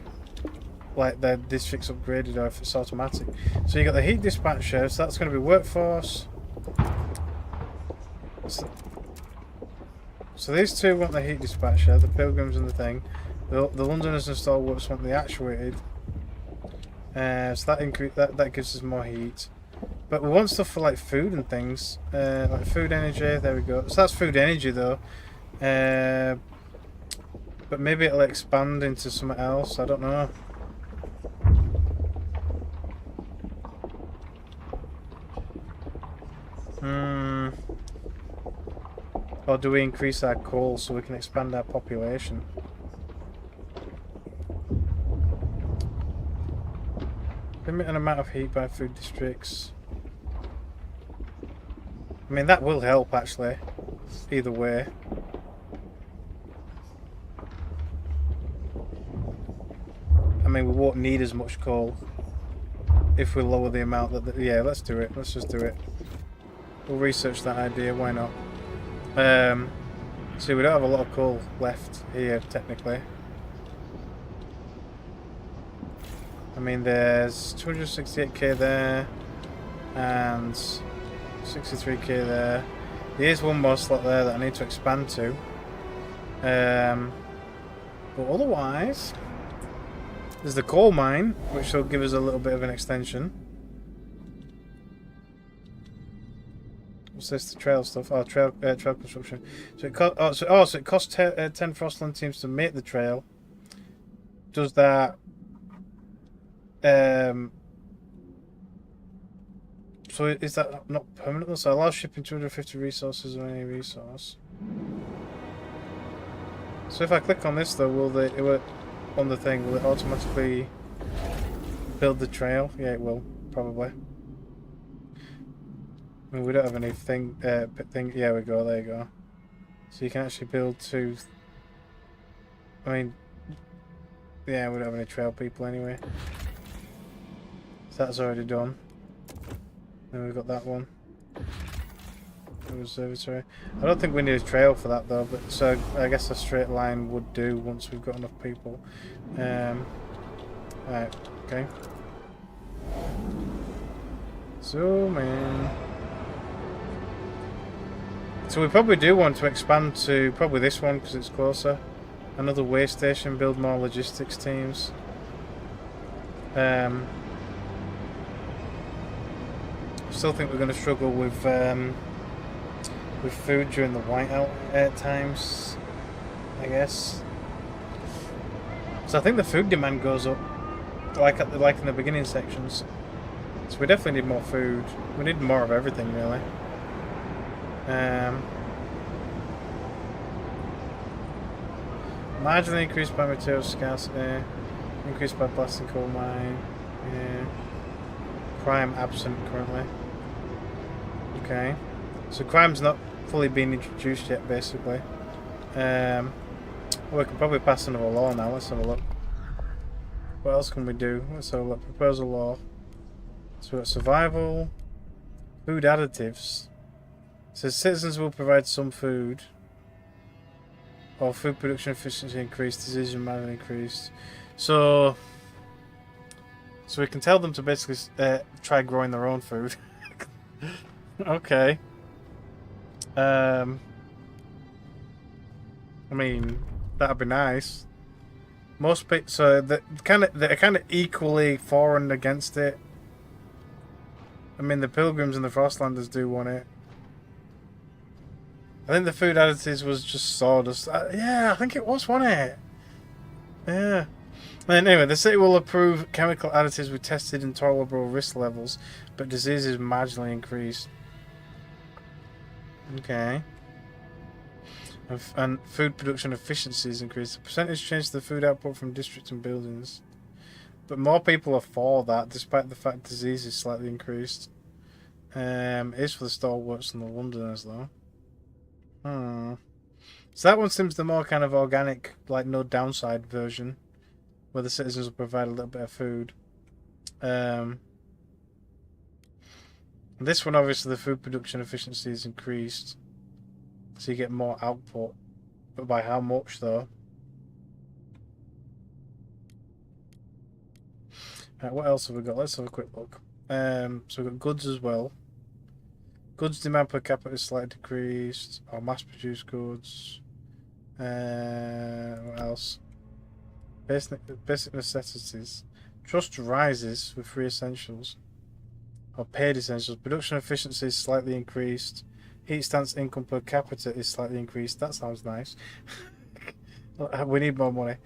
the district's upgraded or if it's automatic. So you got the heat dispatcher, so that's going to be workforce. So these two want the heat dispatcher, the pilgrims and the thing. The Londoners and stalwarts want the actuated. So that gives us more heat. But we want stuff for like food and things, like food energy. There we go. So that's food energy though. But maybe it'll expand into something else. I don't know. Or do we increase our coal so we can expand our population? Limit an amount of heat by food districts. I mean, that will help actually, either way. I mean, we won't need as much coal if we lower the amount that... yeah, let's do it. Let's just do it. We'll research that idea, why not? See, we don't have a lot of coal left here, technically. I mean, there's 268k there, and 63k there. Here's one more slot there that I need to expand to. But otherwise, there's the coal mine, which will give us a little bit of an extension. What's this? The trail stuff. Oh, trail construction. So it so it costs 10 Frostland teams to make the trail. Does that? So is that not permanent? So allows shipping 250 resources or any resource. So if I click on this though, will it on the thing? Will it automatically build the trail? Yeah, it will probably. I mean, we don't have any thing. Yeah, we go. There you go. So you can actually build two. I mean, yeah, we don't have any trail people anyway. So that's already done. Then we've got that one. Observatory. I don't think we need a trail for that though. But so I guess a straight line would do once we've got enough people. Right. Okay. Zoom in. So we probably do want to expand to probably this one because it's closer. Another way station, build more logistics teams. Still think we're going to struggle with food during the whiteout times, I guess. So I think the food demand goes up, like in the beginning sections. So we definitely need more food. We need more of everything, really. Marginally increased by material scarcity, increased by blasting coal mine. Yeah. Crime absent currently. Okay, so crime's not fully been introduced yet, basically. Well, we can probably pass another law now. Let's have a look. What else can we do? Let's have a look. Propose a law. So we've got survival, food additives. So citizens will provide some food, or food production efficiency increased, decision matter increased. So we can tell them to basically try growing their own food. Okay. I mean, that'd be nice. Most people, so they're kind of equally for and against it. I mean, the Pilgrims and the Frostlanders do want it. I think the food additives was just sawdust. Yeah, I think it was, wasn't it? Yeah. And anyway, the city will approve chemical additives with tested and tolerable risk levels, but disease is marginally increased. Okay. And food production efficiency is increased. The percentage change to the food output from districts and buildings. But more people are for that, despite the fact disease is slightly increased. It is for the stalwarts and the Londoners, though. So that one seems the more kind of organic, like no downside version, where the citizens will provide a little bit of food. This one, obviously, the food production efficiency is increased, so you get more output. But by how much, though? Right, what else have we got? Let's have a quick look. So we've got goods as well. Goods demand per capita is slightly decreased. Or mass-produced goods. What else? Basic necessities. Trust rises with free essentials. Or paid essentials. Production efficiency is slightly increased. Heat stance income per capita is slightly increased. That sounds nice. We need more money.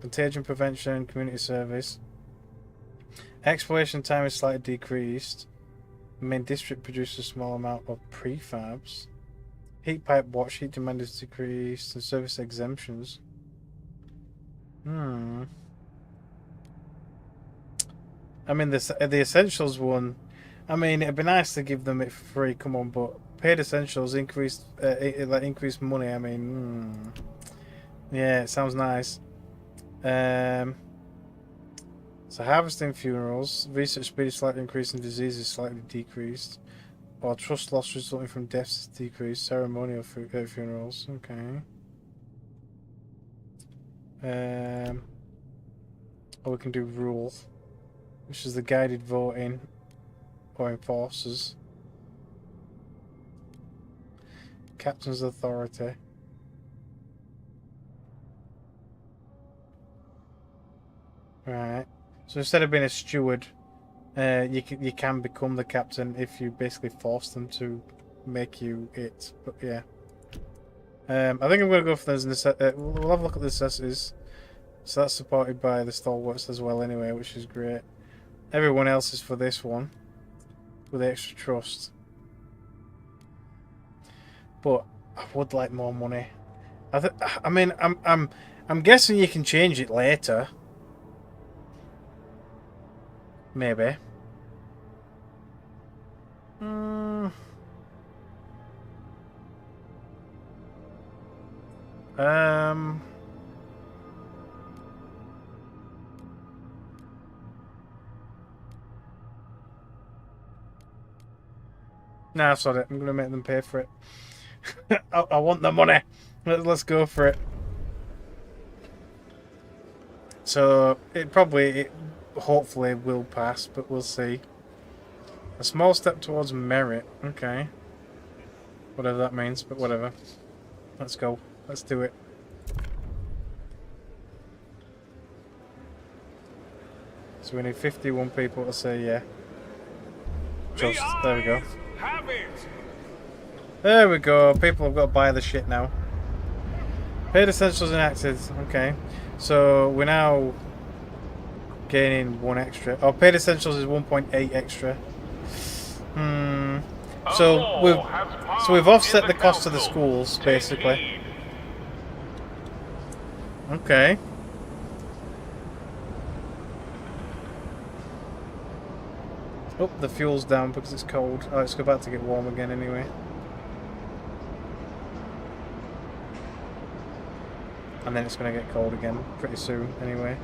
Contagion prevention, community service. Exploration time is slightly decreased. Main district produces a small amount of prefabs. Heat pipe watch, heat demand is decreased, and service exemptions. I mean, the essentials one. I mean, it'd be nice to give them it for free. Come on, but paid essentials increased, like increased money. I mean, yeah, it sounds nice. So harvesting funerals, research speed is slightly increased and disease is slightly decreased. Or trust loss resulting from deaths is decreased. Ceremonial funerals, okay. Or we can do rule, which is the guided voting or enforcers. Captain's authority. Right. So instead of being a steward, you can become the captain if you basically force them to make you it. But yeah. I think I'm going to go for those. We'll have a look at the necessities. So that's supported by the stalwarts as well anyway, which is great. Everyone else is for this one with extra trust. But I would like more money. I mean, I'm guessing you can change it later. Maybe. Nah, sorry, I'm gonna make them pay for it. I want the money. Let's go for it. So hopefully will pass, but we'll see. A small step towards merit. Okay. Whatever that means, but whatever. Let's go. Let's do it. So we need 51 people to say yeah. Just, there we go. Have it. There we go. People have got to buy the shit now. Paid essentials enacted. Okay. So we're now gaining 1 extra. Oh, paid essentials is 1.8 extra. So we've offset the cost of the schools basically. Okay. Oh, the fuel's down because it's cold. Oh, it's about to get warm again anyway. And then it's going to get cold again pretty soon anyway.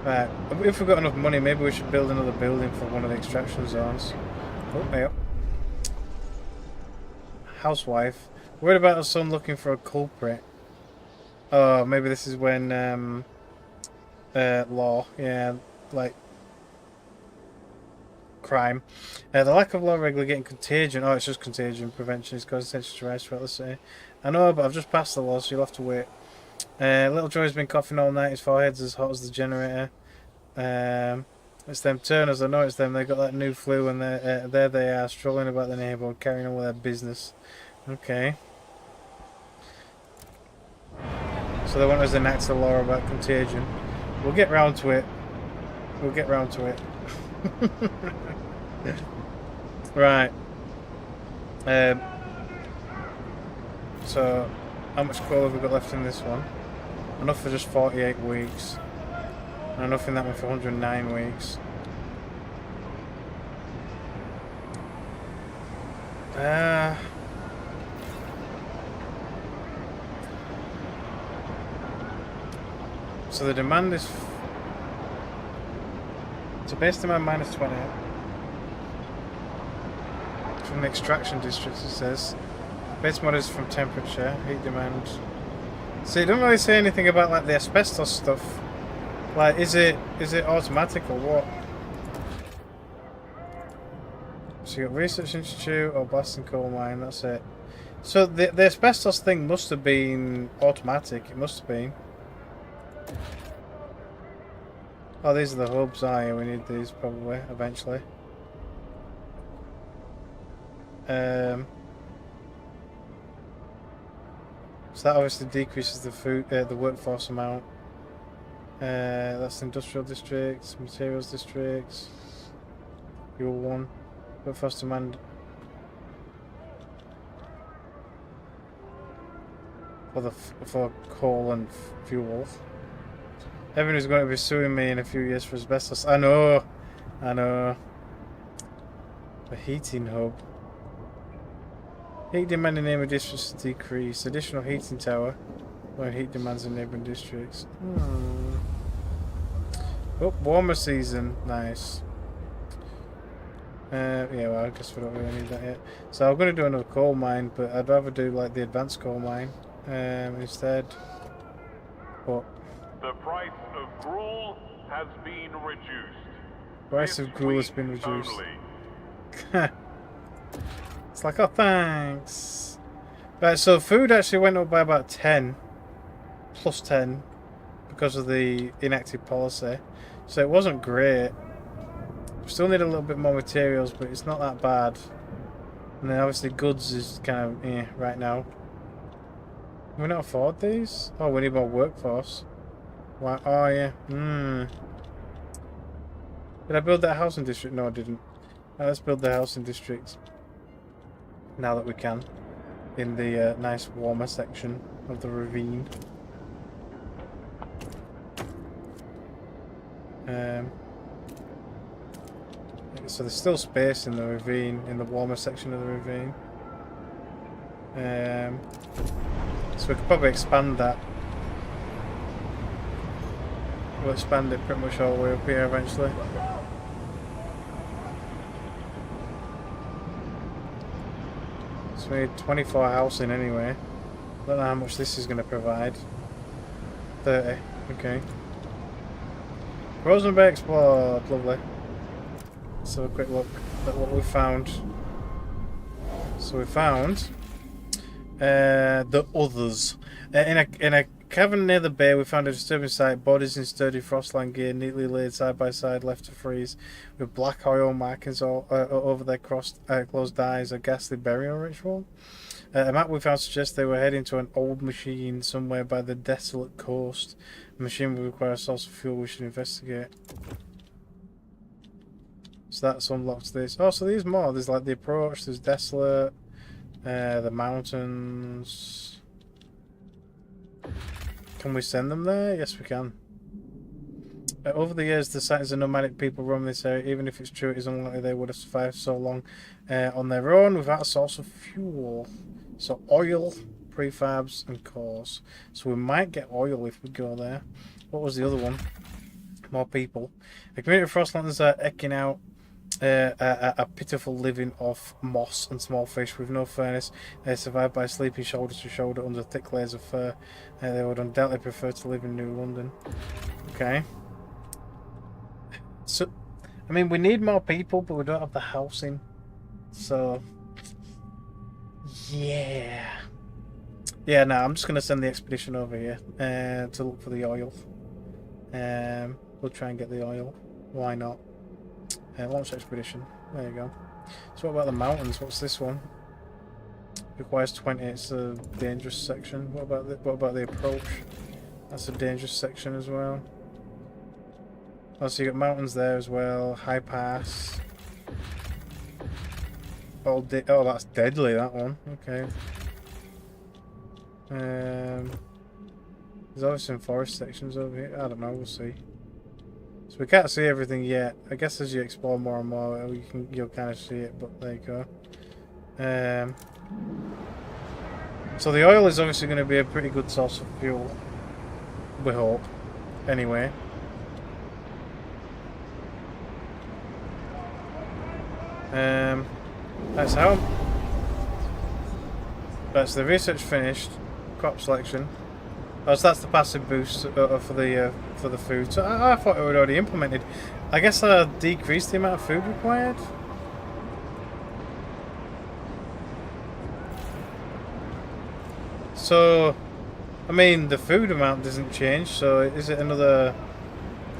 Right, if we've got enough money, maybe we should build another building for one of the extraction zones. Oh, hey up. Housewife. Worried about her son looking for a culprit. Oh, maybe this is when, law, yeah, like, crime. The lack of law regulating contagion. Oh, it's just contagion prevention is causing tensions to rise throughout the city. I know, but I've just passed the law, so you'll have to wait. Little Joy's been coughing all night. His forehead's as hot as the generator. It's them Turners. I know it's them. They got that new flu, and there they are, strolling about the neighbourhood, carrying on with their business. Okay. So they want us to enact a law about contagion. We'll get round to it. We'll get round to it. Right. So, how much coal have we got left in this one? Enough for just 48 weeks. And enough in that one for 109 weeks. So the demand is... So base demand minus 20. From the extraction districts, it says. Base mod is from temperature, heat demand. So it doesn't really say anything about like the asbestos stuff. Like, is it automatic or what? So you got Research Institute or Blasting Coal Mine, that's it. So the asbestos thing must have been automatic, it must have been. Oh, these are the hubs, yeah, we need these probably, eventually. So that obviously decreases the workforce amount. That's industrial districts, materials districts, fuel one, workforce demand. For coal and fuel. Everyone's going to be suing me in a few years for asbestos. I know. The heating hub. Heat demand in neighbouring districts decrease. Additional heating tower. When heat demands in neighbouring districts. Oh, warmer season. Nice. Yeah, well, I guess we don't really need that yet. So I'm going to do another coal mine, but I'd rather do like the advanced coal mine instead. But The price of gruel has been reduced. price of gruel has been This reduced. week only. It's like, oh, thanks. Right, so food actually went up by about 10. Plus 10. Because of the inactive policy. So it wasn't great. We still need a little bit more materials, but it's not that bad. And then obviously goods is kind of right now. Can we not afford these? Oh, we need more workforce. Why? Oh, yeah. Did I build that housing district? No, I didn't. Right, let's build the housing district. Now that we can. In the nice warmer section of the ravine. So there's still space in the ravine, in the warmer section of the ravine. So we could probably expand that. We'll expand it pretty much all the way up here eventually. So we need 24 housing anyway. Don't know how much this is going to provide. 30, okay. Frozen Bay explored, lovely. Let's have a quick look at what we found. So we found the others. In a cavern near the bay, we found a disturbing sight. Bodies in sturdy frostline gear, neatly laid side by side, left to freeze, with black oil markings all, over their closed eyes. A ghastly burial ritual. A map we found suggests they were heading to an old machine somewhere by the desolate coast. The machine would require a source of fuel we should investigate. So that's unlocked this. Oh, so there's more. There's like the approach, there's desolate, the mountains. Can we send them there? Yes, we can. Over the years, the sightings of nomadic people roam this area. Even if it's true, it is unlikely they would have survived so long on their own without a source of fuel. So oil, prefabs, and cores. So we might get oil if we go there. What was the other one? More people. The community of Frostlanders are eking out a pitiful living off moss and small fish with no furnace. They survive by sleeping shoulder to shoulder under thick layers of fur. They would undoubtedly prefer to live in New London. Okay. So, I mean, we need more people, but we don't have the housing. So, yeah. Yeah, no, I'm just going to send the expedition over here to look for the oil. We'll try and get the oil. Why not? Launch expedition. There you go. So what about the mountains? What's this one? Requires 20. It's a dangerous section. What about the approach? That's a dangerous section as well. Oh, so you got mountains there as well. High pass. Oh, that's deadly, that one. Okay. There's always some forest sections over here. I don't know. We'll see. So we can't see everything yet. I guess as you explore more and more, you'll kind of see it. But there you go. So the oil is obviously going to be a pretty good source of fuel. We hope. anyway. That's how. That's the research finished. Crop selection. Oh, so that's the passive boost for the food. So I thought it was already implemented. I guess I decreased the amount of food required. So, I mean, the food amount doesn't change. So is it another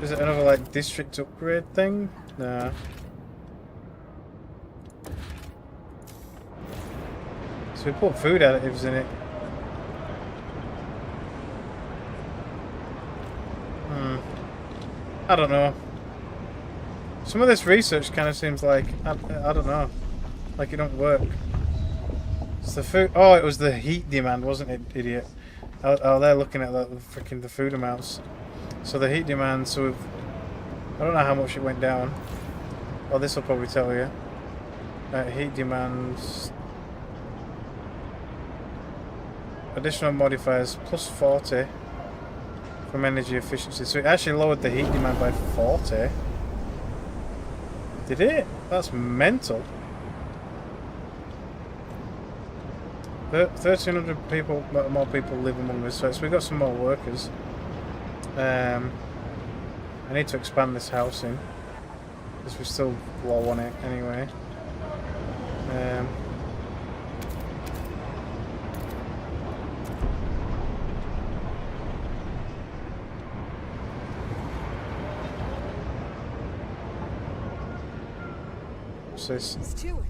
like district upgrade thing? Nah. So we put food additives in it. I don't know. Some of this research kind of seems like I don't know, like it don't work. It's the food. Oh, it was the heat demand, wasn't it, idiot? Oh, they're looking at the food amounts. So the heat demand. So I don't know how much it went down. Well, this will probably tell you. Heat demands. Additional modifiers plus 40 from energy efficiency. So it actually lowered the heat demand by 40. Did it? That's mental. 1,300 people, more people live among us, so we've got some more workers. I need to expand this housing because we're still low on it anyway. Stewart.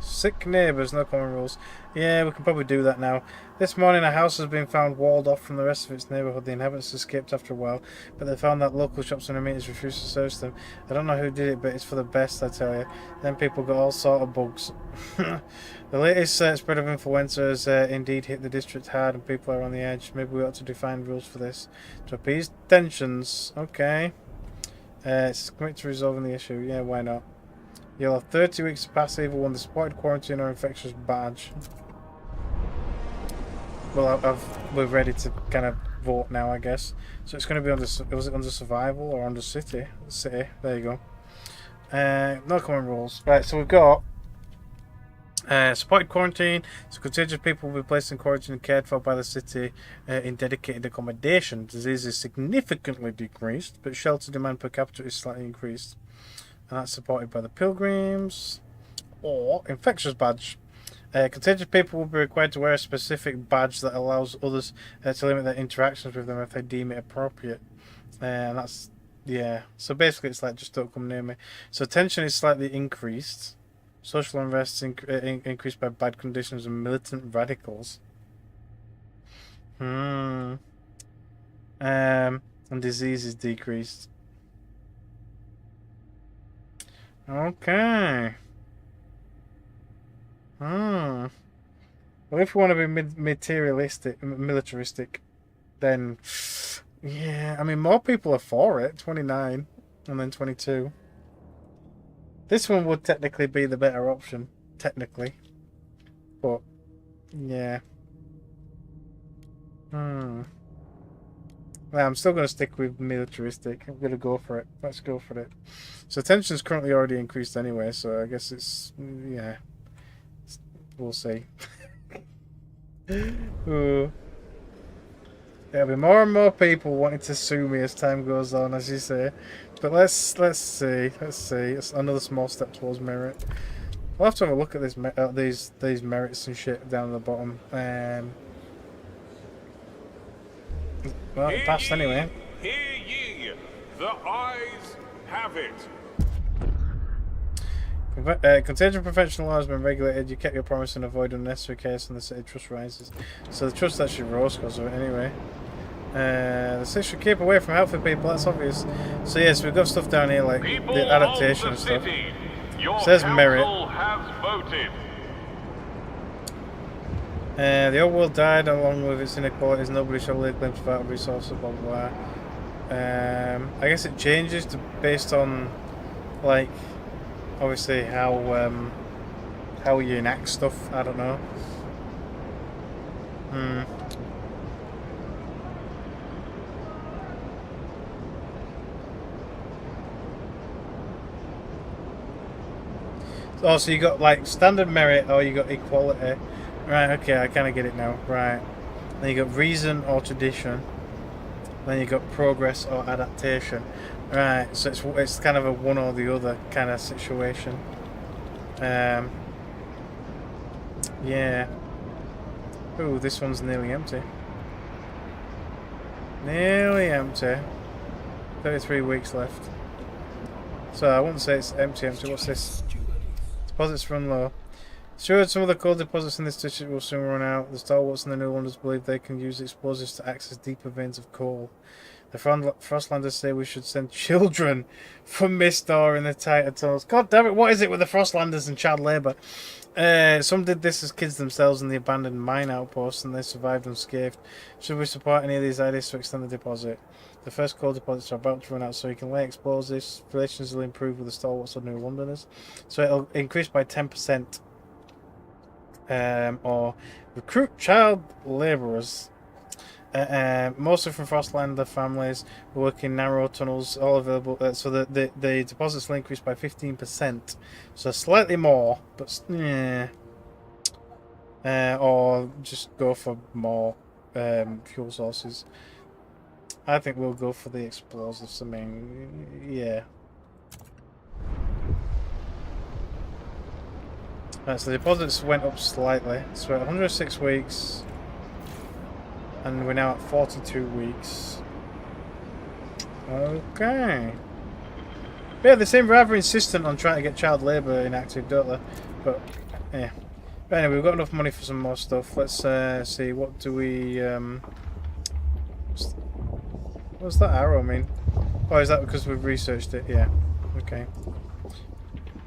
Sick neighbours, no common rules. Yeah, we can probably do that now. This morning a house has been found walled off from the rest of its neighbourhood. The inhabitants escaped after a while, but they found that local shops and meters refused to search them. I don't know who did it, but it's for the best, I tell you. Then people got all sort of bugs. The latest spread of influenza has indeed hit the district hard and people are on the edge. Maybe we ought to define rules for this. To appease tensions. Okay. It's committed to resolving the issue. Yeah, why not? You'll have 30 weeks to pass either one, the supported quarantine or infectious badge. Well, we're ready to kind of vote now, I guess. So it's going to be under, was it under survival or under city? City, there you go. No common rules. Right, so we've got supported quarantine. So contagious people will be placed in quarantine and cared for by the city in dedicated accommodation. Disease is significantly decreased, but shelter demand per capita is slightly increased. And that's supported by the pilgrims. Or infectious badge. Contagious people will be required to wear a specific badge that allows others to limit their interactions with them if they deem it appropriate. And that's, yeah. So basically it's like, just don't come near me. So tension is slightly increased. Social unrest increased by bad conditions and militant radicals. And disease is decreased. Okay. Well, if we want to be militaristic, then yeah, I mean, more people are for it. 29 and then 22. This one would technically be the better option, technically, but yeah. Well, I'm still going to stick with militaristic. I'm going to go for it. Let's go for it. So tension's currently already increased anyway, so I guess it's, yeah. We'll see. There'll be more and more people wanting to sue me as time goes on, as you say. But let's see. It's another small step towards merit. We'll have to have a look at this, these merits and shit down at the bottom. Well, it passed anyway. Hear ye! The eyes have it! Contagion prevention law has been regulated. You kept your promise and avoid unnecessary chaos and the city trust rises. So the trust actually rose because of it anyway. The city should keep away from healthy people, that's obvious. So yes, we've got stuff down here like People the adaptation and of the stuff. city, your Says merit. council has voted. The old world died along with its inequalities. Nobody shall lay claim to vital resources, blah blah blah. I guess it changes based on, like, obviously how you enact stuff. I don't know. Oh, so you got like standard merit or you got equality. Right, okay, I kind of get it now. Right. Then you got reason or tradition. Then you got progress or adaptation. Right, so it's kind of a one or the other kind of situation. Yeah. Ooh, this one's nearly empty. Nearly empty. 33 weeks left. So I wouldn't say it's empty. What's this? Deposits run low. Sure, some of the coal deposits in this district will soon run out. The stalwarts and the new wonders believe they can use explosives to access deeper veins of coal. The Frostlanders say we should send children from Mistor in the tighter tunnels. God damn it, what is it with the Frostlanders and child labour? Some did this as kids themselves in the abandoned mine outposts and they survived unscathed. Should we support any of these ideas to extend the deposit? The first coal deposits are about to run out, so you can lay explosives. Relations will improve with the stalwarts and new wonders. So it'll increase by 10%. Or recruit child labourers. Mostly from Frostlander families who work in narrow tunnels, all available. So the deposits will increase by 15%. So slightly more, but yeah. Or just go for more fuel sources. I think we'll go for the explosives. I mean, yeah. Right, so the deposits went up slightly. So we're at 106 weeks. And we're now at 42 weeks. Okay. But yeah, they seem rather insistent on trying to get child labour inactive, don't they? But, yeah. But anyway, we've got enough money for some more stuff. Let's see, what do we... what's that arrow mean? Oh, is that because we've researched it? Yeah. Okay.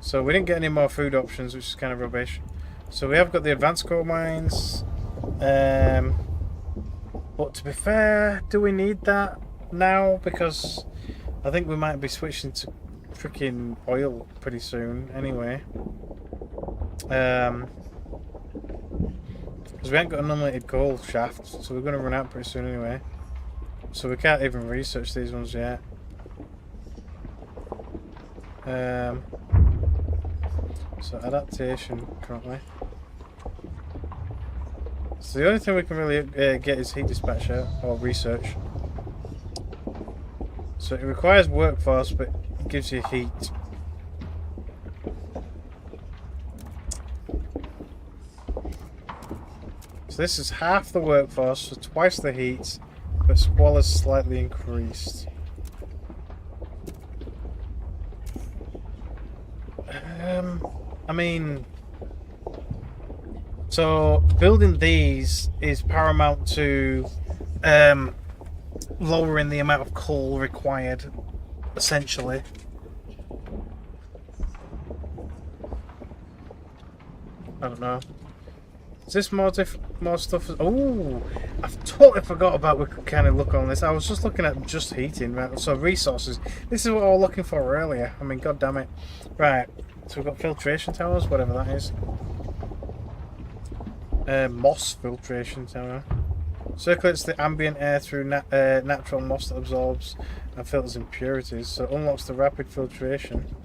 So we didn't get any more food options, which is kind of rubbish. So we have got the advanced coal mines. But to be fair, do we need that now? Because I think we might be switching to freaking oil pretty soon anyway. Because we ain't got an unlimited coal shaft, so we're going to run out pretty soon anyway. So we can't even research these ones yet. So adaptation currently. So the only thing we can really get is heat dispatcher or research. So it requires workforce, but it gives you heat. So this is half the workforce, so twice the heat, but squalor's slightly increased. I mean, so building these is paramount to lowering the amount of coal required, essentially. I don't know. Is this more stuff? Oh, I've totally forgot about we could kind of look on this. I was just looking at just heating, right? So resources. This is what I was looking for earlier. I mean, god damn it. Right. So we've got filtration towers, whatever that is. Moss filtration tower. Circulates the ambient air through natural moss that absorbs and filters impurities. So unlocks the rapid filtration.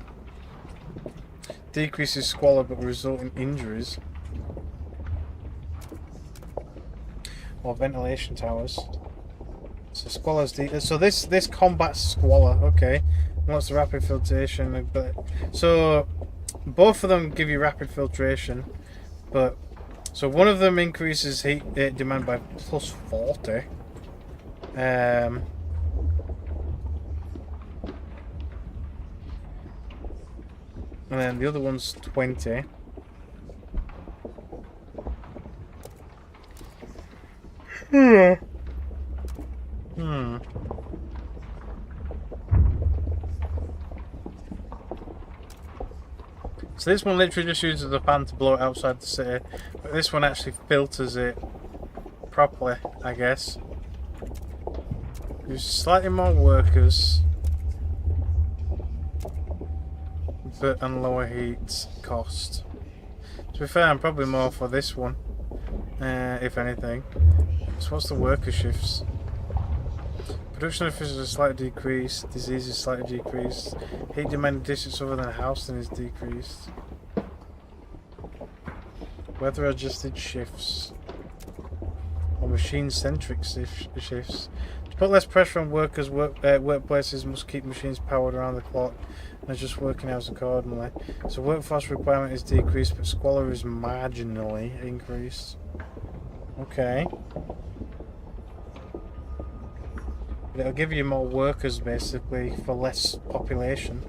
Decreases squalor but result in injuries. Or ventilation towers. So squalor's so this combats squalor. Okay. Unlocks the rapid filtration. So both of them give you rapid filtration, but so one of them increases heat demand by plus 40. And then the other one's 20. So this one literally just uses the fan to blow it outside the city, but this one actually filters it properly, I guess. Uses slightly more workers, but and lower heat cost. To be fair, I'm probably more for this one, if anything. So what's the worker shifts? Production efficiency is slightly decreased, disease is slightly decreased, heat demand in districts other than Houston is decreased. Weather adjusted shifts. Or machine centric shifts. To put less pressure on workers, workplaces must keep machines powered around the clock and adjust working hours accordingly. So workforce requirement is decreased, but squalor is marginally increased. Okay. But it'll give you more workers basically for less population.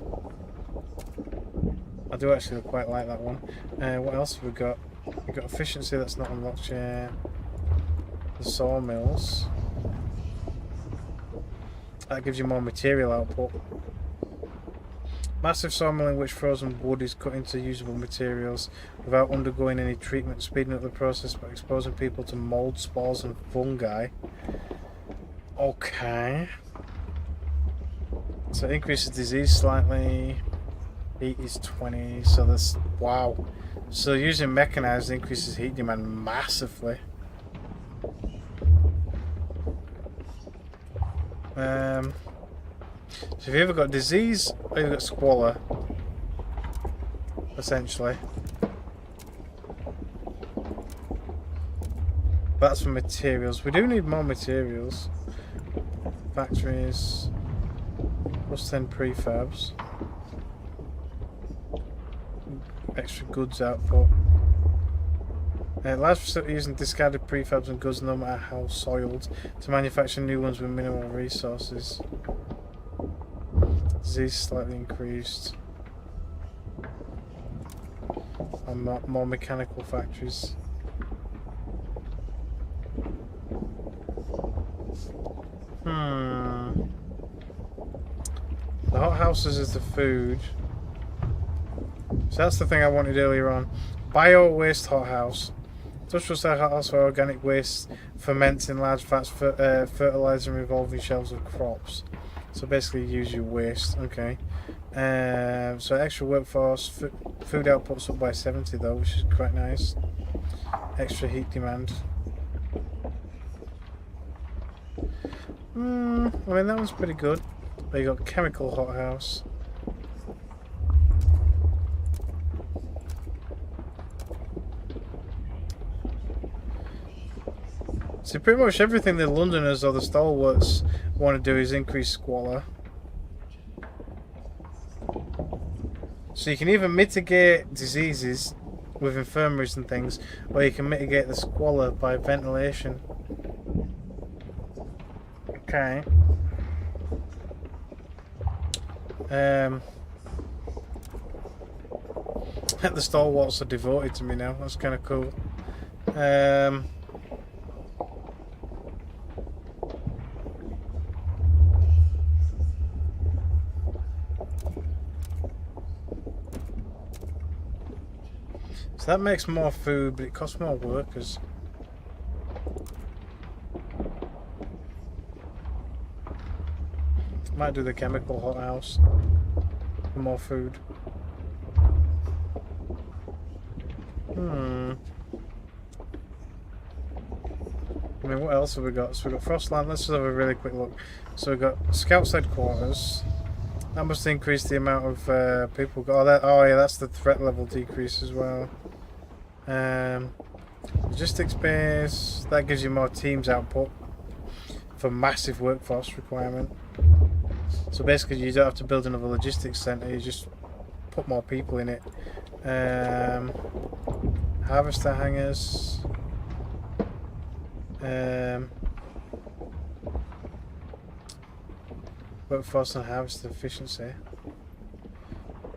I do actually quite like that one. What else have we got? We've got efficiency that's not unlocked yet. The sawmills. That gives you more material output. Massive sawmill in which frozen wood is cut into usable materials without undergoing any treatment, speeding up the process by exposing people to mold, spores and fungi. Okay. So it increases disease slightly. Heat is 20, so that's... wow. So using mechanized increases heat demand massively. So if you've ever got disease or you've got squalor, essentially. That's for materials. We do need more materials. Factories. Plus 10 prefabs. Extra goods output. Large facility using discarded prefabs and goods no matter how soiled to manufacture new ones with minimal resources. Disease slightly increased. And more mechanical factories. The hothouses is the food. So that's the thing I wanted earlier on. Bio waste hothouse. Industrial style hothouse where organic waste ferments in large vats, fertilizer and revolving shelves of crops. So basically use your waste. Okay. So extra workforce. Food output's up by 70 though, which is quite nice. Extra heat demand. I mean that one's pretty good. But you got chemical hothouse. So pretty much everything the Londoners or the stalwarts want to do is increase squalor. So you can either mitigate diseases with infirmaries and things, or you can mitigate the squalor by ventilation. Okay. The stalwarts are devoted to me now. That's kind of cool. So that makes more food, but it costs more workers. Might do the chemical hothouse for more food. I mean, what else have we got? So we've got Frostland. Let's just have a really quick look. So we've got Scouts headquarters. That must increase the amount of people. Oh yeah, that's the threat level decrease as well. Logistics base. That gives you more teams output for massive workforce requirement. So basically, you don't have to build another logistics center. You just put more people in it. Harvester hangars. Workforce and harvester efficiency.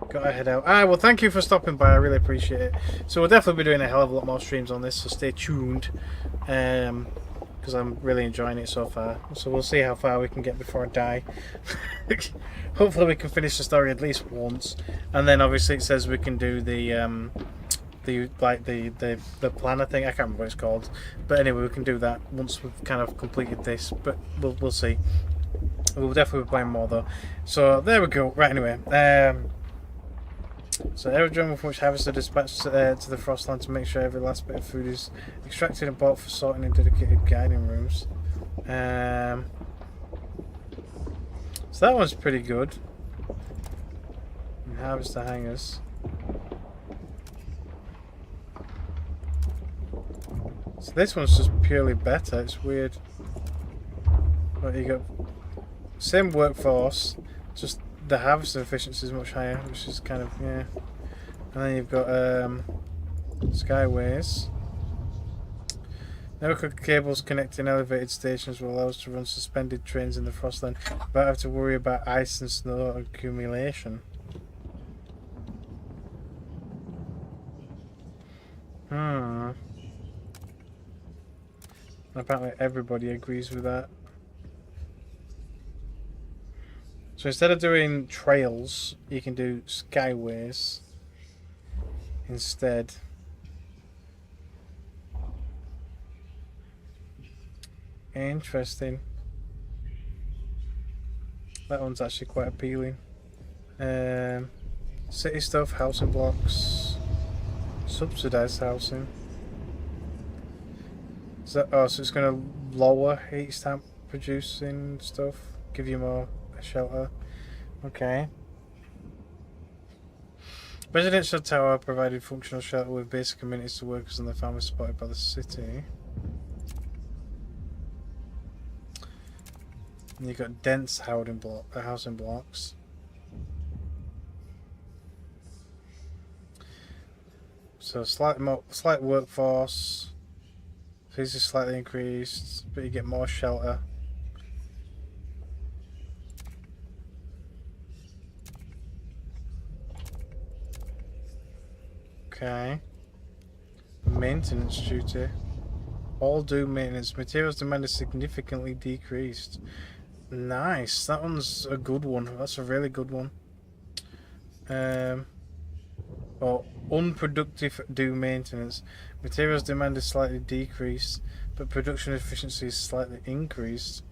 Gotta head out. Well, thank you for stopping by. I really appreciate it. So we'll definitely be doing a hell of a lot more streams on this, so stay tuned. Because I'm really enjoying it so far. So we'll see how far we can get before I die. Hopefully we can finish the story at least once, and then obviously it says we can do the planner thing. I can't remember what it's called, but anyway, we can do that once we've kind of completed this. But we'll see. We'll definitely be playing more though. So there we go. Right, anyway. So aerodrome from which harvester dispatched to the Frostland to make sure every last bit of food is extracted and bought for sorting in dedicated guiding rooms. So that one's pretty good. And harvester hangars. So this one's just purely better. It's weird. But you got same workforce, just the harvesting efficiency is much higher, which is kind of yeah. And then you've got skyways. Network cables connecting elevated stations will allow us to run suspended trains in the Frostland without having to worry about ice and snow accumulation. Apparently everybody agrees with that. So instead of doing trails, you can do skyways instead. Interesting. That one's actually quite appealing. City stuff, housing blocks, subsidised housing. So, oh, so it's going to lower heat stamp producing stuff, give you more shelter. Okay. Residential tower provided functional shelter with basic amenities to workers and their families supported by the city. And you've got dense housing blocks. So slight workforce. Fees is slightly increased, but you get more shelter. Okay. Maintenance duty. All do maintenance. Materials demand is significantly decreased. Nice. That one's a good one. That's a really good one. Well, unproductive do maintenance. Materials demand is slightly decreased, but production efficiency is slightly increased.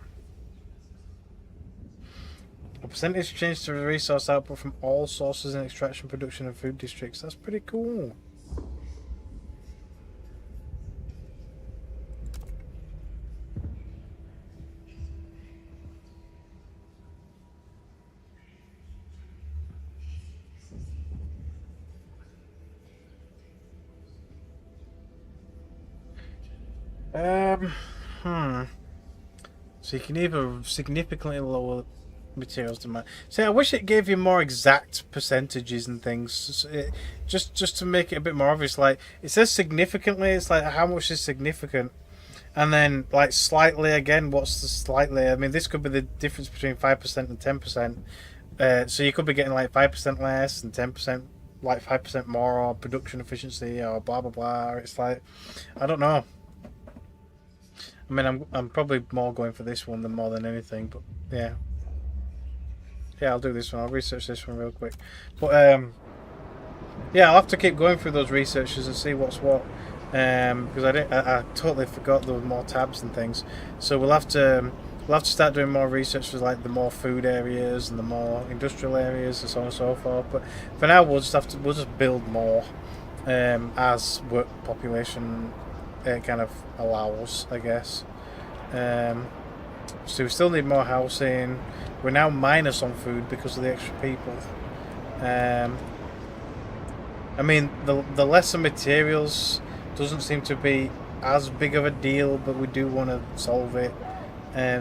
A percentage change to resource output from all sources in extraction, production and food districts. That's pretty cool. So you can either significantly lower materials demand. See, I wish it gave you more exact percentages and things. Just to make it a bit more obvious. Like it says significantly, it's like how much is significant, and then like slightly again. What's the slightly? I mean, this could be the difference between 5% and 10%. So you could be getting like 5% less and 10%, like 5% more, or production efficiency, or blah blah blah. It's like I don't know. I mean, I'm probably more going for this one more than anything, but yeah. Yeah, I'll do this one. I'll research this one real quick. But yeah, I'll have to keep going through those researches and see what's what. Because I totally forgot there were more tabs and things. So we'll have to start doing more research for like the more food areas and the more industrial areas and so on and so forth. But for now, we'll just build more as work population kind of allows, I guess. So we still need more housing. We're now minus on food because of the extra people. I mean, the lesser materials doesn't seem to be as big of a deal, but we do want to solve it.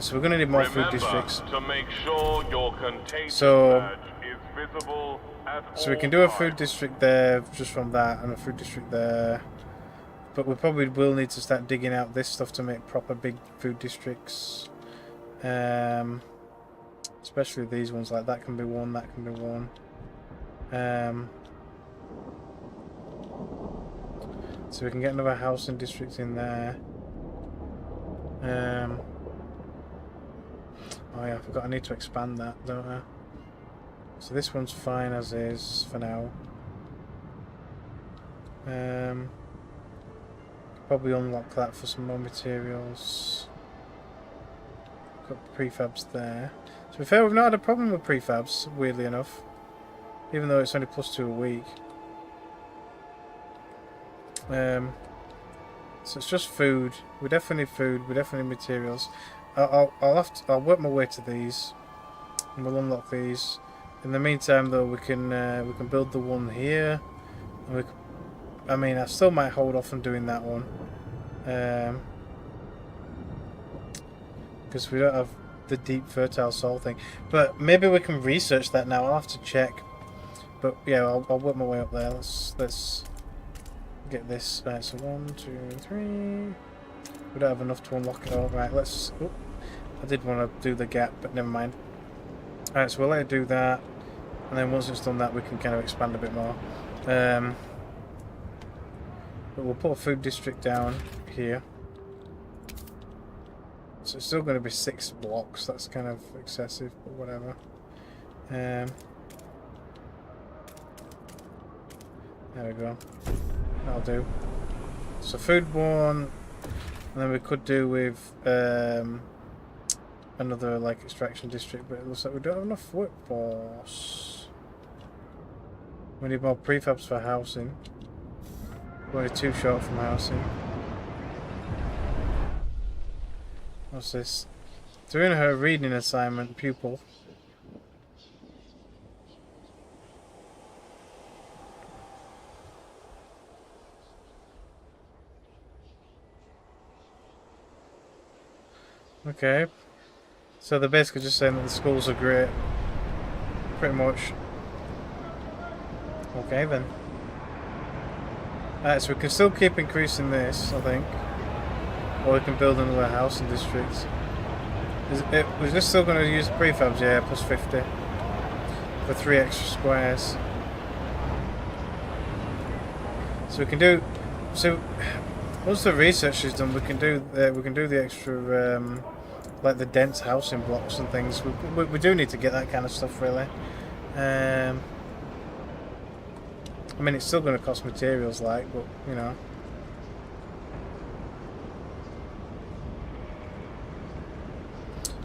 So we're going to need more food districts. To make sure your contagion So badge is visible at we can all do a times. food district there just from that, and a food district there. But we probably will need to start digging out this stuff to make proper big food districts. Especially these ones, like that can be one, that can be one. So we can get another housing district in there. Oh yeah, I forgot I need to expand that, don't I? So this one's fine as is for now. Probably unlock that for some more materials. Got prefabs there. To be fair, we've not had a problem with prefabs, weirdly enough. Even though it's only +2 a week. So it's just food. We definitely need food. We definitely need materials. I'll work my way to these, and we'll unlock these. In the meantime, though, we can build the one here. And I mean, I still might hold off on doing that one. Because we don't have the deep fertile soil thing. But maybe we can research that now. I'll have to check. But yeah, I'll work my way up there. Let's get this. Right, so 1, 2, 3. We don't have enough to unlock it all. Right, let's. Oh, I did want to do the gap, but never mind. Alright, so we'll let it do that. And then once it's done that, we can kind of expand a bit more. But we'll put a food district down here. So it's still going to be 6 blocks. That's kind of excessive, but whatever. There we go. That'll do. So food 1, and then we could do with another like extraction district, but it looks like we don't have enough workforce. We need more prefabs for housing. We're only 2 short from housing. What's this? Doing her reading assignment, pupil. Okay. So they're basically just saying that the schools are great. Pretty much. Okay then. Alright, so we can still keep increasing this, I think. Or we can build another housing district. Was this still going to use prefabs? Yeah, plus 50. For 3 extra squares. So we can do... So, once the research is done, we can do the extra... like the dense housing blocks and things. We do need to get that kind of stuff, really. I mean, it's still going to cost materials, like, but, you know.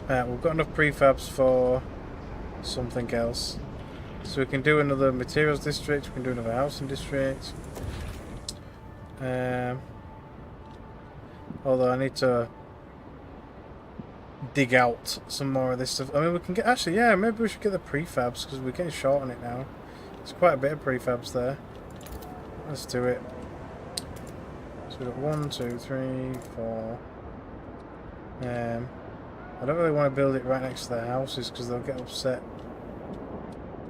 We've got enough prefabs for something else. So we can do another materials district, we can do another housing district. Although I need to dig out some more of this stuff. I mean, we can get... Actually, yeah, maybe we should get the prefabs, because we're getting short on it now. There's quite a bit of prefabs there. Let's do it. So we've got 1, 2, 3, 4. I don't really want to build it right next to their houses because they'll get upset.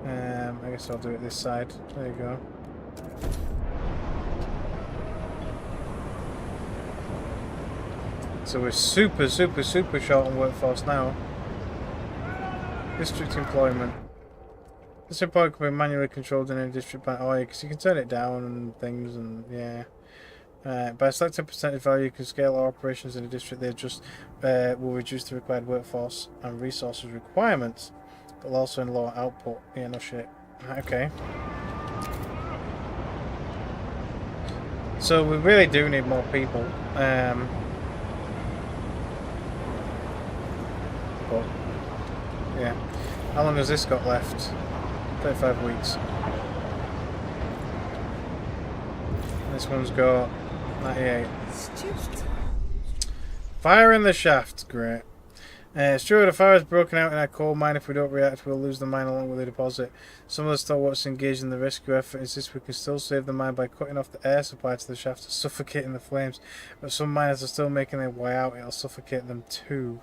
I guess I'll do it this side. There you go. So we're super short on workforce now. District employment. This employment can be manually controlled in any district by OI because you can turn it down and things, and yeah. By selecting percentage value, you can scale our operations in a district. They just will reduce the required workforce and resources requirements, but also in lower output. Yeah, no shit. Okay. So we really do need more people. But yeah. How long has this got left? 35 weeks. This one's got 98. Fire in the shaft. Great. It's true, the fire has broken out in our coal mine. If we don't react, we'll lose the mine along with the deposit. Some of the stalwarts engaged in the rescue effort insist we can still save the mine by cutting off the air supply to the shaft and suffocating the flames. But some miners are still making their way out. It'll suffocate them too.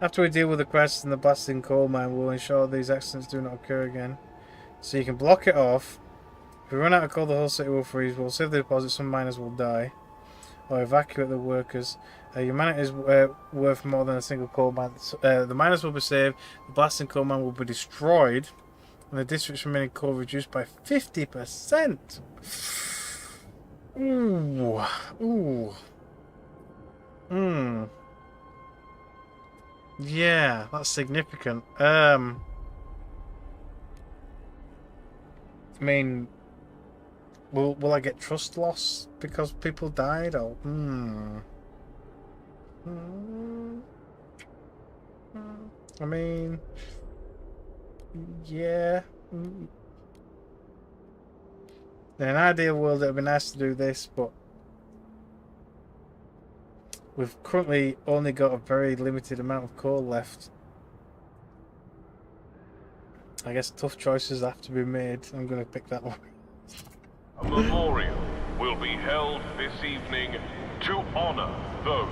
After we deal with the crisis in the blasting coal mine, we'll ensure these accidents do not occur again. So you can block it off. If we run out of coal, the whole city will freeze. We'll save the deposit. Some miners will die. Or evacuate the workers. Humanity is worth more than a single coal mine. The miners will be saved. The blasting coal mine will be destroyed. And the district's remaining coal reduced by 50%. Ooh. Ooh. Yeah, that's significant. I mean, will I get trust loss because people died? Or I mean, yeah. In an ideal world, it'd be nice to do this, but we've currently only got a very limited amount of coal left. I guess tough choices have to be made. I'm going to pick that one. A memorial will be held this evening to honor those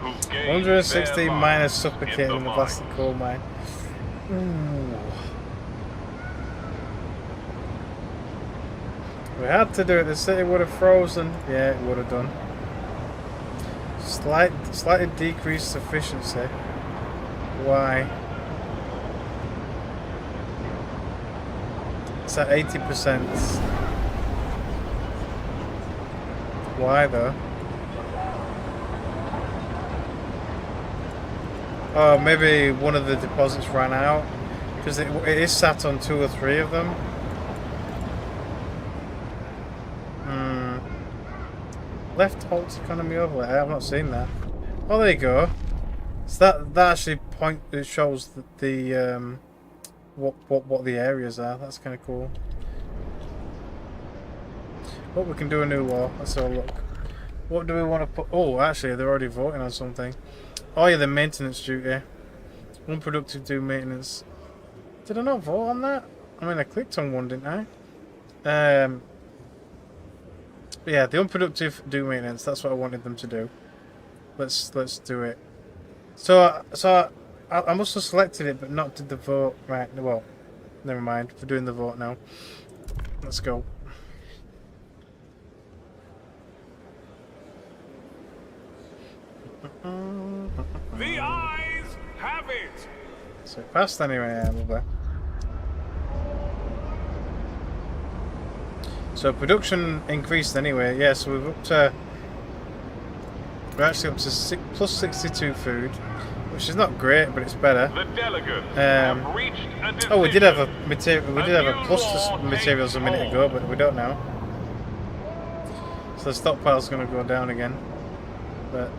who gave 160 their miners lives suffocated in the mine. plastic coal mine. Ooh. We had to do it. The city would have frozen. Yeah, it would have done. Slightly decreased efficiency. Why? It's at 80%. Why though? Oh, maybe one of the deposits ran out because it is sat on 2 or 3 of them. Left halt economy overlay. I have not seen that. Oh, there you go. So that actually it shows that the what the areas are. That's kind of cool. Oh, we can do a new law. Let's have a look. What do we want to put? Oh, actually, they're already voting on something. Oh yeah, the maintenance duty. Unproductive do maintenance. Did I not vote on that? I mean, I clicked on one, didn't I? Yeah, the unproductive do maintenance. That's what I wanted them to do. Let's do it. So I must have selected it, but not did the vote. Right. Well, never mind. We're doing the vote now. Let's go. The eyes have it. So it passed anyway. Yeah, lovely. So production increased anyway. Yeah, so we're actually up to plus 62 food, which is not great, but it's better. The delegates have reached a decision. Oh, we did have a material. We did have a plus materials a minute ago, but we don't now. So the stockpile's going to go down again. But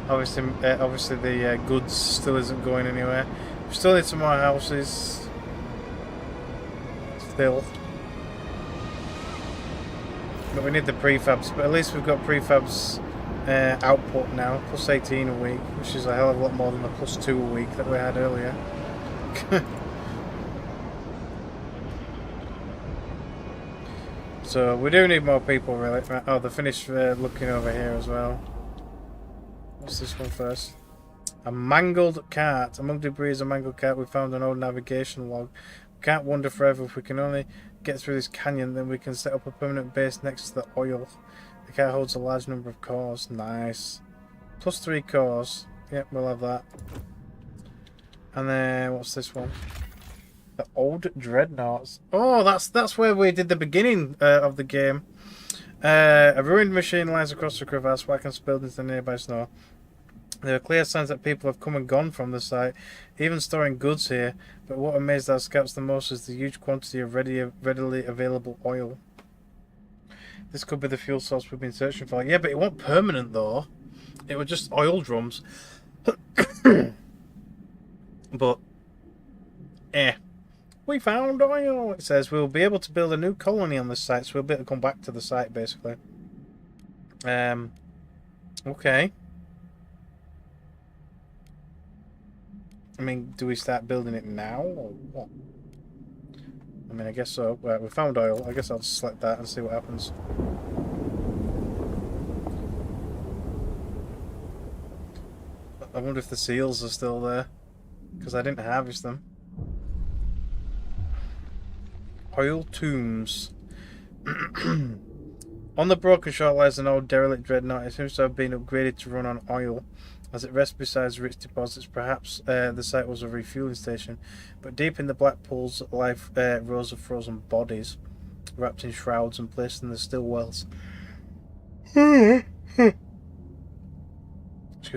obviously the goods still isn't going anywhere. We still need some more houses. Still. But we need the prefabs. But at least we've got prefabs output now. Plus 18 a week, which is a hell of a lot more than the plus 2 a week that we had earlier. So we do need more people, really. Oh, they finished looking over here as well. What's this one first? A mangled cart. Among debris is a mangled cart. We found an old navigation log. We can't wander forever. If we can only get through this canyon, then we can set up a permanent base next to the oil. The cart holds a large number of cores. Nice. Plus 3 cores. Yep, we'll have that. And then what's this one? The old dreadnoughts. Oh, that's where we did the beginning of the game. A ruined machine lies across the crevasse, whacking spilled into the nearby snow. There are clear signs that people have come and gone from the site, even storing goods here. But what amazed our scouts the most is the huge quantity of readily available oil. This could be the fuel source we've been searching for. Yeah, but it wasn't permanent though. It was just oil drums. But, we found oil. It says we'll be able to build a new colony on this site, so we'll be able to come back to the site basically. Okay. I mean, do we start building it now or what? I mean, I guess so. Right, we found oil. I guess I'll just select that and see what happens. I wonder if the seals are still there, because I didn't harvest them. Oil tombs. On the broken shore lies an old derelict dreadnought. It seems to have been upgraded to run on oil. As it rests beside rich deposits, perhaps the site was a refueling station. But deep in the black pools lie rows of frozen bodies, wrapped in shrouds and placed in the still wells. Excuse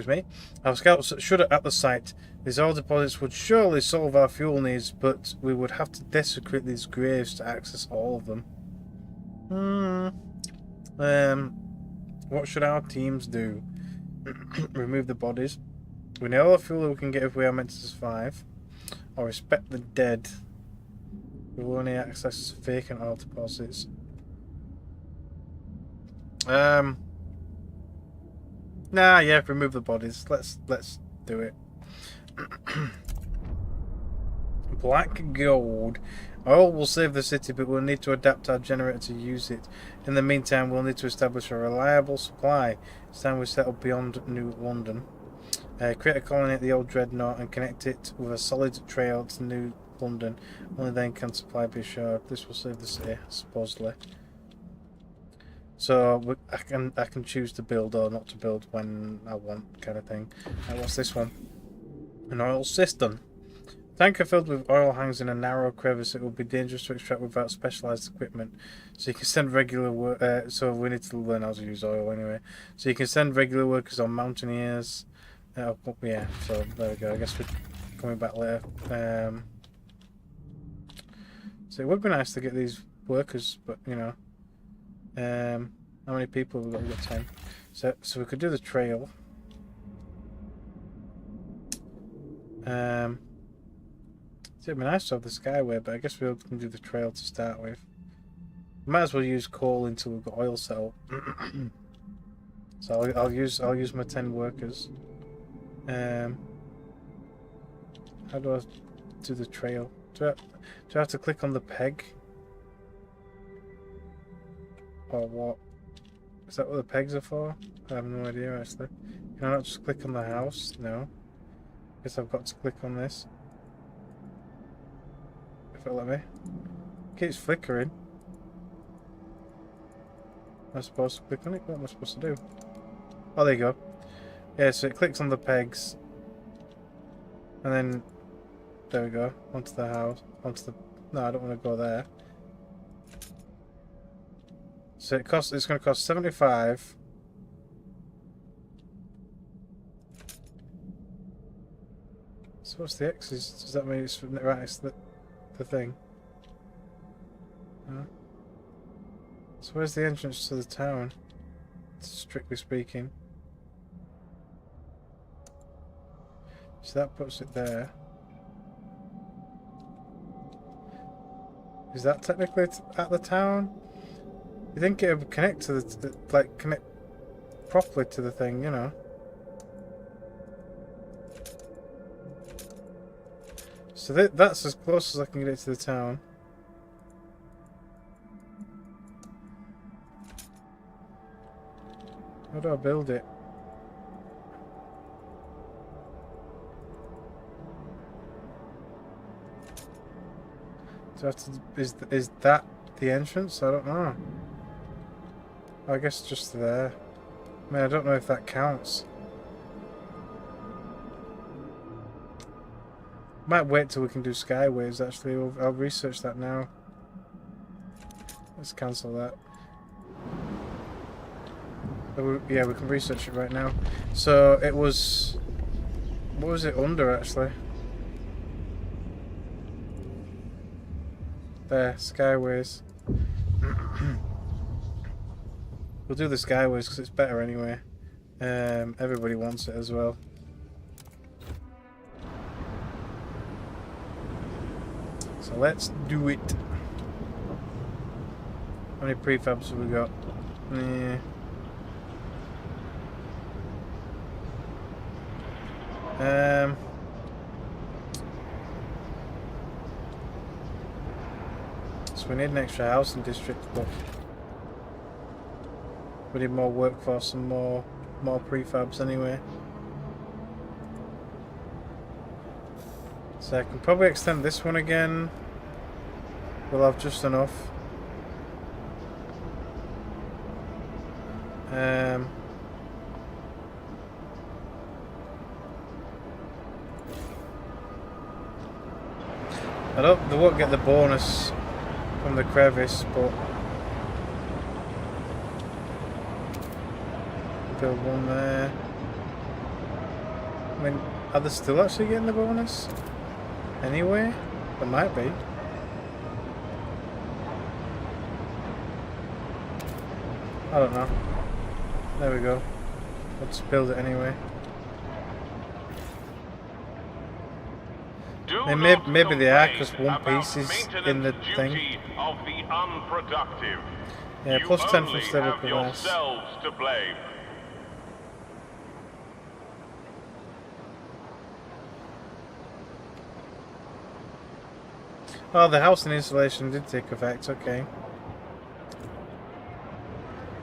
me. Our scouts shudder at the sight. These oil deposits would surely solve our fuel needs, but we would have to desecrate these graves to access all of them. What should our teams do? Remove the bodies. We know all the fuel we can get if we are meant to survive. Or respect the dead. We will only access vacant oil deposits. Nah, yeah, remove the bodies. Let's do it. Black gold. Oil will save the city, but we'll need to adapt our generator to use it. In the meantime, we'll need to establish a reliable supply. It's time we settle beyond New London. Create a colony at the old dreadnought and connect it with a solid trail to New London. Only then can supply be assured. This will save the city, supposedly. So I can choose to build or not to build when I want, kind of thing. What's this one? An oil cistern. Tanker filled with oil hangs in a narrow crevice. It will be dangerous to extract without specialised equipment. So you can send regular work. So we need to learn how to use oil anyway. So you can send regular workers on mountaineers. Yeah. So there we go. I guess we're coming back later. So it would be nice to get these workers, but you know, how many people have we got? We've got 10. So we could do the trail. It'd be nice to have the skyway, but I guess we can do the trail to start with. We might as well use coal until we've got oil set up. So I'll use my 10 workers. How do I do the trail? Do I have to click on the peg? Or what? Is that what the pegs are for? I have no idea actually. Can I not just click on the house? No. Guess I've got to click on this. If it'll let me. It keeps flickering. Am I supposed to click on it? What am I supposed to do? Oh, there you go. Yeah, so it clicks on the pegs. And then, there we go. Onto the house. No, I don't want to go there. So it's going to cost 75. So what's the X? Does that mean it's right next to the thing? No. So where's the entrance to the town? Strictly speaking. So that puts it there. Is that technically at the town? You think it would connect to like connect properly to the thing, you know? So that's as close as I can get it to the town. How do I build it? Do I have to, is that the entrance? I don't know. I guess just there. I mean, I don't know if that counts. Might wait till we can do skyways actually. I'll research that now. Let's cancel that. Yeah, we can research it right now. So it was... What was it under actually? There, skyways. We'll do the skyways because it's better anyway. Everybody wants it as well. So let's do it. How many prefabs have we got? Yeah. So we need an extra housing district, but we need more workforce and more prefabs anyway. So I can probably extend this one again. We'll have just enough. They won't get the bonus from the crevice, but build one there. I mean, are they still actually getting the bonus? Anyway, there might be. I don't know. There we go. Let's build it anyway. Maybe they are because one piece is in the thing. Of the unproductive. Yeah, plus 10 from stable progress. To blame. Oh, the housing installation did take effect. Okay.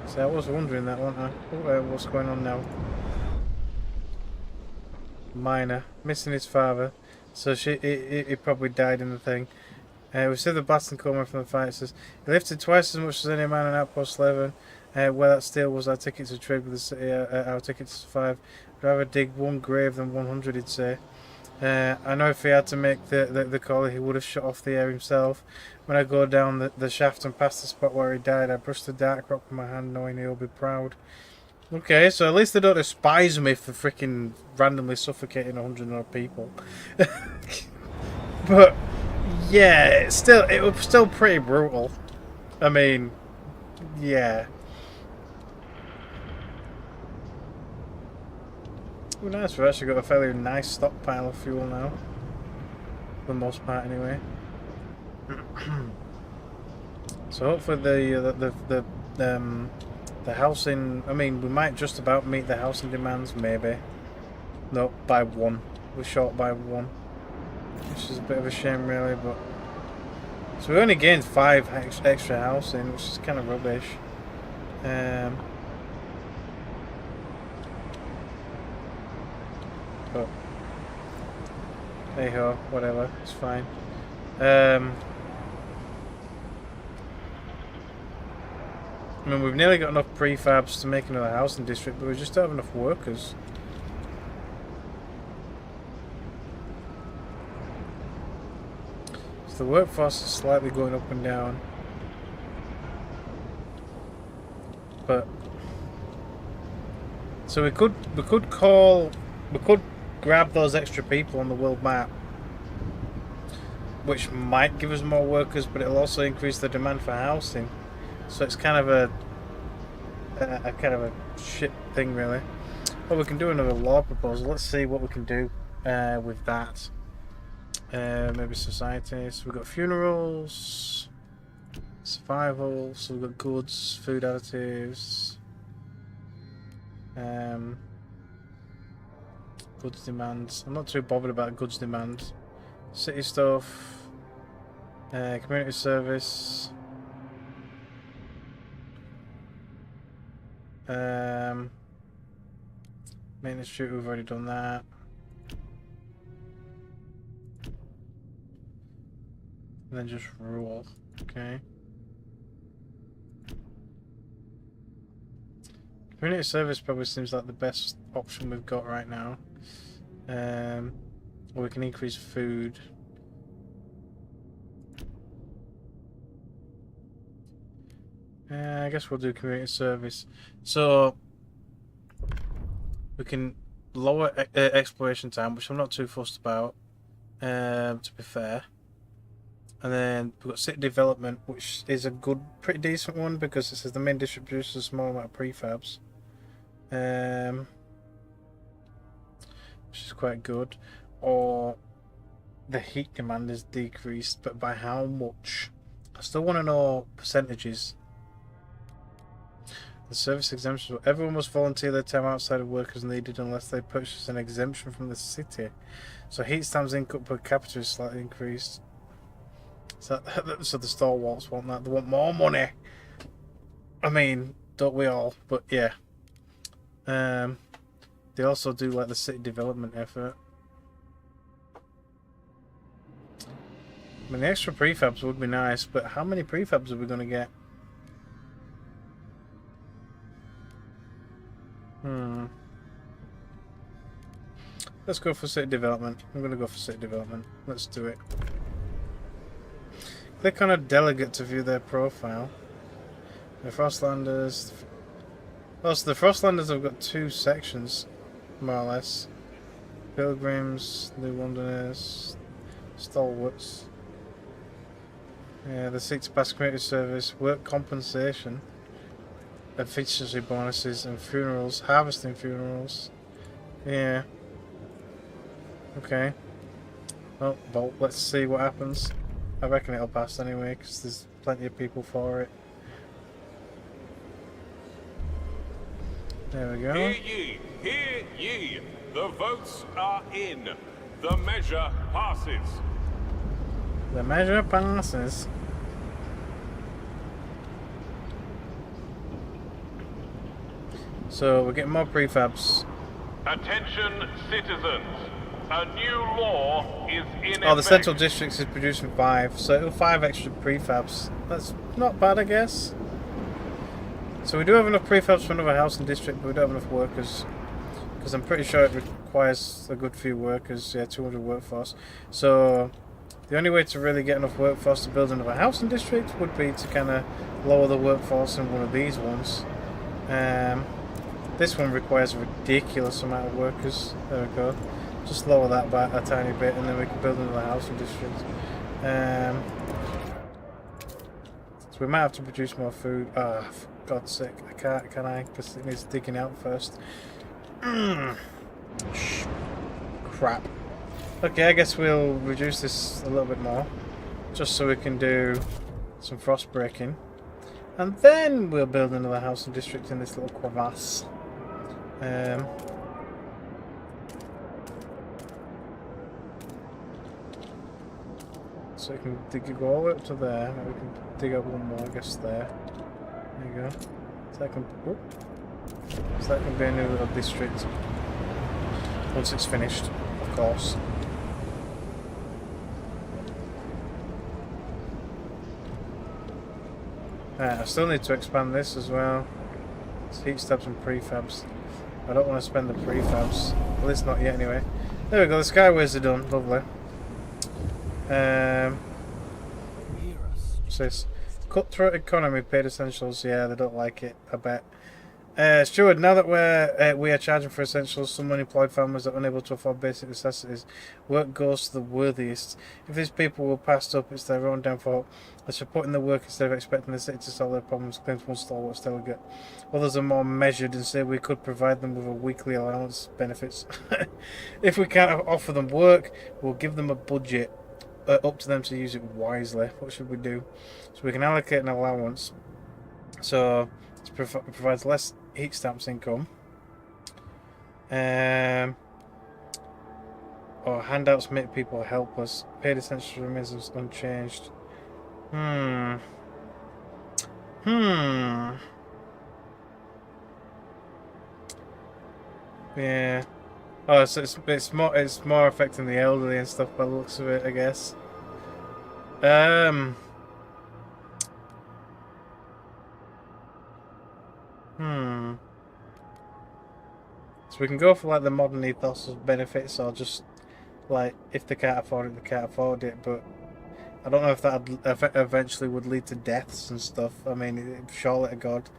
So I was wondering that, wasn't I? What's going on now? Minor missing his father, so he probably died in the thing. We see the blast and coma from the fight. It says he lifted twice as much as any man in Outpost 11. Where that steel was our ticket to trade with the city, our ticket to survive. I'd rather dig one grave than 100, he'd say. I know if he had to make the call, he would have shut off the air himself. When I go down the shaft and past the spot where he died, I brush the dark rock with my hand, knowing he'll be proud. Okay, so at least they don't despise me for freaking randomly suffocating 100 odd people. But yeah, it was still pretty brutal. I mean, yeah. Oh, nice. We've actually got a fairly nice stockpile of fuel now, for the most part, anyway. So hopefully the housing. I mean, we might just about meet the housing demands, maybe. No, by one. We're short by one, which is a bit of a shame, really. But so we only gained 5 extra housing, which is kind of rubbish. But hey ho, whatever, it's fine. I mean, we've nearly got enough prefabs to make another housing district, but we just don't have enough workers. So the workforce is slightly going up and down. But so we could grab those extra people on the world map, which might give us more workers, but it'll also increase the demand for housing. So it's kind of a shit thing, really. Well, we can do another law proposal. Let's see what we can do with that. Maybe society. So we've got funerals, survival. So we've got goods, food additives. Goods demands. I'm not too bothered about goods demands. City stuff. Community service. Maintenance shoot, we've already done that. And then just rule. Okay. Community service probably seems like the best option we've got right now. Or we can increase food. I guess we'll do community service. So we can lower exploration time, which I'm not too fussed about, to be fair. And then we've got city development, which is a pretty decent one, because it says the main district produces a small amount of prefabs. Which is quite good. Or the heat demand is decreased, but by how much? I still want to know percentages. The service exemptions. Everyone must volunteer their time outside of work as needed unless they purchase an exemption from the city. So heat stamps income per capita is slightly increased. So the stalwarts want that. They want more money. I mean, don't we all? But yeah. They also do like the city development effort. I mean, the extra prefabs would be nice, but how many prefabs are we going to get? Let's go for city development. I'm going to go for city development. Let's do it. Click on a delegate to view their profile. The Frostlanders. Well, so the Frostlanders have got 2 sections, more or less. Pilgrims, New Londoners, Stalwarts. Yeah, the 6 past community service, work compensation, efficiency bonuses, and funerals, harvesting funerals. Yeah. Okay. Well, vote. Let's see what happens. I reckon it'll pass anyway, because there's plenty of people for it. There we go. Hear ye, hear ye. The votes are in. The measure passes. The measure passes. So we're getting more prefabs. Attention, citizens. A new law is in Oh, the effect. central district is producing 5, so it'll 5 extra prefabs. That's not bad, I guess. So we do have enough prefabs for another housing district, but we don't have enough workers. Because I'm pretty sure it requires a good few workers. Yeah, 200 workforce. So the only way to really get enough workforce to build another housing district would be to kind of lower the workforce in one of these ones. This one requires a ridiculous amount of workers. There we go. Just lower that by a tiny bit, and then we can build another housing district. So we might have to produce more food. Ah, for God's sake, I can't, can I? Because it needs digging out first. Crap. Okay, I guess we'll reduce this a little bit more, just so we can do some frost breaking, and then we'll build another housing district in this little crevasse. So we can dig go all the way up to there. Maybe we can dig up one more, I guess there. There you go. So that can be a new little district once it's finished, of course. I still need to expand this as well. It's heat stabs and prefabs. I don't want to spend the prefabs. At least not yet anyway. There we go, the skyways are done. Lovely. What's this? Cutthroat economy, paid essentials. Yeah, they don't like it, I bet. Steward, now that we are charging for essentials, some unemployed families are unable to afford basic necessities. Work goes to the worthiest. If these people were passed up, it's their own downfall. They're supporting the work instead of expecting the city to solve their problems, claims one stalwart delegate. Others are more measured and say we could provide them with a weekly allowance benefits. If we can't offer them work, we'll give them a budget. Up to them to use it wisely. What should we do? So we can allocate an allowance. So it provides less heat stamps income. Or handouts make people helpless. Paid essentials remains unchanged. Yeah. Oh, so it's more affecting the elderly and stuff by the looks of it, I guess. So we can go for like the modern ethos of benefits, or just like if they can't afford it, they can't afford it. But I don't know if that eventually would lead to deaths and stuff. I mean, surely to God.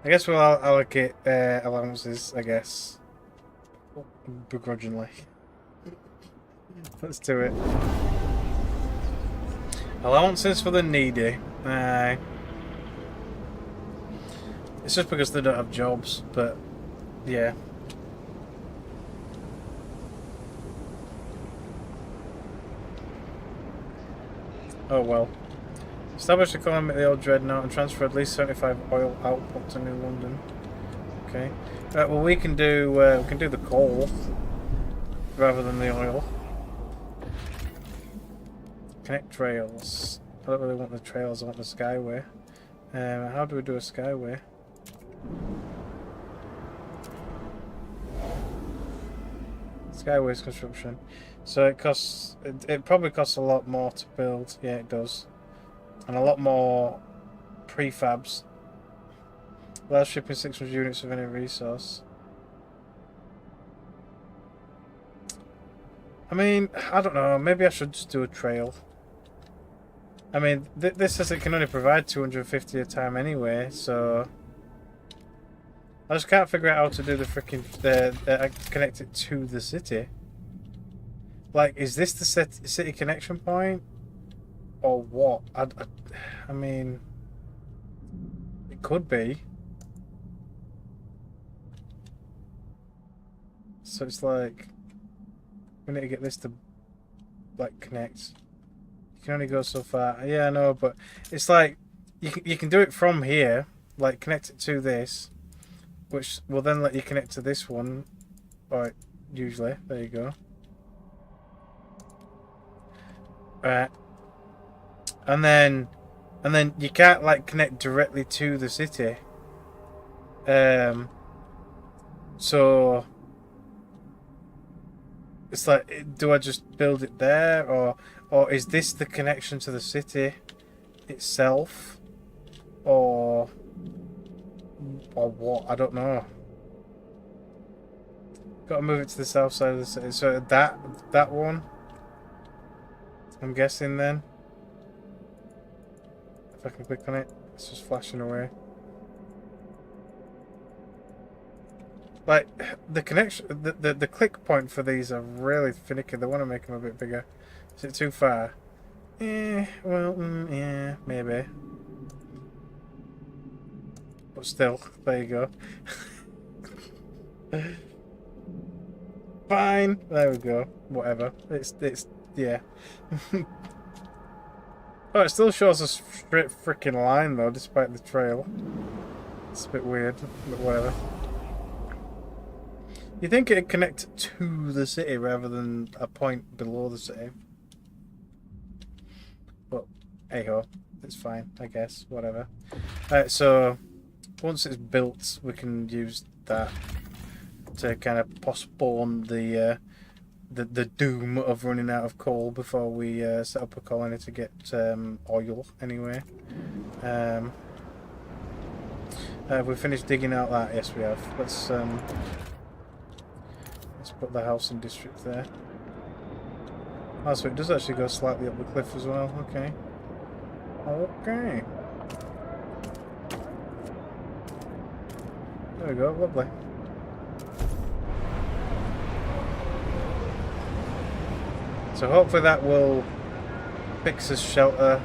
I guess we'll allocate allowances, I guess. Begrudgingly. Let's do it. Allowances for the needy. It's just because they don't have jobs, but yeah. Oh well. Establish economy at the old dreadnought and transfer at least 75 oil output to New London. Okay. Well, we can do the coal rather than the oil. Connect trails. I don't really want the trails. I want the skyway. How do we do a skyway? Skyways construction. So it costs. It probably costs a lot more to build. Yeah, it does, and a lot more prefabs. Allows shipping 600 units of any resource. I mean, I don't know. Maybe I should just do a trail. I mean, this says it can only provide 250 a time anyway, so I just can't figure out how to do the freaking connect it to the city. Like, is this the city connection point, or what? I mean, it could be. So it's like we need to get this to like connect. You can only go so far. Yeah, I know, but it's like you can do it from here, like connect it to this, which will then let you connect to this one. Right, usually. There you go. Right. And then you can't like connect directly to the city. So it's like, do I just build it there, or is this the connection to the city itself, or what? I don't know. Got to move it to the south side of the city. So that one, I'm guessing then. If I can click on it, it's just flashing away. Like, the connection, the click point for these are really finicky. They want to make them a bit bigger. Is it too far? Well, yeah, maybe. But still, there you go. Fine. There we go. Whatever. It's yeah. Oh, it still shows a straight freaking line though, despite the trail. It's a bit weird, but whatever. You think it'd connect to the city rather than a point below the city? But hey ho, it's fine, I guess. Whatever. Alright, so once it's built, we can use that to kind of postpone the doom of running out of coal before we set up a colony to get oil. Anyway, have we finished digging out that? Yes, we have. Let's put the housing district there. Oh, so it does actually go slightly up the cliff as well. Okay. Okay. There we go. Lovely. So hopefully that will fix us shelter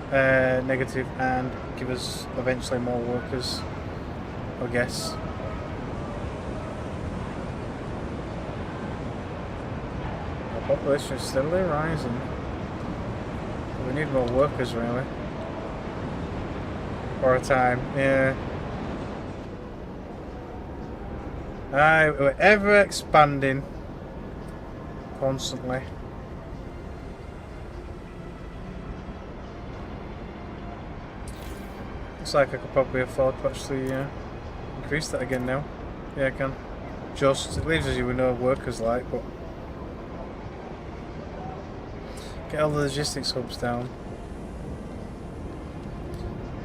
negative and give us eventually more workers, I guess. Our population is steadily rising. We need more workers really. For a time, yeah. We're ever expanding. Constantly. Looks like I could probably afford to actually increase that again now. Yeah, I can. Just, it leaves us with no workers like, but get all the logistics hubs down.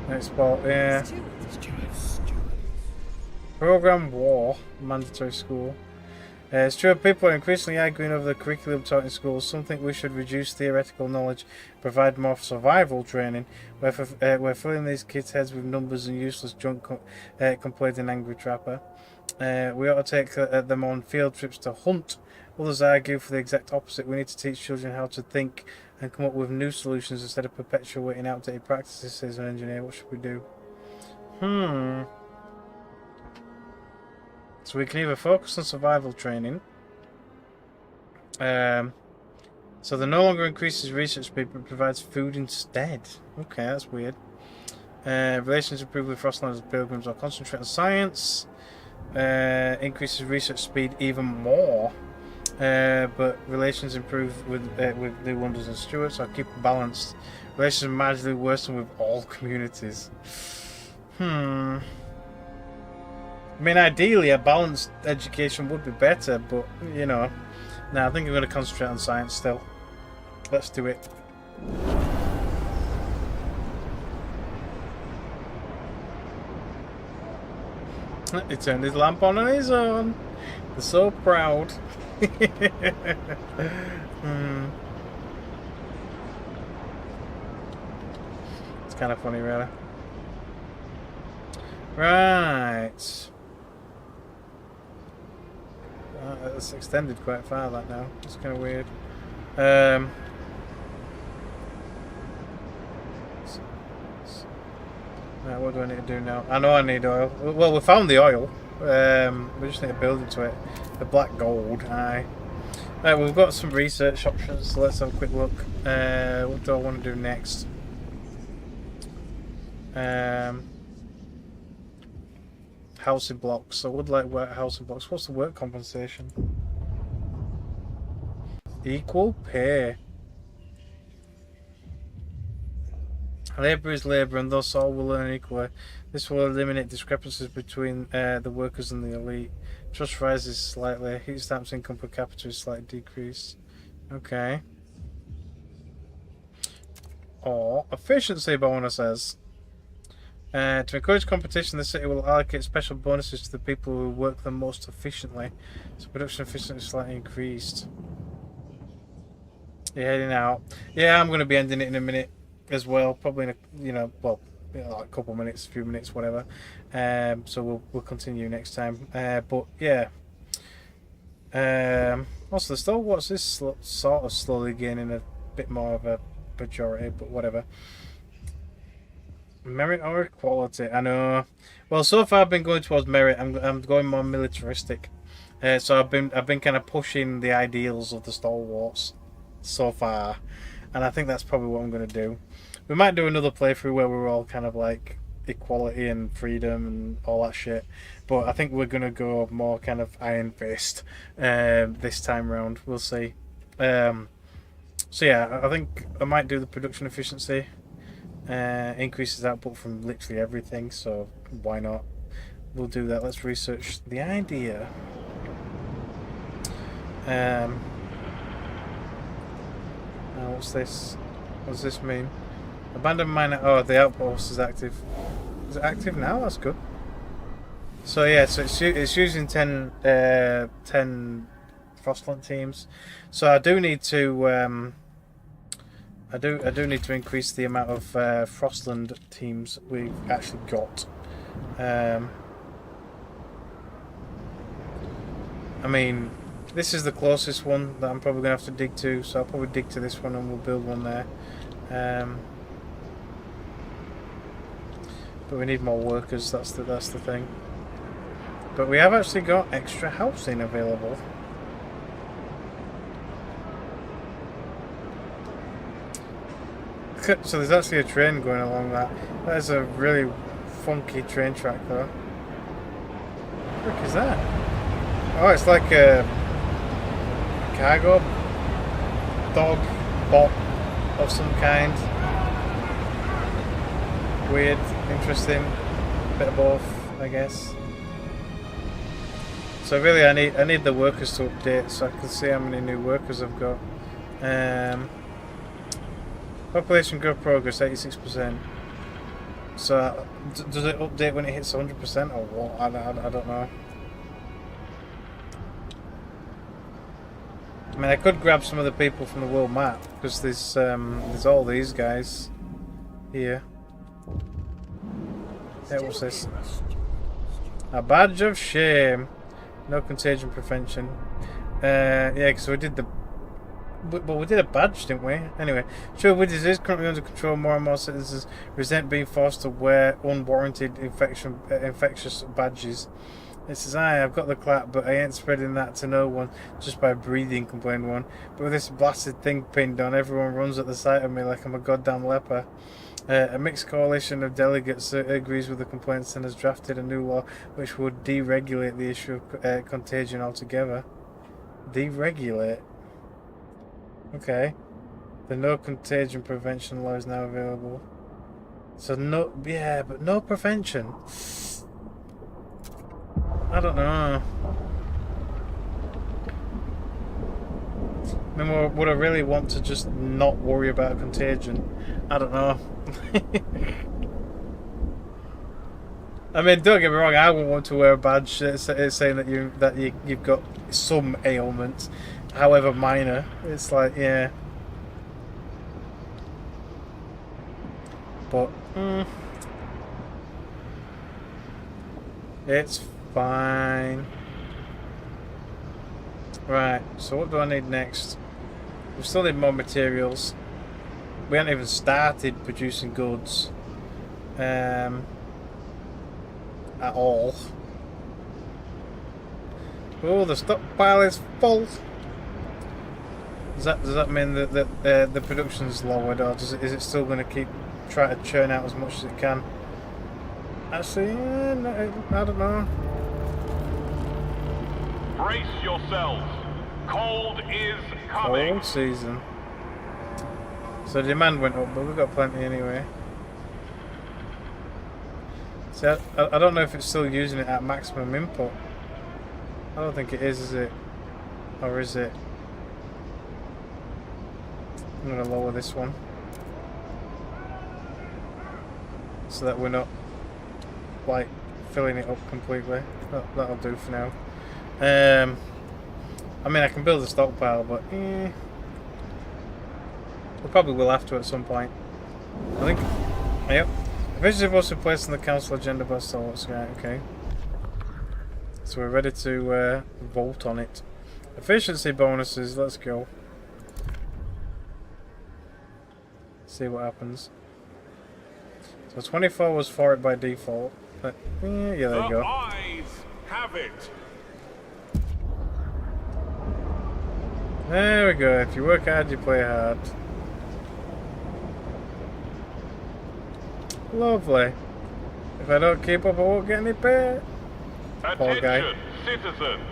Export, yeah. Program war, mandatory school. It's true, people are increasingly arguing over the curriculum taught in schools. Some think we should reduce theoretical knowledge, provide more survival training. We're filling these kids' heads with numbers and useless junk, complained an angry trapper. We ought to take them on field trips to hunt. Others argue for the exact opposite. We need to teach children how to think and come up with new solutions instead of perpetuating outdated practices, says an engineer. What should we do? So we can either focus on survival training. So the no longer increases research speed but provides food instead. Okay, that's weird. Relations improve with Frostlanders pilgrims or concentrate on science. Increases research speed even more. But relations improve with new wonders and stewards, so keep it balanced. Relations are marginally worse than with all communities. I mean, ideally, a balanced education would be better, but, you know. Nah, I think I'm going to concentrate on science still. Let's do it. He turned his lamp on his own. They're so proud. It's kind of funny, really. Right. It's extended quite far, that now. It's kind of weird. Right, what do I need to do now? I know I need oil. Well, we found the oil. We just need to build into it. The black gold, aye. Right, we've got some research options, so let's have a quick look. What do I want to do next? Housing blocks. I would like work housing blocks. What's the work compensation? Equal pay. Labour is labour, and thus all will earn equally. This will eliminate discrepancies between the workers and the elite. Trust rises slightly. Heat stamps income per capita is slightly decreased. Okay. Or efficiency bonus says. To encourage competition, the city will allocate special bonuses to the people who work the most efficiently. So production efficiency is slightly increased. You're heading out. Yeah, I'm going to be ending it in a minute as well. Probably in a, like a couple minutes, a few minutes, whatever. So we'll continue next time. But yeah. Also, the stalwarts is sort of slowly gaining a bit more of a majority, but whatever. Merit or equality? I know. Well, so far I've been going towards merit. I'm going more militaristic. So I've been kind of pushing the ideals of the stalwarts so far, and I think that's probably what I'm going to do. We might do another playthrough where we're all kind of like equality and freedom and all that shit, but I think we're going to go more kind of iron fist this time round. We'll see. So yeah, I think I might do the production efficiency. Increases output from literally everything, so why not? We'll do that. Let's research the idea. What's this? What does this mean? Abandoned mine. Oh, the outpost is active. Is it active now? That's good. So yeah, so it's using 10 Frostpunk teams. So I do need to I do need to increase the amount of Frostland teams we've actually got. I mean, this is the closest one that I'm probably going to have to dig to, so I'll probably dig to this one and we'll build one there. But we need more workers, that's the thing. But we have actually got extra housing available. So there's actually a train going along that. That is a really funky train track though. What the frick is that? Oh, it's like a cargo dog bot of some kind. Weird, interesting, bit of both, I guess. So really I need the workers to update so I can see how many new workers I've got. Population growth progress 86%. So does it update when it hits 100% or what? I don't know. I mean, I could grab some of the people from the world map because there's all these guys here. Yeah, what's this? A badge of shame. No contagion prevention. Yeah, because we did the. But we did a badge, didn't we? Anyway, sure, with disease currently under control, more and more citizens resent being forced to wear unwarranted infectious badges. It says, I've got the clap, but I ain't spreading that to no one just by breathing, complained one. But with this blasted thing pinned on, everyone runs at the sight of me like I'm a goddamn leper. A mixed coalition of delegates agrees with the complaints and has drafted a new law which would deregulate the issue of contagion altogether. Deregulate? Okay. The no contagion prevention law is now available. So no, yeah, but no prevention. I don't know. I mean, would I really want to just not worry about contagion? I don't know. I mean, don't get me wrong. I wouldn't want to wear a badge saying that you've got some ailment, however minor. It's like, yeah. But it's fine. Right. So what do I need next? We still need more materials. We haven't even started producing goods at all. Oh, the stockpile is full. Does that mean that the production's lowered, or is it still going to keep trying to churn out as much as it can? Actually, no, I don't know. Brace yourselves. Cold is coming. Cold season. So demand went up, but we've got plenty anyway. See, I don't know if it's still using it at maximum input. I don't think it is it? Or is it? I'm going to lower this one. So that we're not, like, filling it up completely. That'll do for now. I mean, I can build a stockpile, but we probably will have to at some point. I think. Yep. Efficiency supposed to be placed on the council agenda by stalwarts. Right, okay. So we're ready to vote on it. Efficiency bonuses. Let's go. See what happens. So 24 was for it by default. But, yeah, there you go. The eyes have it. There we go. If you work hard, you play hard. Lovely. If I don't keep up, I won't get any pay. Poor guy. Attention, citizens.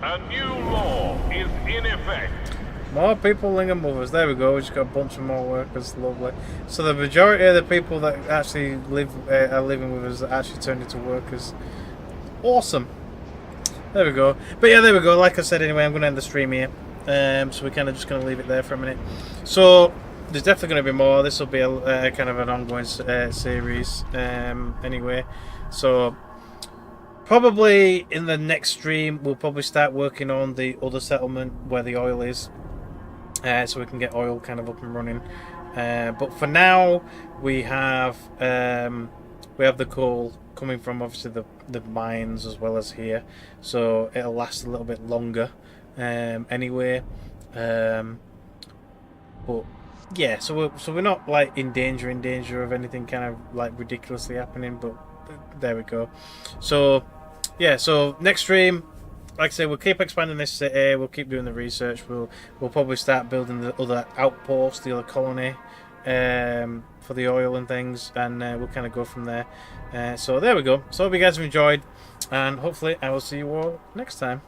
A new law is in effect. More people than mothers. There we go. We just got a bunch of more workers. Lovely. So the majority of the people that actually are living with us actually turned into workers. Awesome. There we go. But yeah, there we go. Like I said, anyway, I'm going to end the stream here. So we're kind of just going to leave it there for a minute. So there's definitely going to be more. This will be a kind of an ongoing series. Anyway, so probably in the next stream we'll probably start working on the other settlement where the oil is. So we can get oil kind of up and running. But for now, we have the coal coming from obviously the mines as well as here, so it'll last a little bit longer. Anyway, but yeah, so we're not like in danger of anything kind of like ridiculously happening. But there we go. So yeah, so next stream. Like I say, we'll keep expanding this city. We'll keep doing the research. We'll probably start building the other outpost, the other colony, for the oil and things, and we'll kind of go from there. So there we go. So hope you guys have enjoyed, and hopefully I will see you all next time.